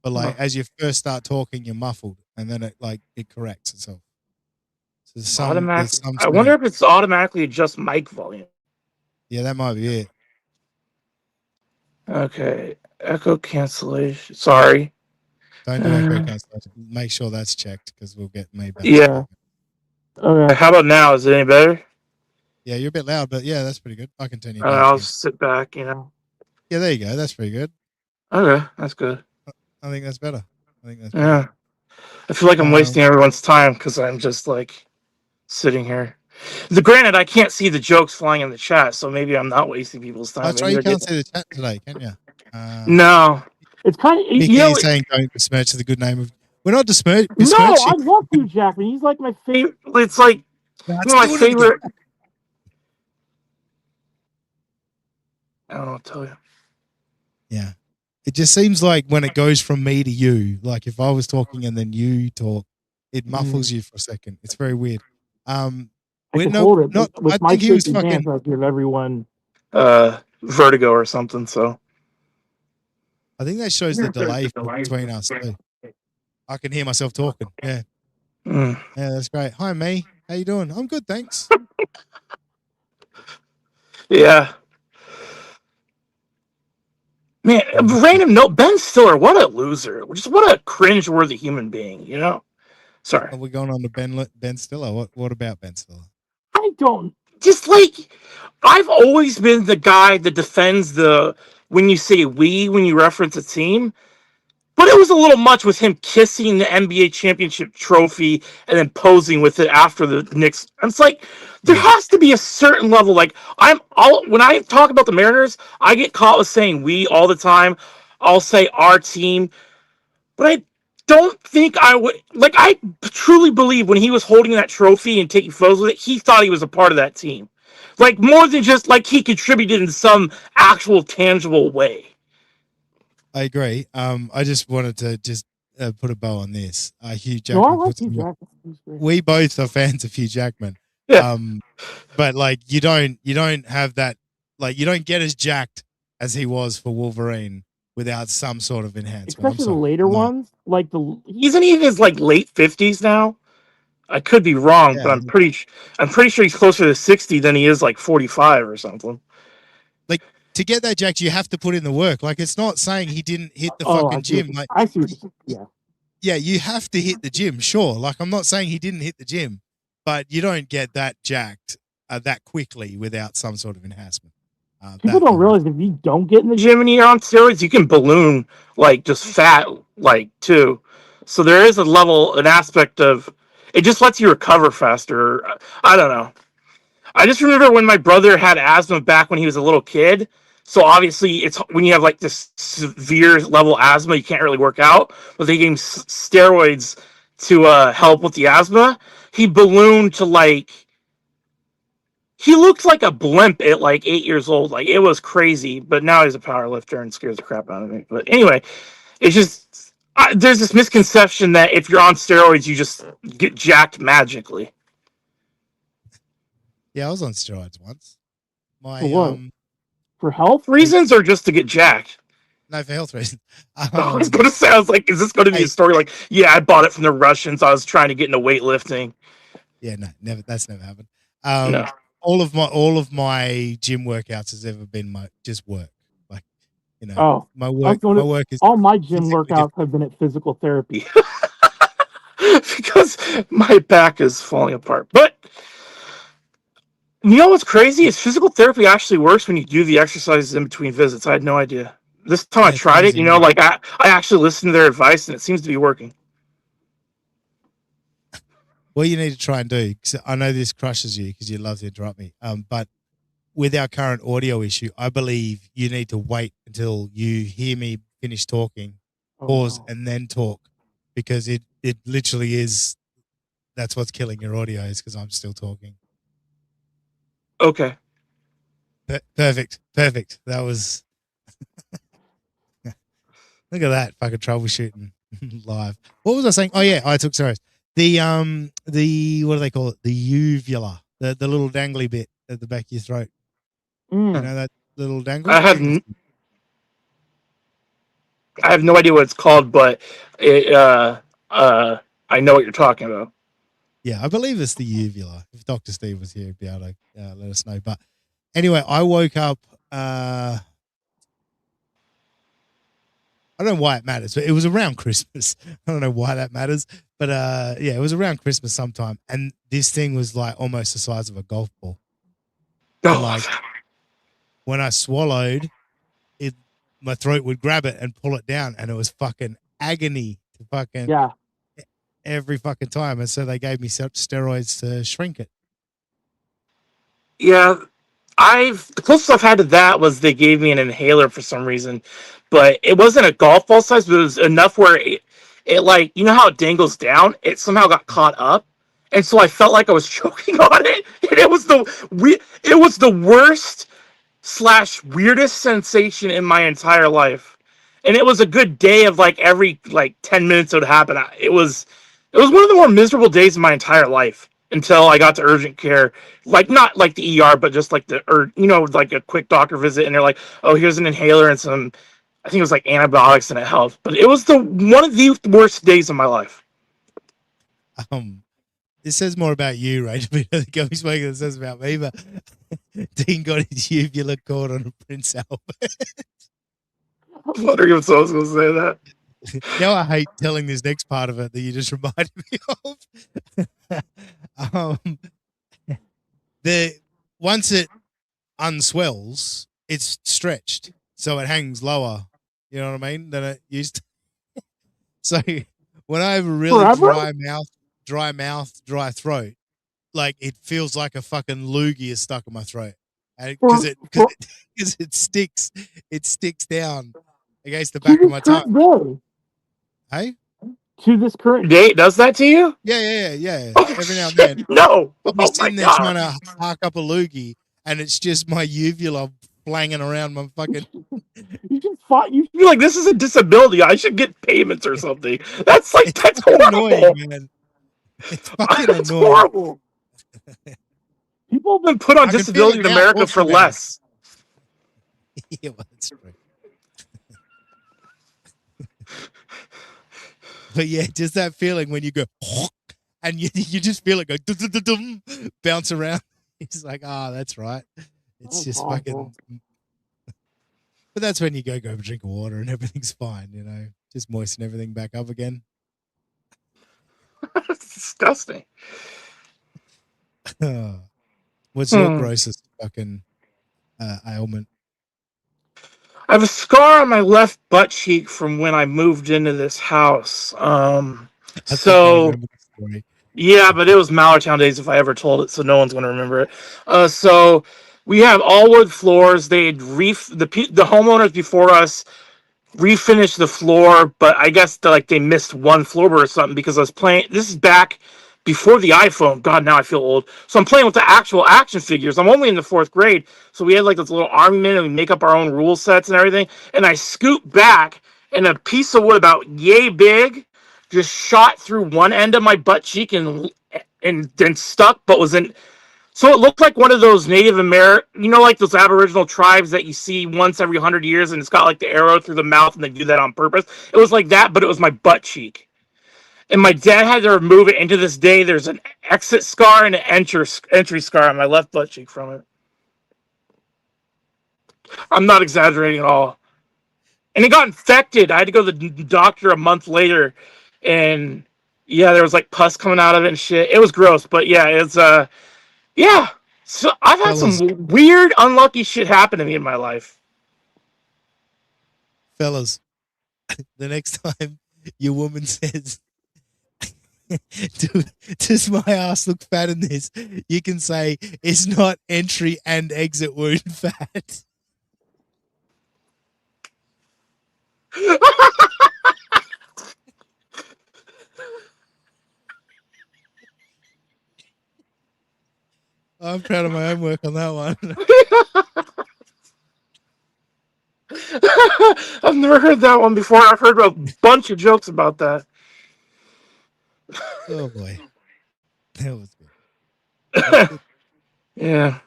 But like as you first start talking, you're muffled and then it corrects itself. So I wonder if it's automatically adjust mic volume. Yeah, that might be it. Okay. Echo cancellation. Sorry. Don't do echo cancellation. Make sure that's checked because we'll get made back. Yeah. Okay. How about now? Is it any better? Yeah, you're a bit loud, but yeah, that's pretty good. I can turn you down. I'll sit back, Yeah, there you go. That's pretty good. Okay, that's good. I think that's better. Yeah. I feel like I'm wasting everyone's time because I'm just like sitting here. Granted, I can't see the jokes flying in the chat, so maybe I'm not wasting people's time. That's why you can't see the chat today, can you? No. It's kind of Mickey's saying don't besmirch the good name of. We're not besmirching. No, I love Hugh Jackman. He's like my favorite. It's like my favorite. I don't know what to tell you. Yeah. It just seems like when it goes from me to you, like if I was talking and then you talk, it muffles you for a second. It's very weird. I think he was fucking. I give everyone vertigo or something. So I think that shows the delay between us too. I can hear myself talking. Yeah. Yeah, that's great. Hi, me. How you doing? I'm good, thanks. Yeah. Man, random note. Ben Stiller, what a loser! Just what a cringe-worthy human being. Sorry. Are we going on to Ben Stiller? What about Ben Stiller? I don't. Just like I've always been the guy that defends when you say we when you reference a team. But it was a little much with him kissing the NBA championship trophy and then posing with it after the Knicks. And it's like there has to be a certain level. Like when I talk about the Mariners, I get caught with saying we all the time. I'll say our team, but I don't think I would. Like I truly believe when he was holding that trophy and taking photos with it, he thought he was a part of that team. Like more than just like he contributed in some actual tangible way. I agree. I just wanted to put a bow on this. Hugh Jackman. We both are fans of Hugh Jackman. Yeah. But like you don't have that. Like you don't get as jacked as he was for Wolverine without some sort of enhancement. Especially the later ones. Like isn't he in his like late 50s now? I could be wrong, but I'm pretty sure he's closer to 60 than he is like 45 or something. Like to get that jacked, you have to put in the work. Like it's not saying he didn't hit the fucking gym. Like I see what you're saying. Yeah, you have to hit the gym, sure. Like I'm not saying he didn't hit the gym, but you don't get that jacked that quickly without some sort of enhancement. People don't realize if you don't get in the gym and you're on steroids, you can balloon like just fat like too. So there is an aspect of it just lets you recover faster. I don't know. I just remember when my brother had asthma back when he was a little kid. So obviously, it's when you have like this severe level asthma, you can't really work out. But they gave him steroids to help with the asthma. He ballooned to like he looked like a blimp at like 8 years old. Like it was crazy. But now he's a power lifter and scares the crap out of me. But anyway, it's just there's this misconception that if you're on steroids, you just get jacked magically. Yeah, I was on steroids once. My For what? For health reasons or just to get jacked? No, for health reasons. I was going to say, I was like, is this going to be a story like, yeah, I bought it from the Russians. I was trying to get into weightlifting. Yeah, no, never. That's never happened. No. All of my gym workouts has ever been my just work. Like, you know, Oh, my I was work. going My to- work is all my gym physically workouts have been at physical therapy. Because my back is falling apart. But you know what's crazy? Is physical therapy actually works when you do the exercises in between visits. I had no idea. This time I tried it, you know, like I actually listened to their advice and it seems to be working. What you need to try and do, 'cause I know this crushes you because you love to interrupt me. But with our current audio issue, I believe you need to wait until you hear me finish talking, pause, and then talk, because it literally is. That's what's killing your audio is because I'm still talking. Okay. Perfect. That was. Look at that fucking troubleshooting live. What was I saying? Oh yeah, I took steroids. The what do they call it? The uvula, the little dangly bit at the back of your throat. You know that little dangle? I have no idea what it's called, but I know what you're talking about. Yeah, I believe it's the uvula. If Dr. Steve was here, he'd be able to let us know. But anyway, I woke up. I don't know why it matters, but it was around Christmas. I don't know why that matters, but yeah, it was around Christmas sometime, and this thing was like almost the size of a golf ball. And, like when I swallowed, my throat would grab it and pull it down, and it was fucking agony to fucking every fucking time. And so they gave me steroids to shrink it. Yeah, the closest I've had to that was they gave me an inhaler for some reason, but it wasn't a golf ball size, but it was enough where it like, you know how it dangles down? It somehow got caught up. And so I felt like I was choking on it. And it was the worst / weirdest sensation in my entire life. And it was a good day of like every like 10 minutes it would happen. It was one of the more miserable days of my entire life until I got to urgent care. Like not like the ER, but just like like a quick doctor visit, and they're like, oh, here's an inhaler and some, I think it was like antibiotics, and it helped. But it was one of the worst days of my life. This says more about you, Rachel. The gummy smoker that says about me, but Dean got his uvula caught on a Prince Albert. I'm wondering if someone's going to say that. Now I hate telling this next part of it that you just reminded me of. Once it unswells, it's stretched, so it hangs lower. You know what I mean? Than it used to. So when I have a really dry mouth, dry throat, like it feels like a fucking loogie is stuck in my throat, because it sticks down against the back of my tongue. Hey? To this current day, it does that to you? Yeah. Oh, every now and then. No. I'll be sitting there God. trying to hark up a loogie, and it's just my uvula flanging around my fucking. You just fought. You feel like this is a disability. I should get payments or something. That's horrible. Annoying, man. It's fucking That's annoying. horrible. People have been put on I can disability feel in it now America talking for about less. Yeah, well, that's true. But yeah, just that feeling when you go and you just feel it go bounce around. It's like, that's right. It's just fucking. But that's when you go have a drink of water and everything's fine, you know. Just moisten everything back up again. That's disgusting. What's your grossest fucking ailment? I have a scar on my left butt cheek from when I moved into this house. So yeah, but it was Mallertown days if I ever told it, so no one's going to remember it. So we have all wood floors. They had the homeowners before us refinished the floor, but I guess they missed one floorboard or something, because I was playing. This is back before the iPhone. God, now I feel old. So I'm playing with the actual action figures. I'm only in the 4th grade, so we had like this little army men, and we make up our own rule sets and everything. And I scoot back, and a piece of wood about yay big just shot through one end of my butt cheek and then stuck, but was in. So it looked like one of those Native American, like those Aboriginal tribes that you see once every 100 years, and it's got like the arrow through the mouth, and they do that on purpose. It was like that, but it was my butt cheek. And my dad had to remove it. And to this day, there's an exit scar and an entry scar on my left butt cheek from it. I'm not exaggerating at all. And it got infected. I had to go to the doctor a month later, and yeah, there was like pus coming out of it and shit. It was gross, but yeah, it's yeah. So I've had some weird, unlucky shit happen to me in my life. Fellas, the next time your woman says, does my ass look fat in this? You can say, it's not entry and exit wound fat. I'm proud of my own work on that one. I've never heard that one before. I've heard a bunch of jokes about that. Oh boy, that was good. Yeah.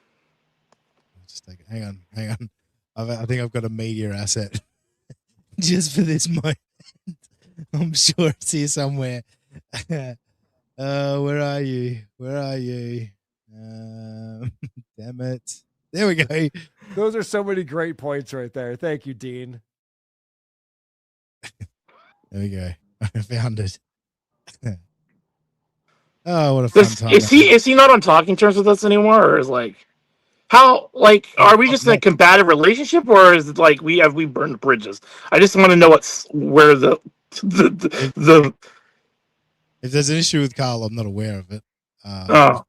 Just like, hang on. I think I've got a media asset just for this moment. I'm sure it's here somewhere. Where are you? Damn it! There we go. Those are so many great points right there. Thank you, Dean. There we go. I found it. Oh, what a fun time! Is he not on talking terms with us anymore, or is like how are we just in a combative relationship, or is it like we burned bridges? I just want to know where the If there's an issue with Carl, I'm not aware of it. Yeah.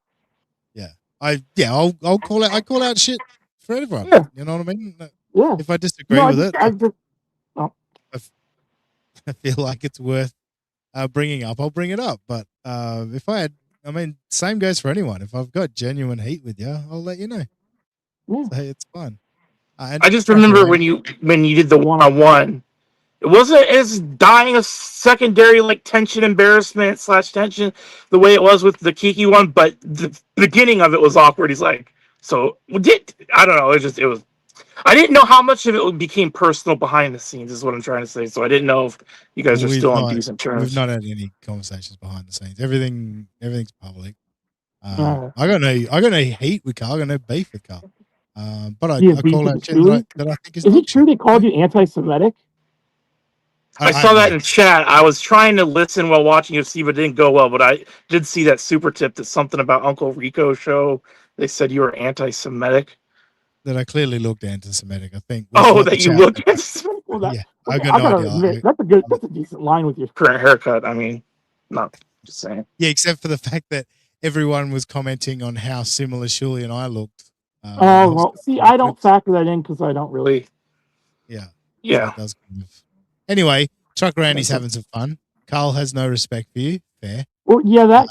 I'll call out. I call out shit for everyone. Yeah. You know what I mean? Yeah. If I disagree with it, I feel like it's worth bringing up. I'll bring it up. But if same goes for anyone. If I've got genuine heat with you, I'll let you know. Yeah. So, hey, it's fun. I just remember when you did the one-on-one. It wasn't as dying of secondary tension, embarrassment / tension the way it was with the Kiki one, but the beginning of it was awkward. He's like, I don't know. It was. I didn't know how much of it became personal behind the scenes. Is what I'm trying to say. So I didn't know if you guys are still on decent terms. We've not had any conversations behind the scenes. Everything's public. I got no heat with Carl. I got no beef with Carl. But I call out shit that I think is. Is it true they called you anti-Semitic? I saw that in chat. I was trying to listen while watching UFC, but it didn't go well. But I did see that super tip that something about Uncle Rico show. They said you were anti-Semitic. That I clearly looked anti-Semitic. I think. That you looked anti-Semitic. Well, yeah, I got no idea. That's a decent line with your current haircut. I mean, not just saying. Yeah, except for the fact that everyone was commenting on how similar Shuli and I looked. See, I don't factor that in because I don't really. Yeah. Yeah. So anyway, Chuck Randy's having some fun. Carl has no respect for you. Fair. Well, yeah, that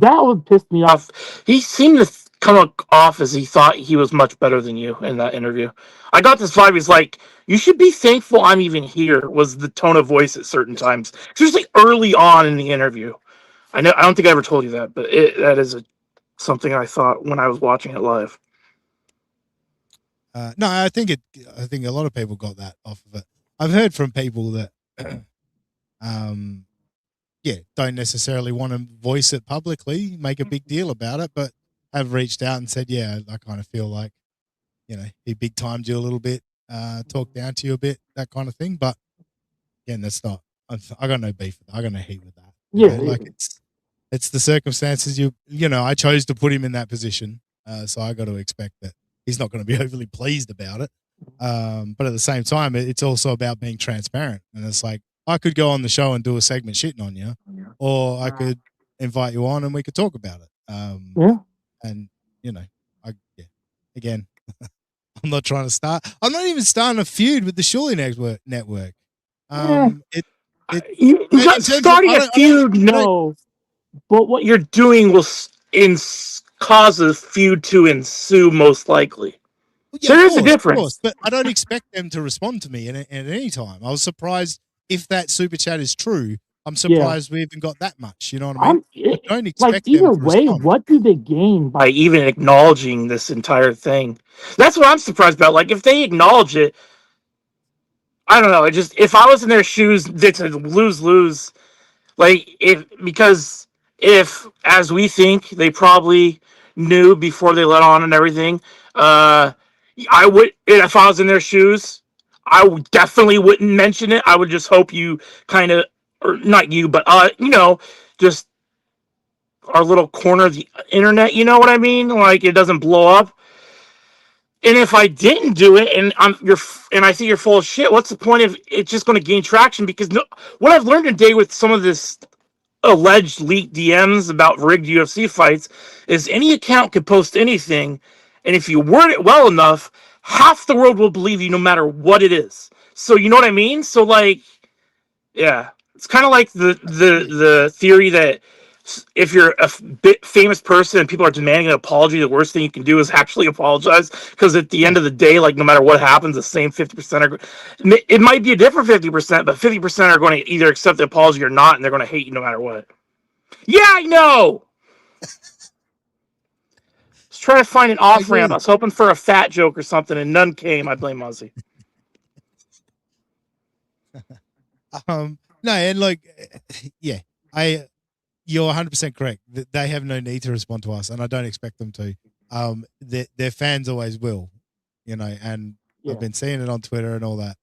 would piss me off. He seemed to come off as he thought he was much better than you in that interview. I got this vibe. He's like, "You should be thankful I'm even here." Was the tone of voice at certain times, especially early on in the interview. I don't think I ever told you that, but that is something I thought when I was watching it live. No, I think a lot of people got that off of it. I've heard from people that, don't necessarily want to voice it publicly, make a big deal about it, but have reached out and said, yeah, I kind of feel like, he big timed you a little bit, talked down to you a bit, that kind of thing. But again, that's not. I got no beef with that. I got no heat with that. Yeah, it's the circumstances. I chose to put him in that position, so I got to expect that he's not going to be overly pleased about it. But at the same time, it's also about being transparent. And it's like, I could go on the show and do a segment shitting on you, or I could invite you on and we could talk about it. And, again, I'm not trying to I'm not even starting a feud with the Shuli Network. Starting a feud, no. But what you're doing will cause a feud to ensue, most likely. Yeah, There of is a course, difference. but I don't expect them to respond to me at any time. I was surprised if that super chat is true. I'm surprised we even got that much. You know what I mean? I don't expect like them either to way, respond. what do they gain By even acknowledging this entire thing. That's what I'm surprised about. Like, if they acknowledge it, I don't know. It just, if I was in their shoes, it's a lose-lose. Like, because if, as we think, they probably knew before they let on and everything, I would, if I was in their shoes, I definitely wouldn't mention it. I would just hope you kind of, or not you, but, just our little corner of the internet, you know what I mean? Like, it doesn't blow up. And if I didn't do it, and I see you're full of shit, what's the point of it's just going to gain traction? Because what I've learned today with some of this alleged leaked DMs about rigged UFC fights is any account could post anything, and if you word it well enough, half the world will believe you no matter what it is. So you know what I mean? So like, yeah, it's kind of like the theory that if you're a bit famous person and people are demanding an apology, the worst thing you can do is actually apologize, because at the end of the day, like, no matter what happens, the same 50% are, it might be a different 50%, but 50% are going to either accept the apology or not, and they're going to hate you no matter what. Yeah, I know. Let's try to find an off ramp. I was hoping for a fat joke or something, and none came. I blame Muzzy. No, and like, yeah, you're 100% correct. They have no need to respond to us, and I don't expect them to. Their fans always will, and Yeah. I've been seeing it on Twitter and all that.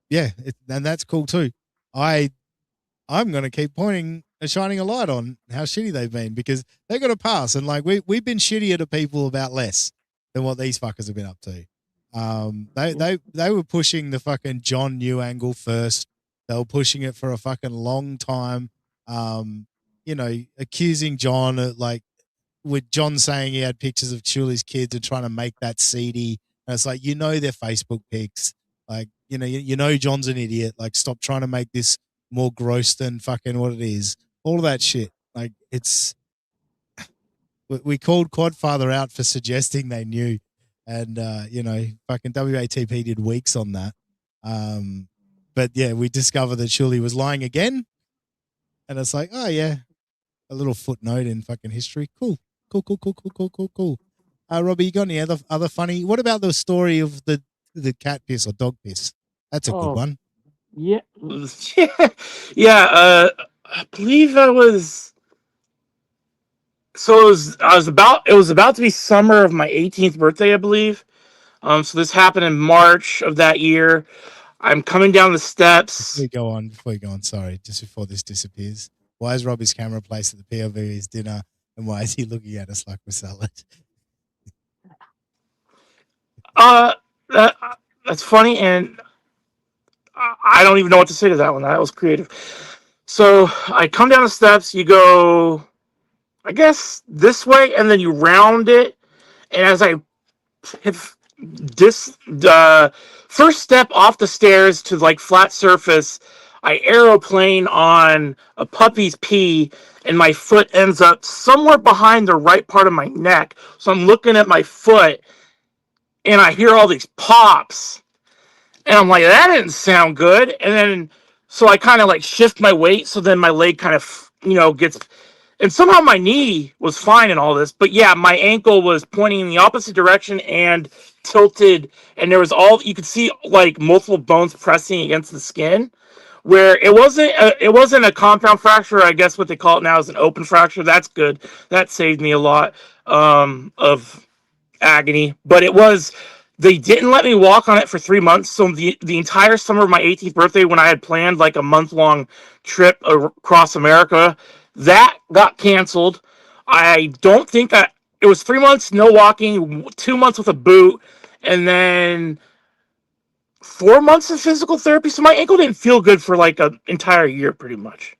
Yeah, and that's cool too. I'm going to keep pointing and shining a light on how shitty they've been, because they got to pass, and like we've been shittier to people about less than what these fuckers have been up to. They were pushing the fucking John New angle first. They were pushing it for a fucking long time. Accusing John with John saying he had pictures of Chuli's kids and trying to make that seedy. And it's like, their Facebook pics. Like, John's an idiot. Like, stop trying to make this more gross than fucking what it is. All of that shit. Like, we called Quadfather out for suggesting they knew. And, fucking WATP did weeks on that. But yeah, we discovered that Chuli was lying again. And it's like, oh yeah, a little footnote in fucking history. Cool. Robbie, you got any other funny? What about the story of the cat piss or dog piss? That's a good one. Yeah. Yeah. I believe I was. So it was about to be summer of my 18th birthday, I believe. So this happened in March of that year. I'm coming down the steps. Before you go on, sorry, just before this disappears. Why is Robbie's camera placed at the POV of his dinner, and why is he looking at us like we're salad? That's funny, and I don't even know what to say to that one. That was creative. So I come down the steps, you go, I guess, this way, and then you round it, and as I hit first step off the stairs to like flat surface, I aeroplane on a puppy's pee, and my foot ends up somewhere behind the right part of my neck. So I'm looking at my foot, and I hear all these pops, and I'm like, that didn't sound good. And then so I kind of like shift my weight, so then my leg kind of gets. And somehow my knee was fine in all this, but yeah, my ankle was pointing in the opposite direction and tilted, and there was you could see like multiple bones pressing against the skin, where it wasn't a compound fracture. I guess what they call it now is an open fracture. That's good. That saved me a lot of agony. But they didn't let me walk on it for 3 months. So the entire summer of my 18th birthday, when I had planned like a month-long trip across America, that got canceled. I don't think that it was 3 months, no walking, 2 months with a boot, and then 4 months of physical therapy. So my ankle didn't feel good for like an entire year, pretty much.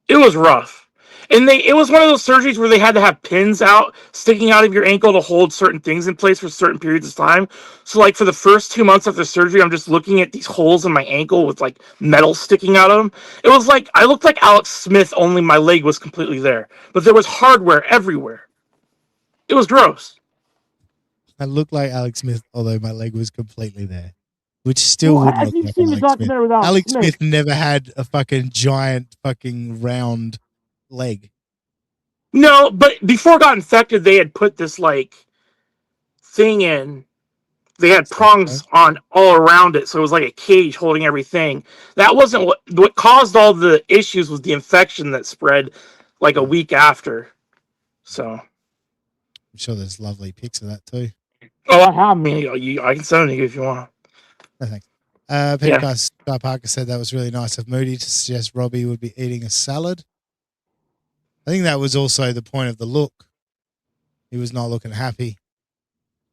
It was rough. And it was one of those surgeries where they had to have pins sticking out of your ankle to hold certain things in place for certain periods of time. So like for the first 2 months after surgery, I'm just looking at these holes in my ankle with like metal sticking out of them. It was like I looked like Alex Smith, only my leg was completely there, but there was hardware everywhere. It was gross. I looked like Alex Smith, although my leg was completely there, which still Well, wouldn't have look you like seen the Alex Smith. documentary with Alex Smith Smith? never had a fucking giant fucking round leg. No, but before it got infected, they had put this like thing in. They had prongs on all around it, so it was like a cage holding everything. That wasn't what caused all the issues. Was the infection that spread like a week after. So I'm sure there's lovely pics of that too. Oh, I mean, I can send it to you if you want. No, thanks. Peter Star Parker said that was really nice of Moody to suggest Robbie would be eating a salad. I think that was also the point of the look. He was not looking happy.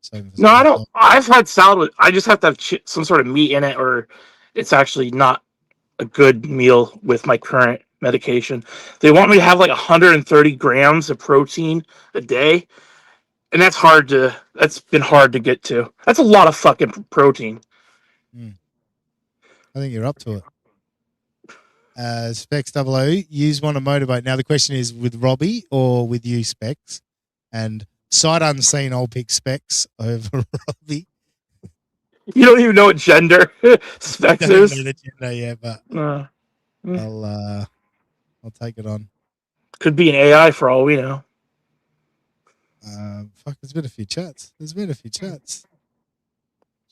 So No, I don't. I've had salad. I just have to have some sort of meat in it, or it's actually not a good meal with my current medication. They want me to have like 130 grams of protein a day, and that's been hard to get to. That's a lot of fucking protein. I think you're up to it. Specs 00, use one a motorbike. Now the question is with Robbie or with you, Specs? And sight unseen, I'll pick Specs over Robbie. You don't even know what gender Specs I don't is. know the gender yet, but I'll take it on. Could be an AI for all we know. There's been a few chats.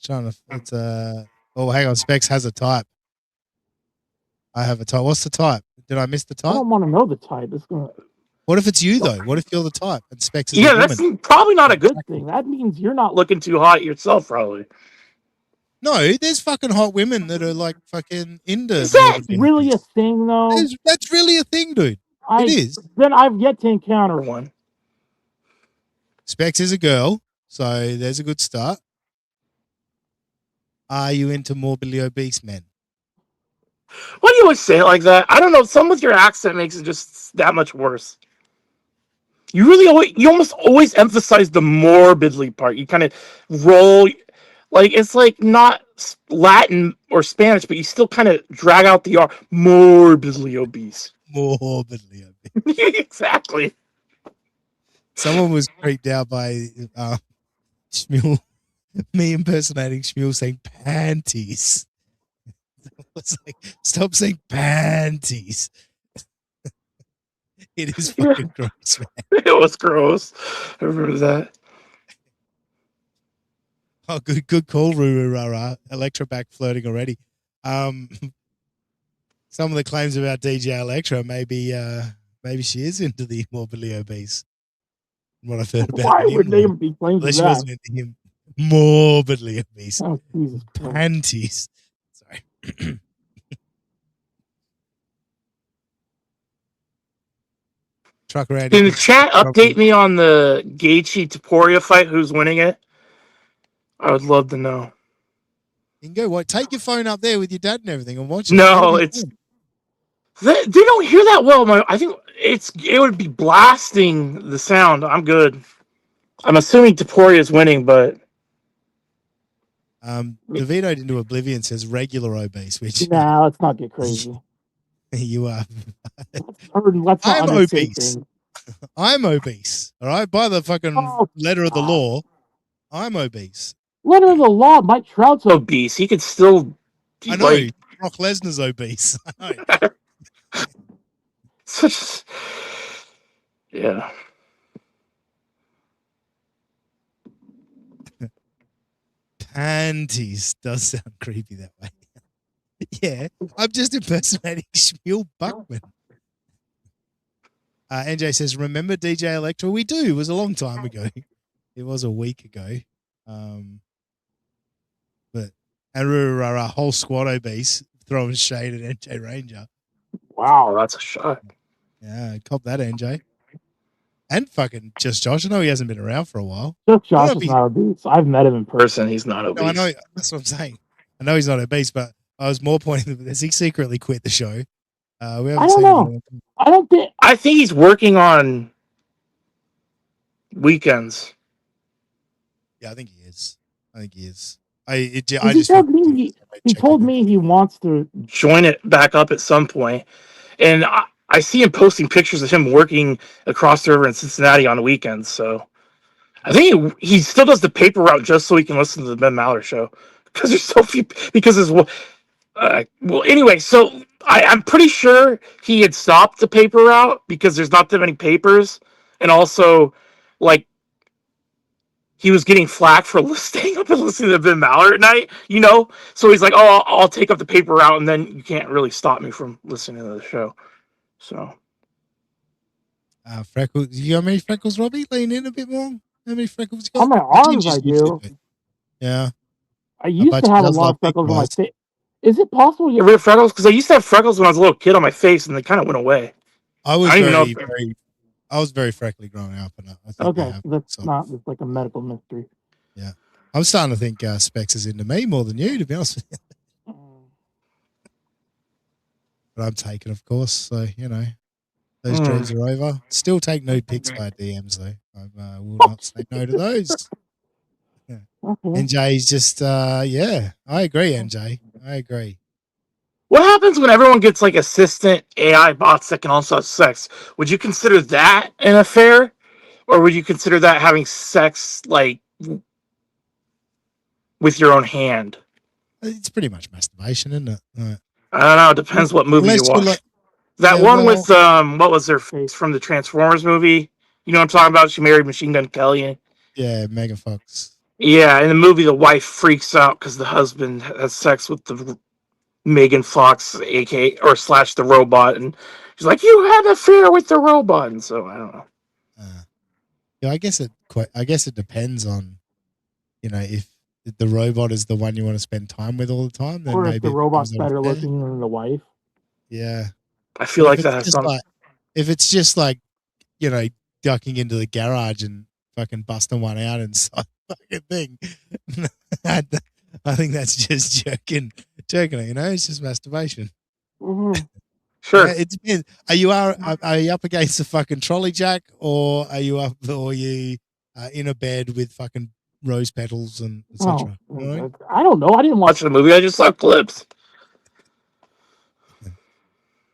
Trying to, it's oh, hang on. Specs has a type. I have a type. What's the type? Did I miss the I type? don't want to know the type. It's gonna. What if it's you though? What if you're the type and Specs is Yeah, a that's woman? probably not a good thing. That means you're not looking too hot yourself, probably. No, there's fucking hot women that are like fucking into. Is that really a thing, though? That's really a thing, dude. It is. Then I've yet to encounter one. Specs is a girl, so there's a good start. Are you into morbidly obese men? Why do you always say it like that? I don't know. Some with your accent makes it just that much worse. You almost always emphasize the morbidly part. You kind of roll, like it's like not Latin or Spanish, but you still kind of drag out the R. Morbidly obese. Morbidly obese. Exactly. Someone was creeped out by Shmuel, me impersonating Shmuel saying panties. It's like, stop saying panties. It is fucking gross, man. It was gross. I remember that. Oh, good call, Ruru Rara. Electra back flirting already. Some of the claims about DJ Electra, maybe she is into the morbidly obese. What I've heard about Why him, would they be claiming unless she that? wasn't into him. Morbidly obese. Oh, Jesus Christ. Panties. Sorry. Trucker Andy. Can the chat update me on the Gaethje Taporia fight? Who's winning it? I would love to know. You can go take your phone up there with your dad and everything and watch it. No, it's they don't hear that well. I think it would be blasting the sound. I'm good. I'm assuming Taporia is winning, but DeVito into Oblivion says regular obese, which Nah, let's not get crazy. you are. Let's not I'm understate obese. things. I'm obese. All right, by the fucking Oh, letter of the law, I'm obese. Letter of the law, Mike Trout's obese. He could still. I know. Brock Lesnar's obese. I know. Yeah. Panties does sound creepy that way. Yeah, I'm just impersonating Shmuel Buckman. NJ says, remember DJ Electra? We do. It was a long time ago. It was a week ago. But a whole squad obese throwing shade at NJ Ranger. Wow, that's a shot. Yeah, cop that, NJ. And fucking Just Josh. I know he hasn't been around for a while. Just Josh is not obese. I've met him in person. He's not obese. No, I know. That's what I'm saying. I know he's not obese, but I was more pointing that he secretly quit the show We I haven't don't seen know. him. I don't think. I think he's working on weekends. Yeah, I think he is. I think he is. I He just told me he told me he wants to. Join it back up at some point. And I see him posting pictures of him working across the river in Cincinnati on the weekends. So I think he still does the paper route just so he can listen to the Ben Maller show because there's so few. Because there's well, anyway. So I'm pretty sure he had stopped the paper route because there's not that many papers, and also like he was getting flack for staying up and listening to Ben Maller at night, you know? So he's like, oh, I'll take up the paper route, and then you can't really stop me from listening to the show. So. Freckles. You got many freckles, Robbie? Lean in a bit more. How many freckles you got? On my arms, I do. Yeah. I used to have a lot of freckles on my face. Is it possible You ever have freckles? Because I used to have freckles when I was a little kid on my face, and they kind of went away. I was don't even know I was very freckly growing up, and I think I Okay, have that's some. not it's like a medical mystery. Yeah, I'm starting to think Specs is into me more than you, to be honest with you. But I'm taken, of course. So you know, those dreams are over. Still take nude pics by DMs though. I will not say no to those. Yeah. NJ's just yeah. I agree, NJ. I agree. What happens when everyone gets like assistant AI bots that can also have sex? Would you consider that an affair, or would you consider that having sex like with your own hand? It's pretty much masturbation, isn't it? Right. I don't know. It depends what movie Unless you you're watch. like- That yeah, one well- with what was their face from the Transformers movie? You know what I'm talking about? She married Machine Gun Kelly. Yeah, Megan Fox. Yeah, in the movie, the wife freaks out because the husband has sex with the Megan Fox, aka or / the robot, and she's like, "You had an affair with the robot," and so I don't know. Yeah, I guess it depends on, you know, if the robot is the one you want to spend time with all the time, then Or maybe if the it robot's becomes better unfair. looking than the wife. Yeah, I feel But like if that it's has just something. like, if it's just like, you know, ducking into the garage and fucking busting one out inside the fucking thing, I think that's just jerking it. You know, it's just masturbation. Sure. Yeah, it depends. Are you up against a fucking trolley jack, or are you in a bed with fucking rose petals and etc.? Oh, I don't know. I didn't watch the movie. I just saw clips.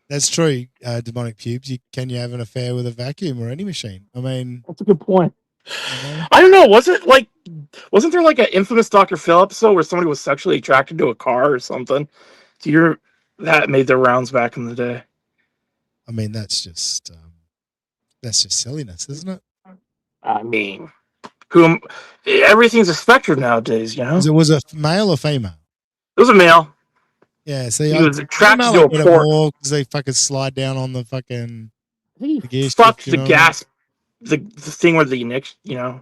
That's true. Demonic pubes. Can you have an affair with a vacuum or any machine? I mean, that's a good point. I don't know. Wasn't there like an infamous Dr. Phil episode where somebody was sexually attracted to a car or something? That made their rounds back in the day. I mean, that's just silliness, isn't it? I mean, everything's a spectrum nowadays, you know. Was it male or female? It was a male. Yeah, see, He was attracted female to I a get it port. more because they fucking slide down on the fucking the gear Fuck shift, you the know? gas, the thing where the injection, you know.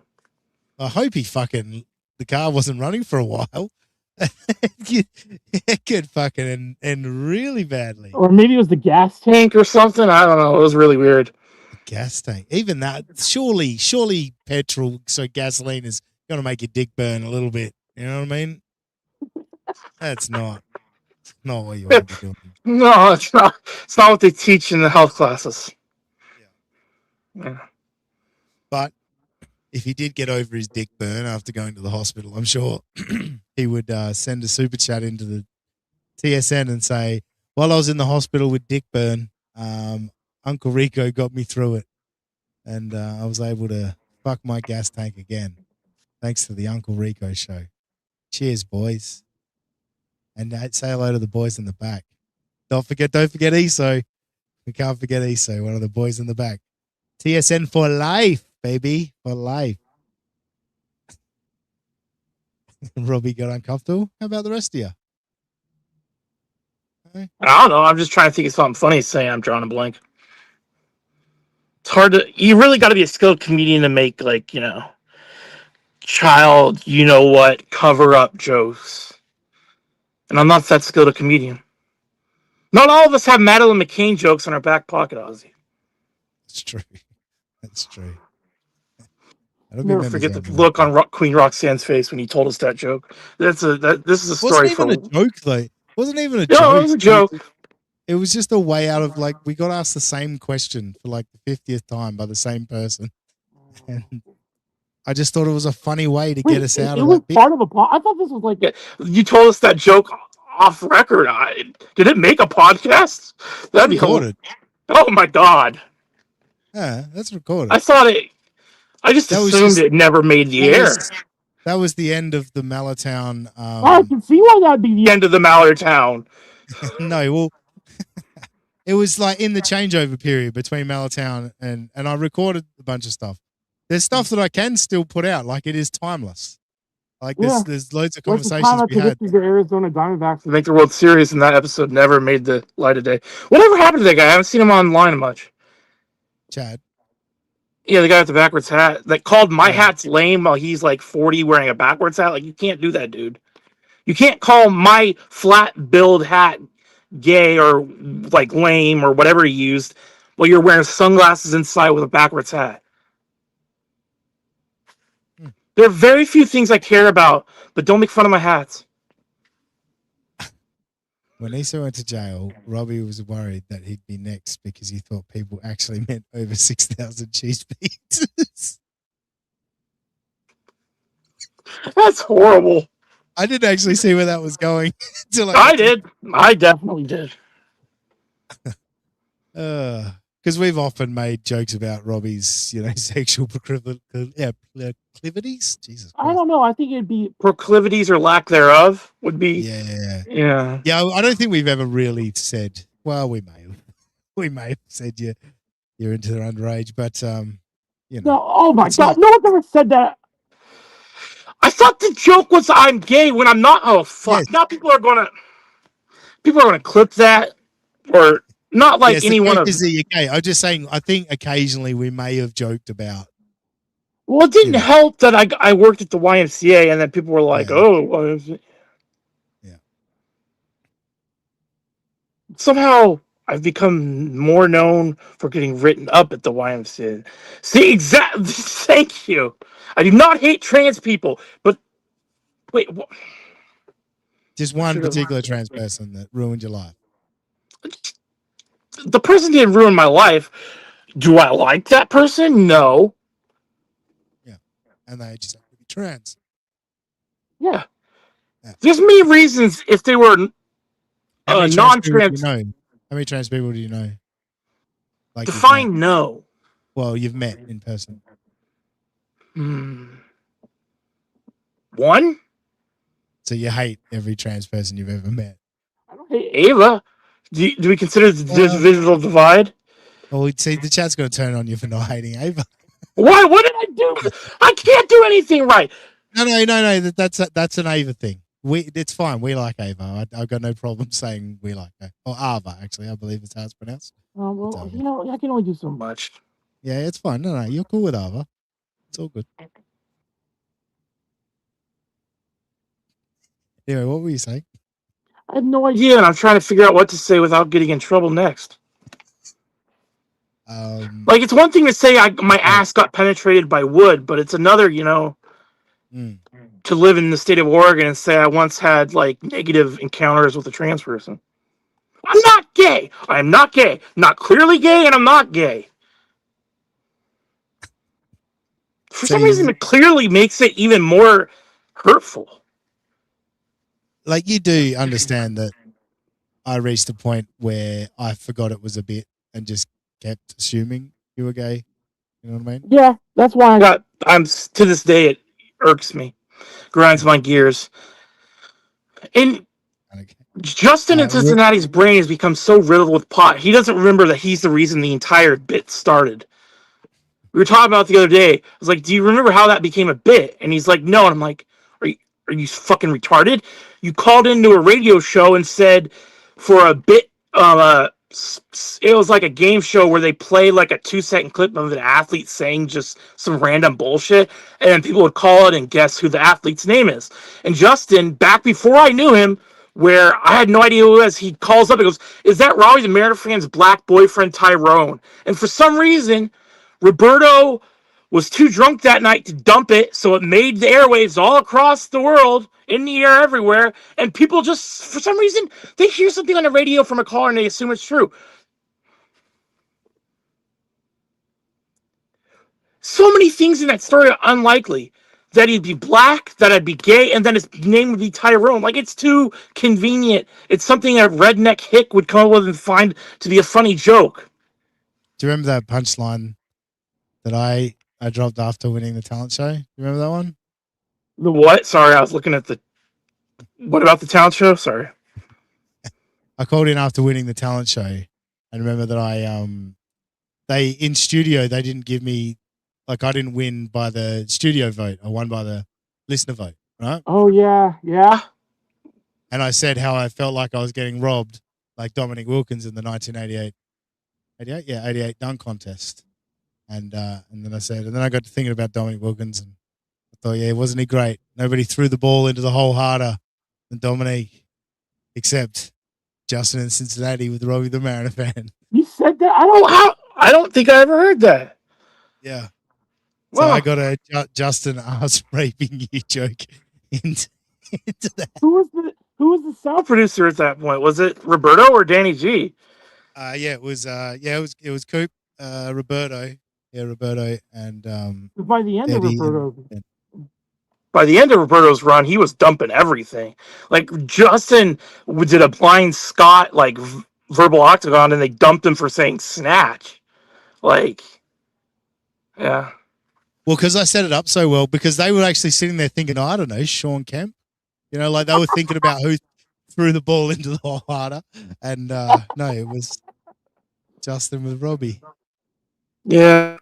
I hope the car wasn't running for a while. It could fucking end really badly. Or maybe it was the gas tank or something. I don't know. It was really weird. Gas tank. Even that, surely petrol, so gasoline is going to make your dick burn a little bit. You know what I mean? That's not what you want to be doing. No, it's not. It's not what they teach in the health classes. Yeah. But if he did get over his dick burn after going to the hospital, I'm sure he would send a super chat into the TSN and say, while I was in the hospital with dick burn, Uncle Rico got me through it. And I was able to fuck my gas tank again. Thanks to the Uncle Rico show. Cheers, boys. And say hello to the boys in the back. Don't forget ESO. We can't forget ESO, one of the boys in the back. TSN for life, baby. For life. Robbie got uncomfortable. How about the rest of you? I don't know. I'm just trying to think of something funny to say. I'm drawing a blank. It's hard to. You really got to be a skilled comedian to make, like, you know, child, you know what, cover up jokes. And I'm not that skilled a comedian. Not all of us have Madeline McCain jokes in our back pocket, Ozzy. That's true. That's true. Never forget the look on Queen Roxanne's face when he told us that joke. This is a story Wasn't even a joke though. Wasn't even a No, joke. it was a joke. it was just a way out of like we got asked the same question for like the 50th time by the same person, and I just thought it was a funny way to get us out It of was that bit. part of a pod. I thought this was like You told us that joke off record. Did it make a podcast? That'd be Recorded. Oh my god! Yeah, that's recorded. I thought it. I just That was assumed just- it never made the That air. that was the end of the Mallertown. I can see why that'd be the end of the Mallertown. No, well, it was like in the changeover period between Mallertown and I recorded a bunch of stuff. There's stuff that I can still put out, like it is timeless. Like Yeah. there's loads of What's the conversations time we had. predicted the Arizona Diamondbacks? Make the World Series, and that episode never made the light of day. Whatever happened to that guy? I haven't seen him online much. Chad. Yeah, the guy with the backwards hat that called my hat's lame while he's like 40 wearing a backwards hat. Like, you can't do that, dude. You can't call my flat billed hat gay or like lame or whatever he used while you're wearing sunglasses inside with a backwards hat. There are very few things I care about, but don't make fun of my hats. When Issa went to jail, Robbie was worried that he'd be next because he thought people actually meant over 6,000 cheese pizzas. That's horrible. I didn't actually see where that was going. Until I did. I definitely did. Because we've often made jokes about Robbie's, sexual proclivities. Jesus. I don't know. I think it'd be Proclivities or lack thereof would be. Yeah. Yeah. I don't think we've ever really said. Well, we may have said you're into the underage, but no. Oh my god! No one's ever said that. I thought the joke was I'm gay when I'm not. Oh fuck! Now people are gonna clip that, or not like yes, anyone of. is that you're gay. I'm just saying. I think occasionally we may have joked about. Well, it didn't help that I worked at the YMCA, and then people were like, "Oh, YMCA." Yeah. Somehow I've become more known for getting written up at the YMCA. See, exactly. Thank you. I do not hate trans people, but wait. Just one particular trans person that ruined your life. The person didn't ruin my life. Do I like that person? No. And they just have to be trans. Yeah. There's many reasons if they were How many trans people do non-trans. you know? How many trans people do you know? Like you've Define met? no. Well, you've met in person. One? So you hate every trans person you've ever met. Ava? Do we consider this visual divide? Well, see, the chat's going to turn on you for not hating Ava. Why? What did I do? I can't do anything right. No. That's an Ava thing. It's fine. We like Ava. I've got no problem saying we like her. Or Ava, actually. I believe it's how it's pronounced. Well, I can only do so much. Yeah, it's fine. No, you're cool with Ava. It's all good. Anyway, what were you saying? I have no idea. Yeah, and I'm trying to figure out what to say without getting in trouble next. Like, it's one thing to say my ass got penetrated by wood, but it's another, to live in the state of Oregon and say I once had, like, negative encounters with a trans person. I'm not gay. I'm not gay. Not clearly gay, and I'm not gay. For some reason, it clearly makes it even more hurtful. Like, you do understand that I reached a point where I forgot it was a bit and just kept assuming you were gay. You know what I mean? Yeah, that's why I'm to this day it irks me, grinds my gears. And Justin in Cincinnati's brain has become so riddled with pot. He doesn't remember that he's the reason the entire bit started. We were talking about it the other day. I was like, "Do you remember how that became a bit?" And he's like, "No." And I'm like, "Are you fucking retarded? You called into a radio show and said for a bit, it was like a game show where they play like a 2-second clip of an athlete saying just some random bullshit, and then people would call it and guess who the athlete's name is." And Justin, back before I knew him, where I had no idea who it was, he calls up and goes, "Is that Robbie the Meredith fan's black boyfriend Tyrone?" And for some reason, Roberto was too drunk that night to dump it, so it made the airwaves all across the world in the air everywhere, and people just, for some reason, they hear something on the radio from a caller and they assume it's true. So many things in that story are unlikely. That he'd be black, that I'd be gay, and then his name would be Tyrone. Like, it's too convenient. It's something a redneck hick would come up with and find to be a funny joke. Do you remember that punchline that I dropped after winning the talent show? You remember that one? The what? Sorry, I was looking at the... What about the talent show? Sorry. I called in after winning the talent show, and remember that they in studio, they didn't give me, like, I didn't win by the studio vote. I won by the listener vote, right? Oh yeah, yeah. And I said how I felt like I was getting robbed, like Dominic Wilkins in the 1988 dunk contest. And then I said, and then I got to thinking about Dominic Wilkins, and I thought, yeah, wasn't he great? Nobody threw the ball into the hole harder than Dominic, except Justin in Cincinnati with Robbie the Mariner fan. You said that? I don't think I ever heard that. Yeah. So I got a Justin ass raping you joke into that. Who was the sound producer at that point? Was it Roberto or Danny G? It was Coop, Roberto. Yeah, Roberto and by the end of Eddie Roberto. By the end of Roberto's run, he was dumping everything. Like, Justin did a blind Scott, like, verbal octagon, and they dumped him for saying snatch. Like, yeah. Well, because I set it up so well, because they were actually sitting there thinking, I don't know, Sean Kemp. You know, like they were thinking about who threw the ball into the hole harder. And no, it was Justin with Robbie. Yeah.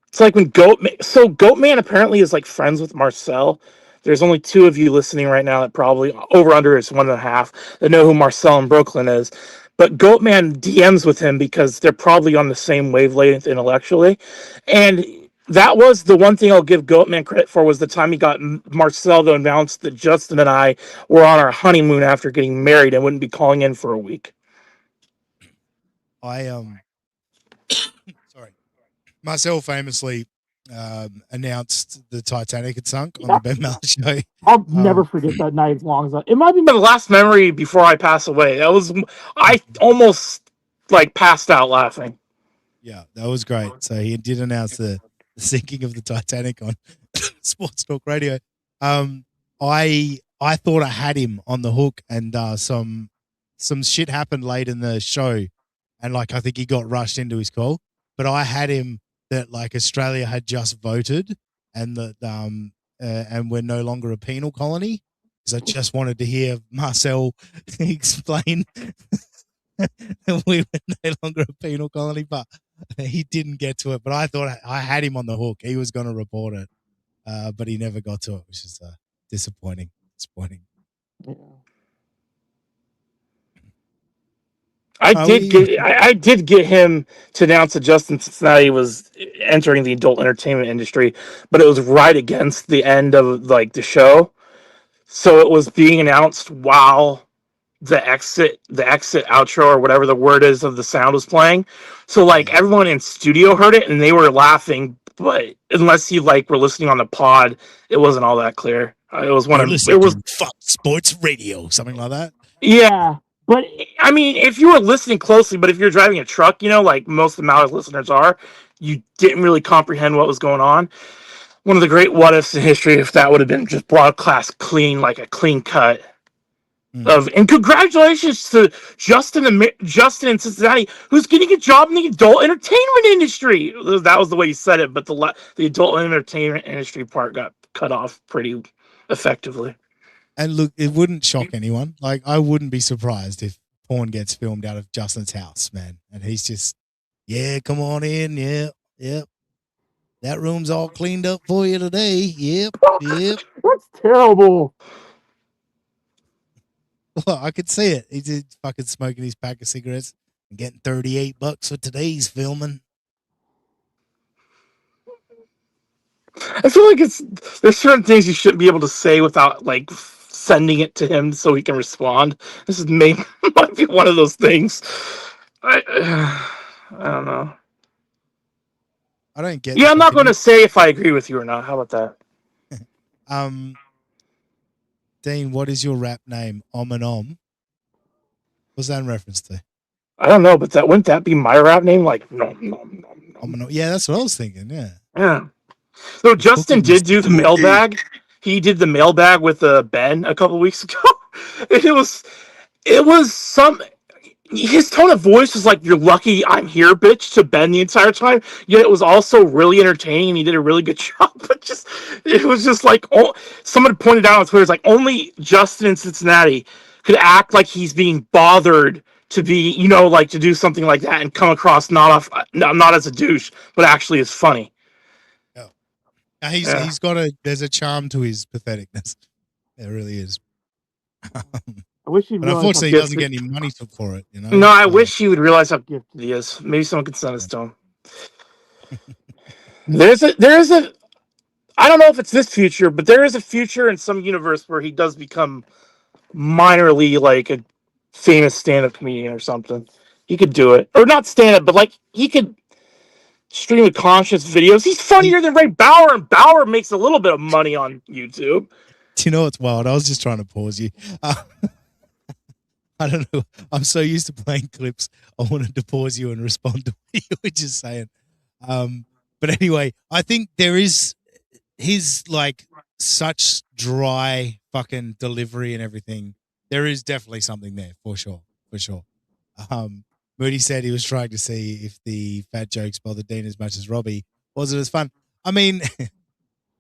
It's like when Goatman apparently is like friends with Marcel. There's only 2 of you listening right now that probably, over under is 1.5, that know who Marcel in Brooklyn is. But Goatman DMs with him because they're probably on the same wavelength intellectually. And that was the one thing I'll give Goatman credit for, was the time he got Marcel to announce that Justin and I were on our honeymoon after getting married and wouldn't be calling in for a week. Sorry. Marcel famously announced the Titanic had sunk on the Ben Maller show. I'll never forget that night as long as it might be the last memory before I pass away. I almost like passed out laughing. Yeah, that was great. So he did announce the sinking of the Titanic on Sports Talk Radio. I thought I had him on the hook, and some shit happened late in the show, and like I think he got rushed into his call. But I had him that like Australia had just voted, and that and we're no longer a penal colony, because I just wanted to hear Marcel explain that we were no longer a penal colony, but he didn't get to it. But I thought I had him on the hook. He was going to report it, but he never got to it, which is disappointing. Yeah. I did get him to announce that Justin Cincinnati was entering the adult entertainment industry, but it was right against the end of like the show, so it was being announced while the exit outro or whatever the word is of the sound was playing. So like everyone in studio heard it and they were laughing, but unless you like were listening on the pod, it wasn't all that clear. It was Fox Sports Radio, something like that. Yeah. But I mean, if you were listening closely, but if you're driving a truck, you know, like most of the Mallard listeners are, you didn't really comprehend what was going on. One of the great what ifs in history, if that would have been just broadcast clean, like a clean cut and congratulations to Justin in Cincinnati, who's getting a job in the adult entertainment industry. That was the way he said it, but the adult entertainment industry part got cut off pretty effectively. And look, it wouldn't shock anyone. Like, I wouldn't be surprised if porn gets filmed out of Justin's house, man. And he's just, yeah, come on in. Yep. That room's all cleaned up for you today. Yep. That's terrible. Well, I could see it. He's just fucking smoking his pack of cigarettes and getting $38 for today's filming. I feel like there's certain things you shouldn't be able to say without like sending it to him so he can respond. This might be one of those things. I don't know. I don't get. Yeah, I'm not going to say if I agree with you or not. How about that? Dean, what is your rap name? Om and Om. What's that in reference to? I don't know, but wouldn't that be my rap name? Like, no. Om and Om. Yeah, that's what I was thinking. Yeah. Yeah. So Justin did do the mailbag. He did the mailbag with Ben a couple weeks ago. And it was some. His tone of voice was like, "You're lucky I'm here, bitch," to Ben the entire time. Yet it was also really entertaining, and he did a really good job. But it was just like, someone pointed out on Twitter, it's like only Justin in Cincinnati could act like he's being bothered to be, like to do something like that and come across not as a douche, but actually as funny. He's got there's a charm to his patheticness. There really is. I wish he'd But realize unfortunately, he how doesn't gifted- get any money for it. No, I wish he would realize how gifted he is. Maybe someone could send us to him. There is a. I don't know if it's this future, but there is a future in some universe where he does become minorly like a famous stand-up comedian or something. He could do it, or not stand-up, but like he could stream of conscious videos. He's funnier than Ray Bauer, and Bauer makes a little bit of money on YouTube. Do you know what's wild? I was just trying to pause you. I don't know. I'm so used to playing clips. I wanted to pause you and respond to what you were just saying. But anyway, I think there is his like such dry fucking delivery and everything. There is definitely something there for sure. Moody said he was trying to see if the fat jokes bothered Dean as much as Robbie. Was it as fun? I mean,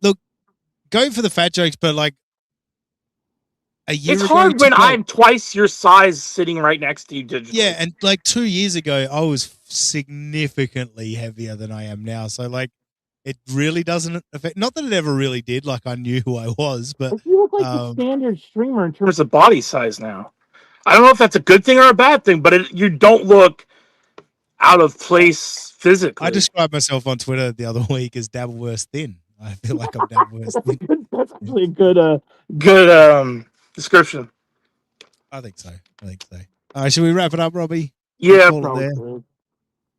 look, go for the fat jokes, but like a year It's ago, hard when I'm twice your size sitting right next to you digitally. yeah, and like 2 years ago, I was significantly heavier than I am now. So like, it really doesn't affect. Not that it ever really did. Like I knew who I was, but You look like the standard streamer in terms There's a body size now. I don't know if that's a good thing or a bad thing, but you don't look out of place physically. I described myself on Twitter the other week as Dabbleworth thin. I feel like I'm Dabbleworth thin. That's actually a good good description. I think so. All right, should we wrap it up, Robbie? Yeah, We'll call it there.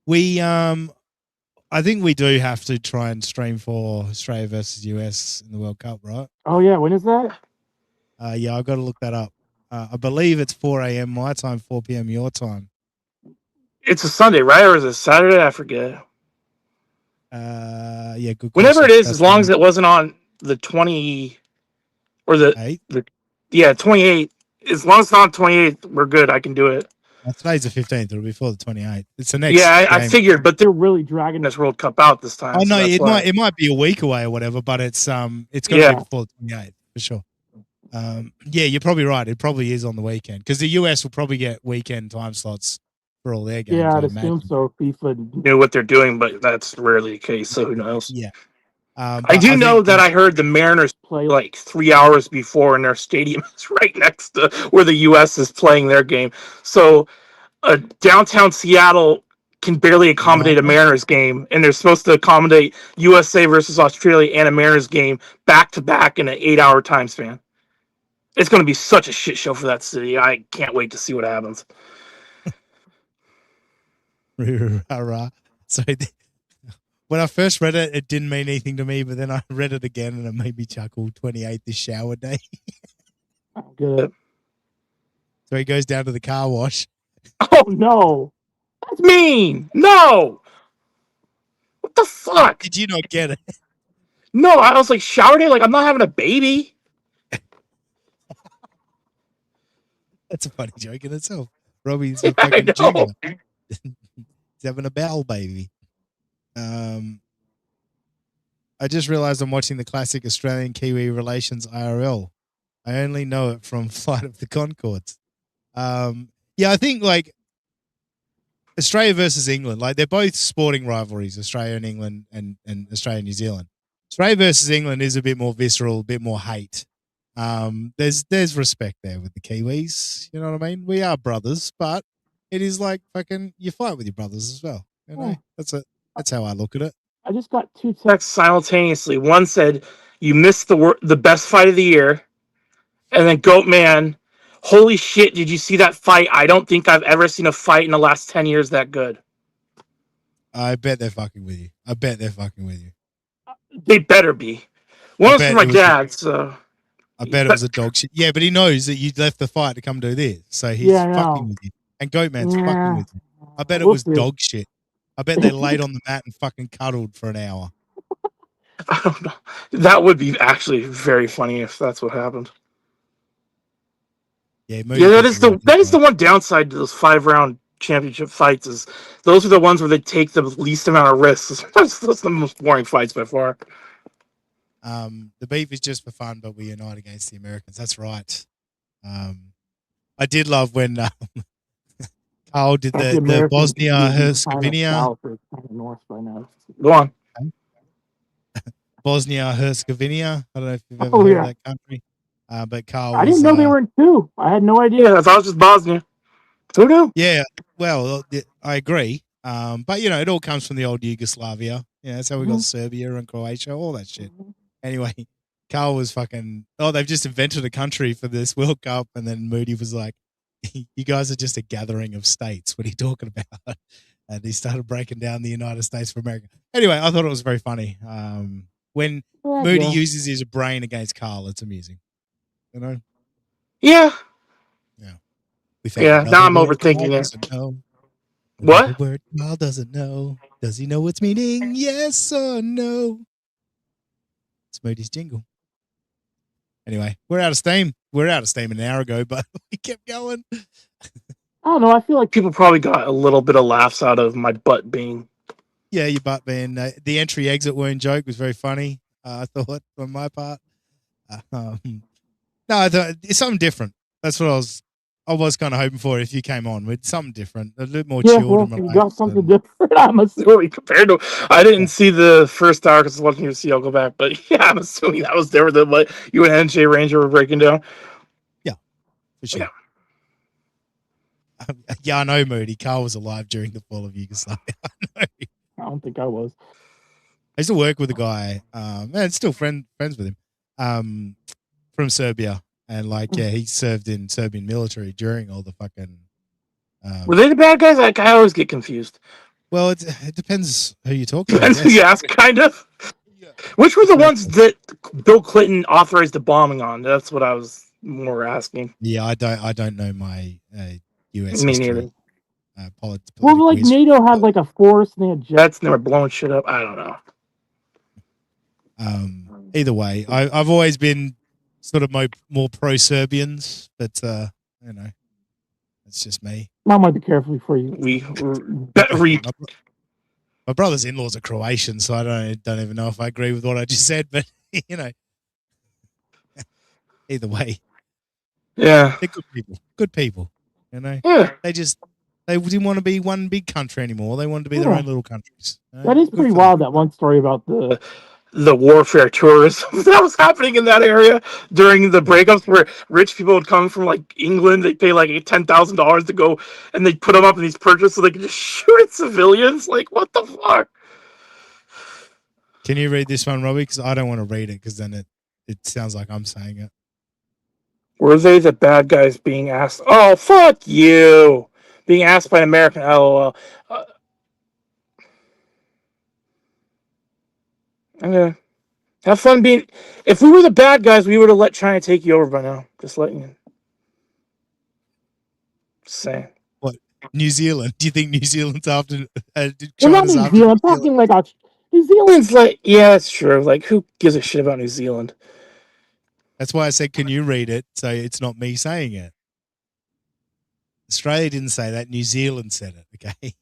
We I think we do have to try and stream for Australia versus US in the World Cup, right? Oh yeah, when is that? Yeah, I've got to look that up. I believe it's 4 a.m. my time, 4 p.m. your time. It's a Sunday, right? Or is it Saturday? I forget. Yeah, good. Whenever question. it is, That's as long fine. as it wasn't on the 20 or the 28th. As long as it's not on 28th, we're good. I can do it. Today's the 15th. It'll be before the 28th. It's the next. Yeah, I game. figured, but they're really dragging this World Cup out this time. Oh so no, that's it why. might be a week away or whatever, but it's going to Yeah. be before the 28th for sure. Yeah, you're probably right. It probably is on the weekend because the US will probably get weekend time slots for all their games. Yeah, I'd I assume imagine. so. FIFA. Knew what they're doing, but that's rarely the case. So who knows? Yeah. I do know that I heard the Mariners play like 3 hours before, and their stadium is right next to where the U.S. is playing their game. So, downtown Seattle can barely accommodate a Mariners game, and they're supposed to accommodate USA versus Australia and a Mariners game back to back in an 8-hour time span. It's going to be such a shit show for that city. I can't wait to see what happens. Rah-rah. So when I first read it, it didn't mean anything to me, but then I read it again and it made me chuckle. 28th is shower day. Good. So he goes down to the car wash. Oh no, that's mean. No, what the fuck? Did you not get it? No, I was like, shower day? Like, I'm not having a baby. That's a funny joke in itself. Robbie's a Yeah, I fucking know. junior. He's having a bowel baby. I just realized I'm watching the classic Australian Kiwi relations IRL. I only know it from Flight of the Conchords. Yeah, I think like Australia versus England, like they're both sporting rivalries, Australia and England and Australia and New Zealand. Australia versus England is a bit more visceral, a bit more hate. There's respect there with the Kiwis. You know what I mean? We are brothers, but it is like fucking you fight with your brothers as well. You know, that's how I look at it. I just got two texts simultaneously. One said, "You missed the best fight of the year," and then Goat Man, "Holy shit! Did you see that fight? I don't think I've ever seen a fight in the last 10 years that good." I bet they're fucking with you. They better be. One I was bet from my it was- dad, so I bet it was a dog shit. Yeah, but he knows that you left the fight to come do this, so he's Yeah, I fucking know. with you. And Goatman's Yeah. fucking with you. I bet it We'll was see. dog shit. I bet they laid on the mat and fucking cuddled for an hour. I don't know. That would be actually very funny if that's what happened. Yeah, Yeah, that is the one downside to those 5-round championship fights is those are the ones where they take the least amount of risks. Those are the most boring fights by far. The beef is just for fun, but we unite against the Americans. That's right. I did love when Carl did the Bosnia Herzegovina. North by now. Go on. Bosnia Herzegovina. I don't know if you've ever Oh, heard yeah. of that country. But Carl I was, didn't know they were in two. I had no idea. Yeah, I thought it was just Bosnia. Who knew? Yeah, well, I agree. But you know, it all comes from the old Yugoslavia. Yeah, that's how we got Serbia and Croatia, all that shit. Anyway, Carl was fucking. Oh, they've just invented a country for this World Cup, and then Moody was like, "You guys are just a gathering of states. What are you talking about?" And he started breaking down the United States of America. Anyway, I thought it was very funny. When Yeah, Moody yeah. uses his brain against Carl, it's amusing. You know. Yeah. We found Yeah, another now I'm word overthinking Carl it. doesn't know. What? Another word Carl doesn't know. Does he know its meaning? Yes or no? It's Moody's jingle. Anyway, we're out of steam. We're out of steam an hour ago, but we kept going. I don't know. I feel like People probably got a little bit of laughs out of my butt being. Yeah, your butt being the entry exit wound joke was very funny. I thought on my part. No, I thought it's something different. That's what I was kind of hoping for if you came on with something different, a little more yeah, chilled well, and you relaxed. got something different. I'm Really compared to, I didn't see the first hour because I was watching UFC. I'll go back, but yeah, I'm assuming that was different than what you and NJ Ranger were breaking down. Yeah, for sure. Yeah, I know, Moody. Carl was alive during the fall of Yugoslavia. I don't think I was. I used to work with a guy, and still friends with him, from Serbia, and yeah, he served in Serbian military during all the fucking. Were they the bad guys? I always get confused. Well, it depends who you talk to. Depends who you ask, kind of. Which were the ones that Bill Clinton authorized the bombing on? That's what I was more asking. Yeah, I don't know my U.S. Me history. neither. Well, like NATO had like a force and they had jets. That's never blowing shit up. I don't know. Either way, I've always been sort of more pro-Serbians, but you know, it's just me. I might be careful before you. My brother's in-laws are Croatian, so I don't even know if I agree with what I just said, but you know, either way, yeah, they're good people. Good people, you know. Yeah, they didn't want to be one big country anymore. They wanted to be their Yeah. own little countries. you know? That is Good pretty for them. wild. That one story about the warfare tourism that was happening in that area during the breakups, where rich people would come from like England, they pay like $10,000 to go, and they put them up in these perches so they could just shoot at civilians. Like, what the fuck? Can you read this one, Robbie? Because I don't want to read it because then it sounds like I'm saying it. Were they the bad guys being asked? Oh, fuck you! Being asked by an American. LOL. Okay. Have fun being. If we were the bad guys, we would have let China take you over by now. Just letting you. Just saying. What? New Zealand? Do you think New Zealand's after? Well, not China's New after Zealand. I'm talking like New Zealand. It's like, yeah, it's true. Like, who gives a shit about New Zealand? That's why I said, can you read it? So it's not me saying it. Australia didn't say that. New Zealand said it. Okay.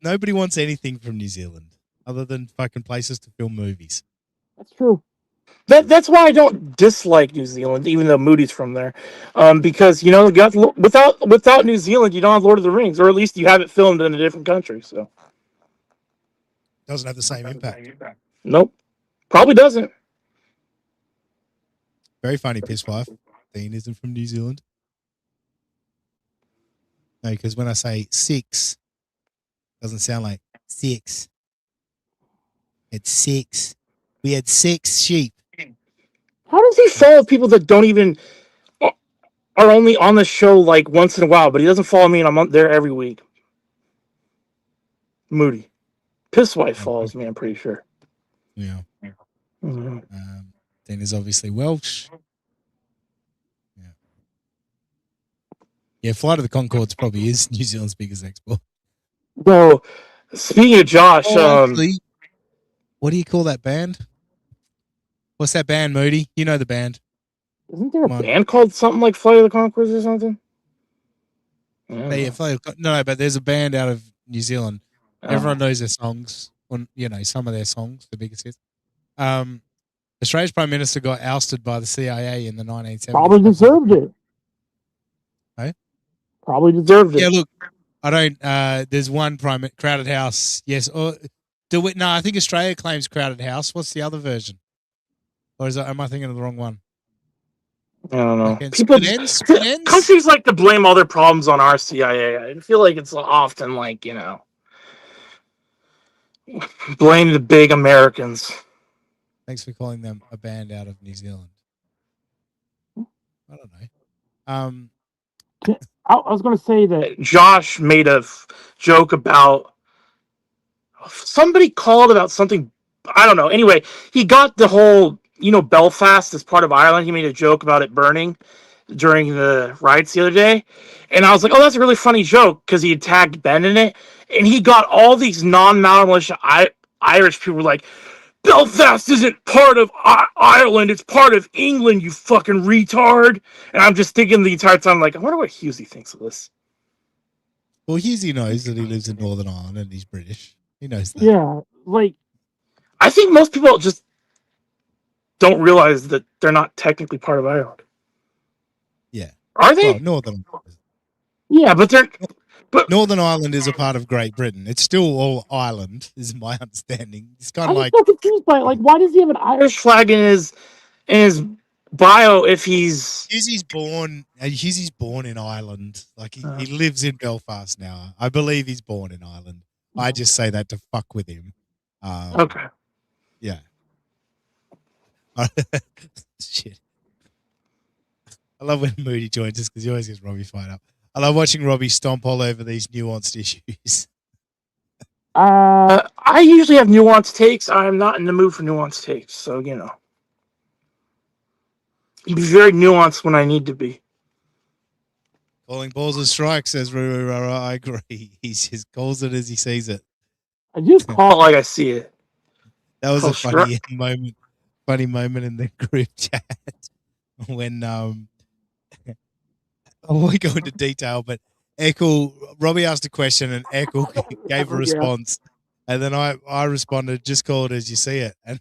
Nobody wants anything from New Zealand other than fucking places to film movies. That's true. That's why I don't dislike New Zealand, even though Moody's from there, because without New Zealand, you don't have Lord of the Rings, or at least you have it filmed in a different country. So Doesn't have the same impact. nope, probably doesn't. Very funny, Pisswife. Dean isn't from New Zealand. No, because when I say 6, it doesn't sound like 6. It's 6. We had 6 sheep. How does he follow people that don't even are only on the show like once in a while? But he doesn't follow me, and I'm there every week. Moody, Pisswife follows me. I'm pretty sure. Yeah. Mhm. Dean is obviously Welsh. Yeah, Flight of the Conchords probably is New Zealand's biggest export. So, speaking of Josh, Actually, what do you call that band? What's that band, Moody? You know the band. isn't there a band called something like Flight of the Conchords or something? But yeah, no, but there's a band out of New Zealand. Oh. Everyone knows their songs, or, some of their songs, the biggest hits. Australia's Prime Minister got ousted by the CIA in the 1970s. Probably deserved it. Eh? Probably deserved it. Yeah, look, I don't. There's one Crowded House. Yes, or no, I think Australia claims Crowded House. What's the other version? Or am I thinking of the wrong one? I don't know. Okay, People, Spin-ends? countries like to blame all their problems on our CIA. I feel like it's often like, blame the big Americans. Thanks for calling them a band out of New Zealand. I don't know. I was going to say that Josh made a joke about somebody called about something. I don't know. Anyway, he got the whole, Belfast is part of Ireland. He made a joke about it burning during the riots the other day. And I was like, oh, that's a really funny joke because he had tagged Ben in it. And he got all these non-Maori militia Irish people like, Belfast isn't part of Ireland. It's part of England, you fucking retard. And I'm just thinking the entire time, like, I wonder what Husey thinks of this. Well, Husey knows that he lives in Northern Ireland and he's British. He knows that. Yeah, like I think most people just don't realize that they're not technically part of Ireland. Yeah. Are they? Well, Northern. Yeah, but they're. But Northern Ireland is a part of Great Britain. It's still all Ireland, is my understanding. It's kind I'm of like so confused by it. Like, why does he have an Irish flag in his bio if he's Husey's born in Ireland. Like he lives in Belfast now. I believe he's born in Ireland. I just say that to fuck with him. Okay. Yeah. Shit. I love when Moody joins us because he always gets Robbie fired up. I love watching Robbie stomp all over these nuanced issues. I usually have nuanced takes. I'm not in the mood for nuanced takes, so you be very nuanced when I need to be. Calling balls and strikes, says Ruru Rara. I agree. He just calls it as he sees it. I just call it like I see it. That was Call a funny moment. Funny moment in the group chat when I won't go into detail, but Robbie asked a question and Eccles gave a response, and then I responded, just call it as you see it, and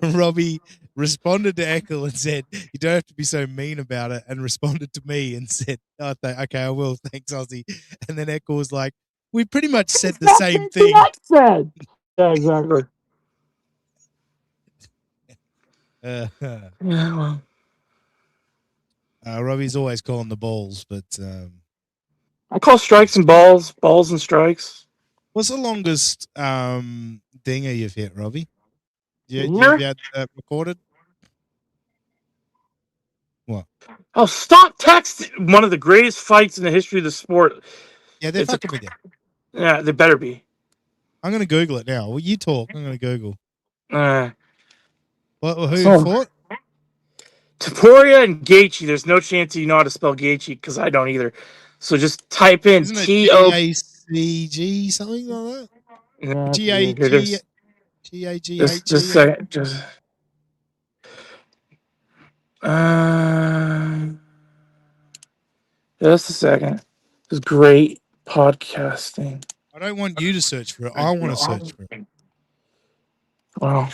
Robbie responded to Eccles and said, you don't have to be so mean about it, and responded to me and said, oh, okay, I will, thanks, Ozzy. And then Eccles was like, we pretty much said the same thing. I said. Yeah, exactly. Yeah, well. Robbie's always calling the balls, but I call strikes and balls and strikes. What's the longest dinger you've hit, Robbie? You had that recorded? What? Oh, stop texting! One of the greatest fights in the history of the sport. Yeah, they're fucking with you. Yeah, they better be. I'm going to Google it now. Well, you talk. I'm going to Google. Who So- fought? Taporia and Gaethje. There's no chance you know how to spell Gaethje because I don't either. So just type in Isn't it T-O... G-A-C-G, something like that? G-A-G... G-A-G-H-G. Just a second. Just a second. It's great podcasting. I don't want you to search for it. I want to search for it. Wow.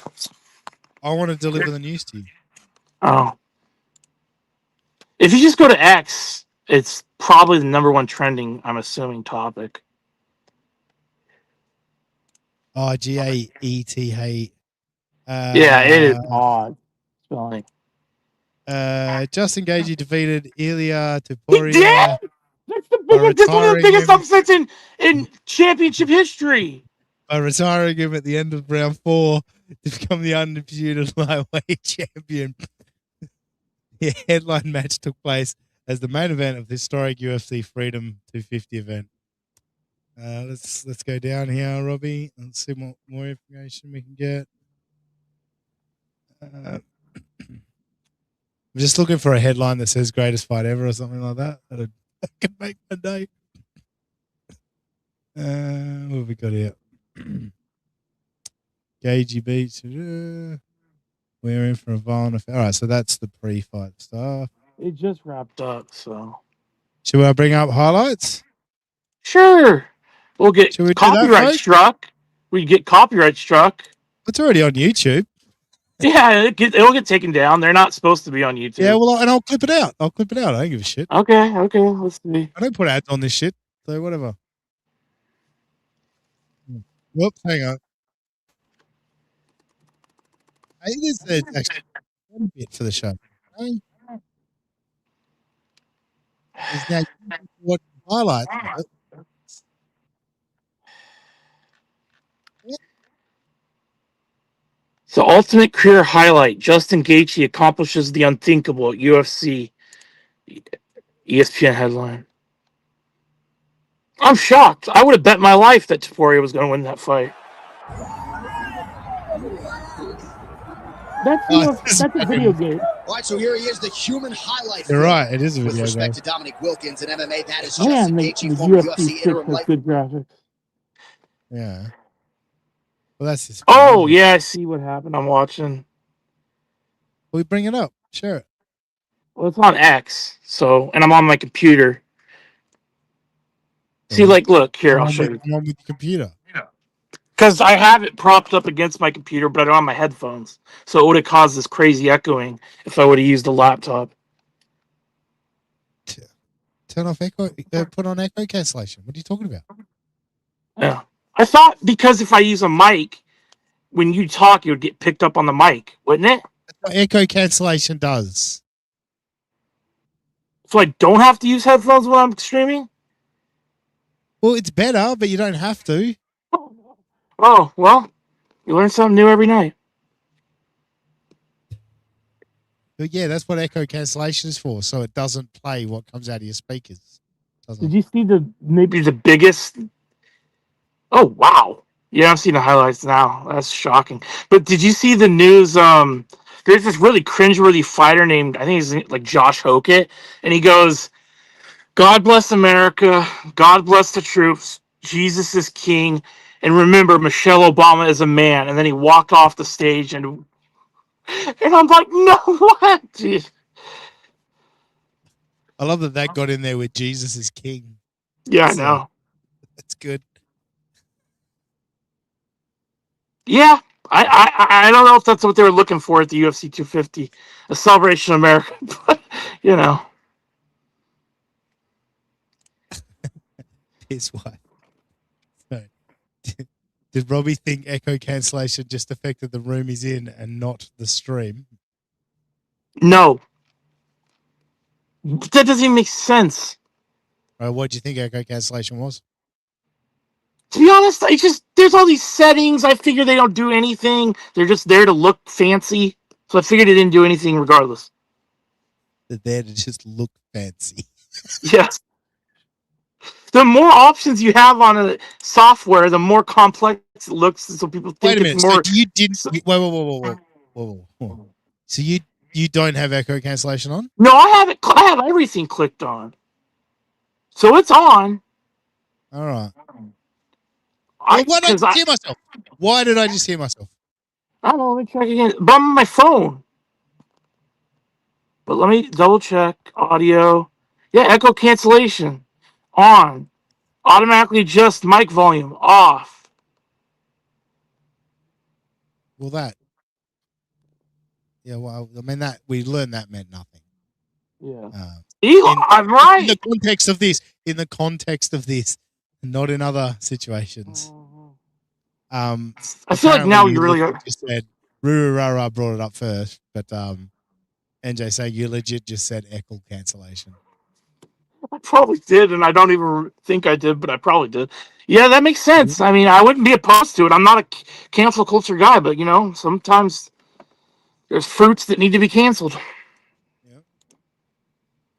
I want to deliver the news to you. Oh. If you just go to X, it's probably the number one trending, I'm assuming, topic. Oh, G-A-E-T-H. Yeah, it is odd spelling. Justin Gaethje defeated Ilia Topuria. That's one of the biggest upsets in championship history. By retiring him at the end of round 4 to become the undisputed lightweight champion. The headline match took place as the main event of the historic UFC Freedom 250 event. Let's go down here, Robbie. Let's see what more information we can get. I'm just looking for a headline that says greatest fight ever or something like that. That'd fucking make my day. What have we got here? Gagey Beach. We're in for a violent affair. All right, so that's the pre-fight stuff. It just wrapped up, so. Should I bring up highlights? Sure. We'll get Should we do that, copyright folks? struck. We get copyright struck. It's already on YouTube. Yeah, it'll get taken down. They're not supposed to be on YouTube. Yeah, well, and I'll clip it out. I don't give a shit. Okay, let's see. I don't put ads on this shit, so whatever. Whoops, hang on. Hey, this is actually a bit for the show. Hey. Is now what highlights of it. So, ultimate career highlight: Justin Gaethje accomplishes the unthinkable at UFC. ESPN headline. I'm shocked. I would have bet my life that Taporia was going to win that fight. That's a video game. All right, so here he is, the human highlight. You're right. It is a With video respect game. to Dominic Wilkins and MMA, that is Man, Justin the Gaethje, former UFC UFC 6 interim has light. good graphics. Yeah. Well, that's just. Oh, yeah, I see what happened. I'm watching. We bring it up. Share it. Well, it's on X, and I'm on my computer. See, look here, I'll show you. I'm on with the computer. Because I have it propped up against my computer, but I don't have my headphones. So it would have caused this crazy echoing if I would have used a laptop. Turn off echo. Put on echo cancellation. What are you talking about? Yeah. I thought because if I use a mic, when you talk, it would get picked up on the mic, wouldn't it? That's what echo cancellation does. So I don't have to use headphones when I'm streaming? Well, it's better, but you don't have to. Oh, well, you learn something new every night. But yeah, that's what echo cancellation is for, so it doesn't play what comes out of your speakers. Did you see maybe the biggest? Oh, wow. Yeah, I'm seeing the highlights now. That's shocking. But did you see the news? There's this really cringeworthy fighter named, I think he's like Josh Hokett, and he goes, "God bless America. God bless the troops. Jesus is king. And remember, Michelle Obama is a man." And then he walked off the stage, and I'm like, no, what, dude? I love that got in there with Jesus is king. Yeah, I So, know. That's good. Yeah, I don't know if that's what they were looking for at the UFC 250, a celebration of America, but you know. Here's why. So, did Robbie think echo cancellation just affected the room he's in and not the stream? No. That doesn't even make sense. What do you think echo cancellation was? To be honest, there's all these settings. I figure they don't do anything. They're just there to look fancy. So I figured it didn't do anything regardless. They're there to just look fancy. Yes. The more options you have on a software, the more complex it looks. So people think Wait a minute. it's more. So you didn't. Whoa. So you don't have echo cancellation on? No, I have everything clicked on. So it's on. All right. Why did I just hear myself? Why did I just hear myself? I don't know. Let me check again. But I'm on my phone. But let me double check audio. Yeah, echo cancellation on. Automatically adjust mic volume off. Well, that. Yeah, well, I mean that we learned that meant nothing. Yeah. I'm right. In the context of this, not in other situations. I feel like now you really just said Ruru Rara brought it up first, but NJ saying you legit just said echo cancellation. I probably did, and I don't even think I did, but I probably did. Yeah, that makes sense. I mean, I wouldn't be opposed to it. I'm not a cancel culture guy, but sometimes there's fruits that need to be canceled.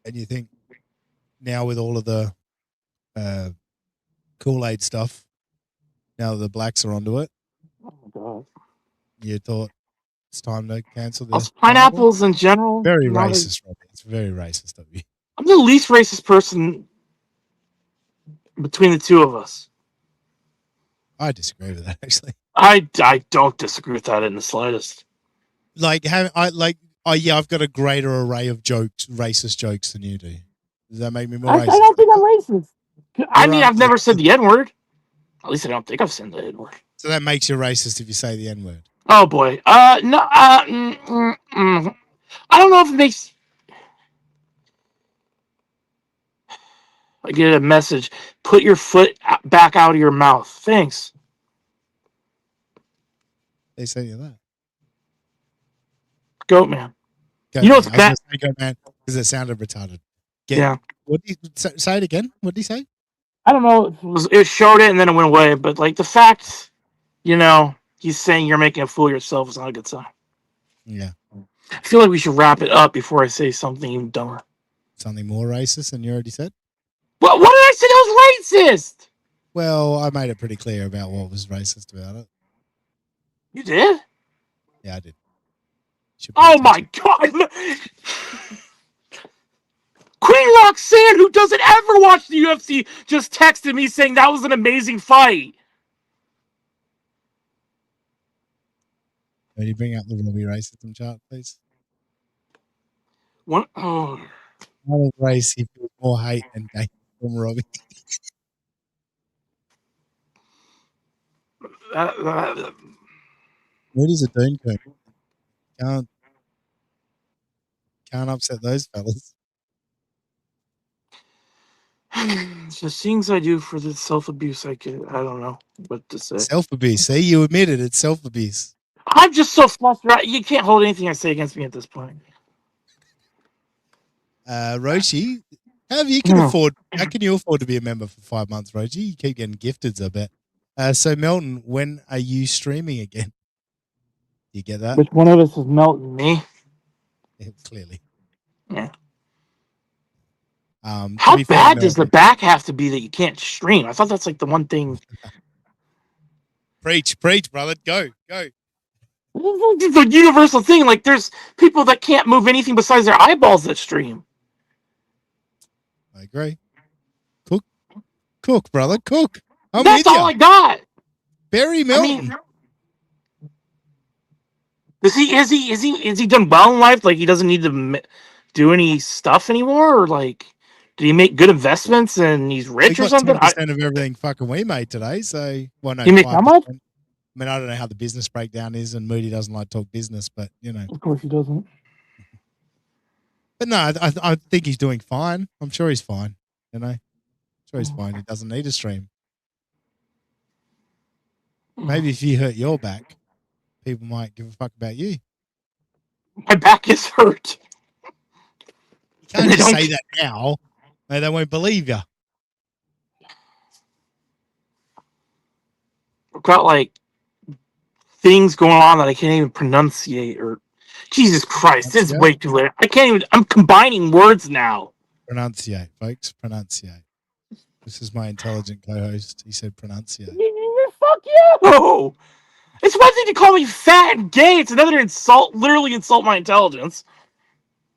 And you think now with all of the Kool-Aid stuff, now that the blacks are onto it, Oh my god. you thought It's time to cancel the Also, pineapples in general. Very not a- racist, Robbie. It's very racist of you. I'm the least racist person between the two of us. I disagree with that actually. I don't disagree with that in the slightest. Like I've got a greater array of jokes, racist jokes than you do. Does that make me more I racist? don't think I'm racist. I mean, I've never said the N word. At least I don't think I've said the N word. So that makes you racist if you say the N word. Oh boy. No. I don't know if it makes. I get a message. Put your foot back out of your mouth. Thanks. They say you that. Goat man. Goat You know man. what's I was bad? gonna say goat man because it sounded retarded. Yeah. What did you say it again? What did he say? I don't know. It showed it and then it went away. But like the fact, he's saying you're making a fool of yourself is not a good sign. Yeah. I feel like we should wrap it up before I say something even dumber. Something more racist than you already said? What did I say that was racist? Well, I made it pretty clear about what was racist about it. You did? Yeah, I did. Oh my god! Queen Roxanne, who doesn't ever watch the UFC, just texted me saying that was an amazing fight. Can you bring up the Robbie racism chart, please? One, race, he feels more hate and hate from Robbie. Moody's a Dune Coon. Can't upset those fellas. The things I do for the self-abuse, I don't know what to say. Self-abuse. See, you admitted it's self-abuse. I'm just so flustered. You can't hold anything I say against me at this point. Roshi, how can you afford to be a member for 5 months, Roshi? You keep getting gifted, I bet. So Melton, when are you streaming again? Do you get that? Which one of us is melting? Me? Yeah, clearly. Yeah. To How be fair, bad does the Melton- back have to be that you can't stream? I thought that's like the one thing. Preach, brother. Go. It's a universal thing. Like there's people that can't move anything besides their eyeballs that stream. I agree. Cook, brother. Cook. I'm That's with all you. I got. Barry Melton. Is he done well in life? Like he doesn't need to do any stuff anymore, or like did he make good investments and he's rich or something? 10% of everything fucking we made today. So, well, no, You make how 5%. much? I mean, I don't know how the business breakdown is, and Moody doesn't like to talk business, but Of course he doesn't. But no, I think he's doing fine. I'm sure he's fine. Sure he's fine. He doesn't need a stream. Maybe if you hurt your back, people might give a fuck about you. My back is hurt. You can't just say that now. They won't believe you. I've got like things going on that I can't even pronunciate. Or Jesus Christ, this is way too late. I can't even. I'm combining words now. Pronunciate, folks. Pronunciate. This is my intelligent co-host. He said pronunciate. Fuck you! It's one thing to call me fat and gay. It's another insult. Literally insult my intelligence.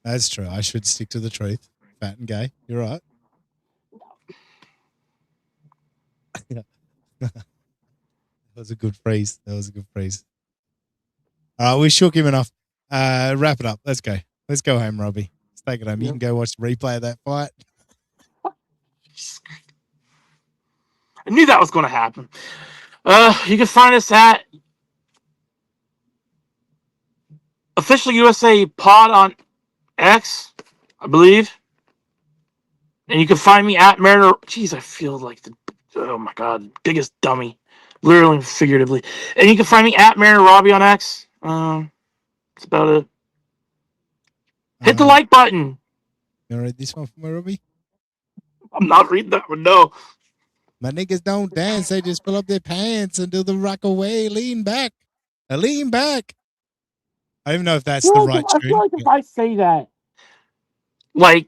That's true. I should stick to the truth. Fat and gay. You're right. That was a good phrase. All right, we shook him enough. Wrap it up. Let's go. Let's go home, Robbie. Let's take it home. You can go watch the replay of that fight. I knew that was going to happen. You can find us at Official USA Pod on X, I believe. And you can find me at Mariner. Jeez, I feel like oh my God, biggest dummy. Literally and figuratively. And you can find me at Mariner Robbie on X. That's about it. Hit the like button. You read this one for me, Robbie? I'm not reading that one, no. My niggas don't dance. They just pull up their pants and do the rock away. Lean back. Lean back. I don't even know if that's the right I feel like if I say that, like,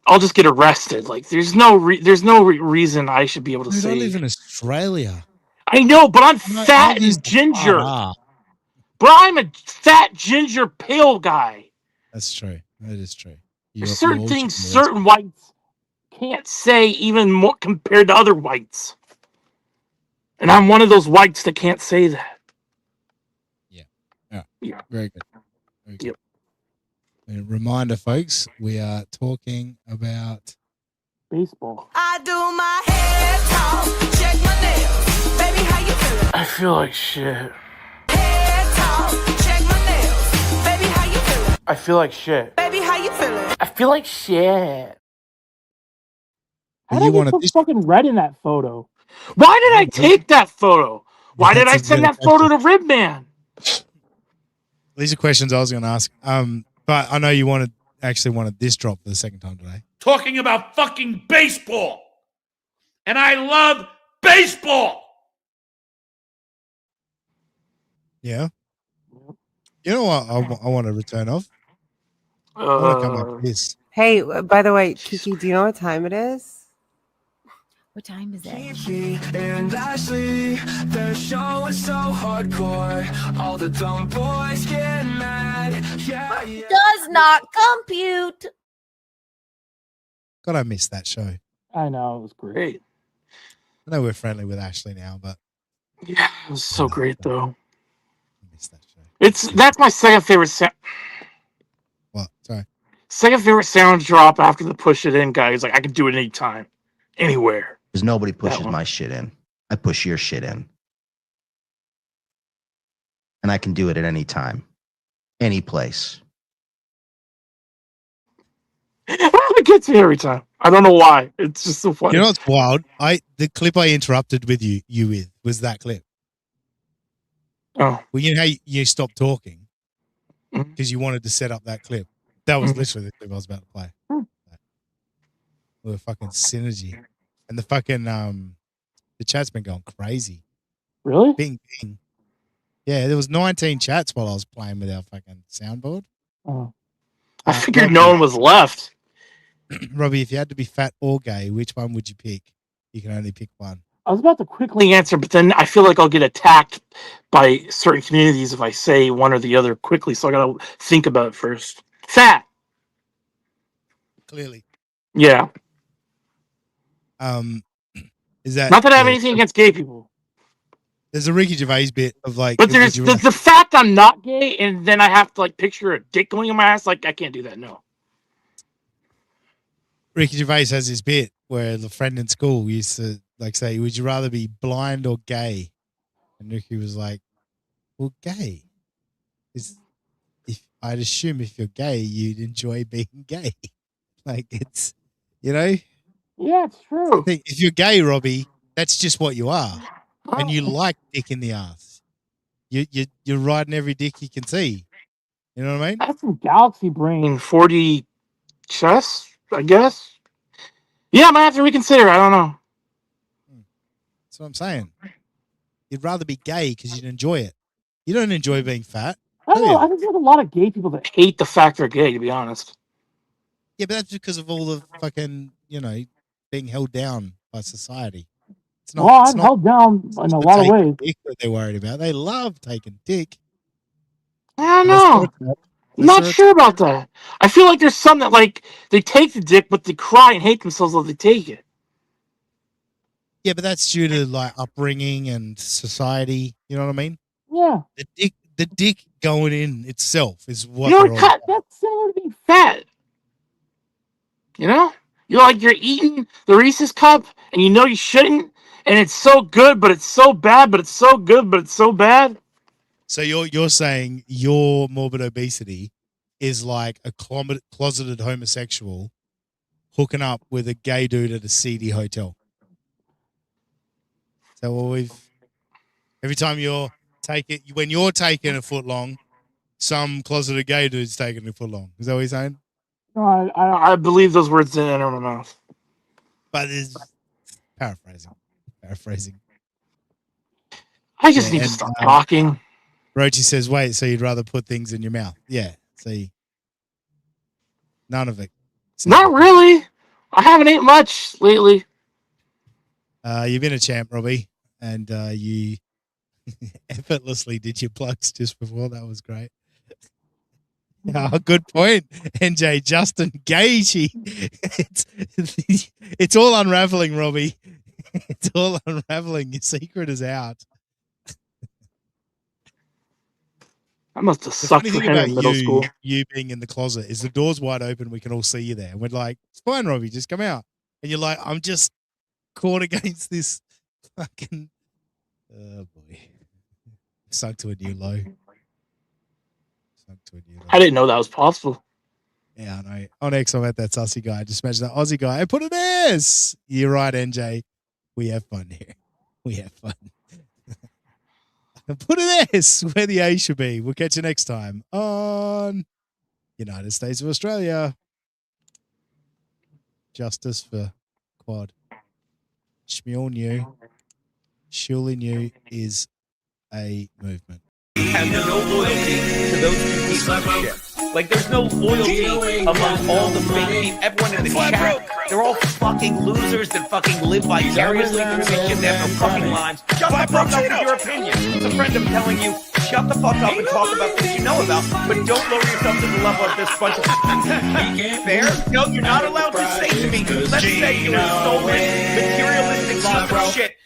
I'll just get arrested. Like, there's no reason I should be able to Dude, say. I live in Australia. I know, but I'm fat and ginger. But I'm a fat, ginger, pale guy. That's true. That is true. There's certain things certain whites can't say even more compared to other whites. And I'm one of those whites that can't say that. Yeah. Very good. Very good. And a reminder, folks, we are talking about baseball. I do my head talk, check my nails. Baby, how you feeling? I feel like shit. Head talk, check my nails. Baby, how you feeling? I feel like shit. Baby, how you feeling? I feel like shit. How did I get so fucking red in that photo? Why did I take that photo? Why did I send that photo to Ribman? These are questions I was going to ask. But I know you wanted this drop for the second time today. Talking about fucking baseball. And I love baseball. Yeah. You know what I want to return of? I want to come up with this. Hey, by the way, Kiki, do you know what time it is? What time is it? And Ashley, their show is so hardcore. All the dumb boys get mad. Yeah, yeah. Does not compute. God, I missed that show. I know, it was great. I know we're friendly with Ashley now, but yeah, it was so great though. That's my second favorite sound. What? Sorry. Second favorite sound drop after the push it in guy. He's like, I can do it anytime, anywhere. Because nobody pushes my shit in. I push your shit in. And I can do it at any time, any place. It gets me every time. I don't know why. It's just so funny. You know what's wild? The clip I interrupted with you with was that clip. Oh. Well, you know how you stopped talking because you wanted to set up that clip. That was literally the clip I was about to play. The fucking synergy. And the fucking the chat's been going crazy. Really? Bing bing. Yeah, there was 19 chats while I was playing with our fucking soundboard. Oh. I figured no one was left. Robbie, if you had to be fat or gay, which one would you pick? You can only pick one. I was about to quickly Answer, but then I feel like I'll get attacked by certain communities if I say one or the other quickly. So I gotta think about it first. Fat. Clearly. Yeah. Is that not that I have anything against gay people? There's a Ricky Gervais bit of like, but there's the fact I'm not gay, and then I have to like picture a dick going in my ass. Like I can't do that. No. Ricky Gervais has this bit where the friend in school used to like say, "Would you rather be blind or gay?" And Ricky was like, "Well, gay is if I'd assume if you're gay, you'd enjoy being gay. Like it's, you know." Yeah, it's true. If you're gay, Robbie, that's just what you are, and you like dick in the ass. You're riding every dick you can see. You know what I mean? That's some galaxy brain. 40 chess, I guess. Yeah, I might have to reconsider. I don't know. That's what I'm saying. You'd rather be gay because you'd enjoy it. You don't enjoy being fat. I don't know. I think there's a lot of gay people that hate the fact they're gay, to be honest. Yeah, but that's because of all the fucking, being held down by society. It's not. Well, I'm held down in a lot of ways. Dick that they're worried about. They love taking dick. I don't know. I'm not sure about that. I feel like there's some that like they take the dick, but they cry and hate themselves while they take it. Yeah, but that's due to like upbringing and society. You know what I mean? Yeah. The dick going in itself is what. That's similar to being fat. You know, you're eating the Reese's cup, and you know you shouldn't, and it's so good, but it's so bad, but it's so good, but it's so bad. So you're saying your morbid obesity is like a closeted homosexual hooking up with a gay dude at a seedy hotel. So every time when you're taking a foot long, some closeted gay dude's taking a foot long. Is that what you're saying? No, I believe those words didn't enter my mouth. But it's paraphrasing. I just need to stop talking. Rochi says, wait, so you'd rather put things in your mouth? Yeah. See, none of it. Not really. I haven't ate much lately. You've been a champ, Robbie, and you Effortlessly did your plugs just before. That was great. Oh, good point, NJ. Justin Gagey. It's all unraveling, Robbie. It's all unraveling. Your secret is out. I must have The sucked funny for thing him about in middle school. you being in the closet is the door's wide open. We can all see you there. And we're like, it's fine, Robbie, just come out. And you're like, I'm just caught against this fucking. Oh boy, sunk to a new low. Sunk to a new low. I didn't know that was possible. Yeah, I know. On X, I'm at that sussy guy. Just imagine that Aussie guy. I put an S. You're right, NJ. We have fun here. We have fun. Put an S where the A should be. We'll catch you next time on United States of Australia. Justice for Quad. Shmuel New. Surely New is a movement. Have no loyalty to those two pieces of shit. Like, there's no loyalty among all the fake people. Everyone in the chat, they're all fucking losers that fucking live vicariously through this shit. They have no fucking lives. Shut the fuck up with your opinion. It's a friend of telling you, shut the fuck up and talk about things you know about, but don't lower yourself to the level of this bunch of fair? No, you're not allowed to say to me, let's say you were stolen materialistic piece of shit.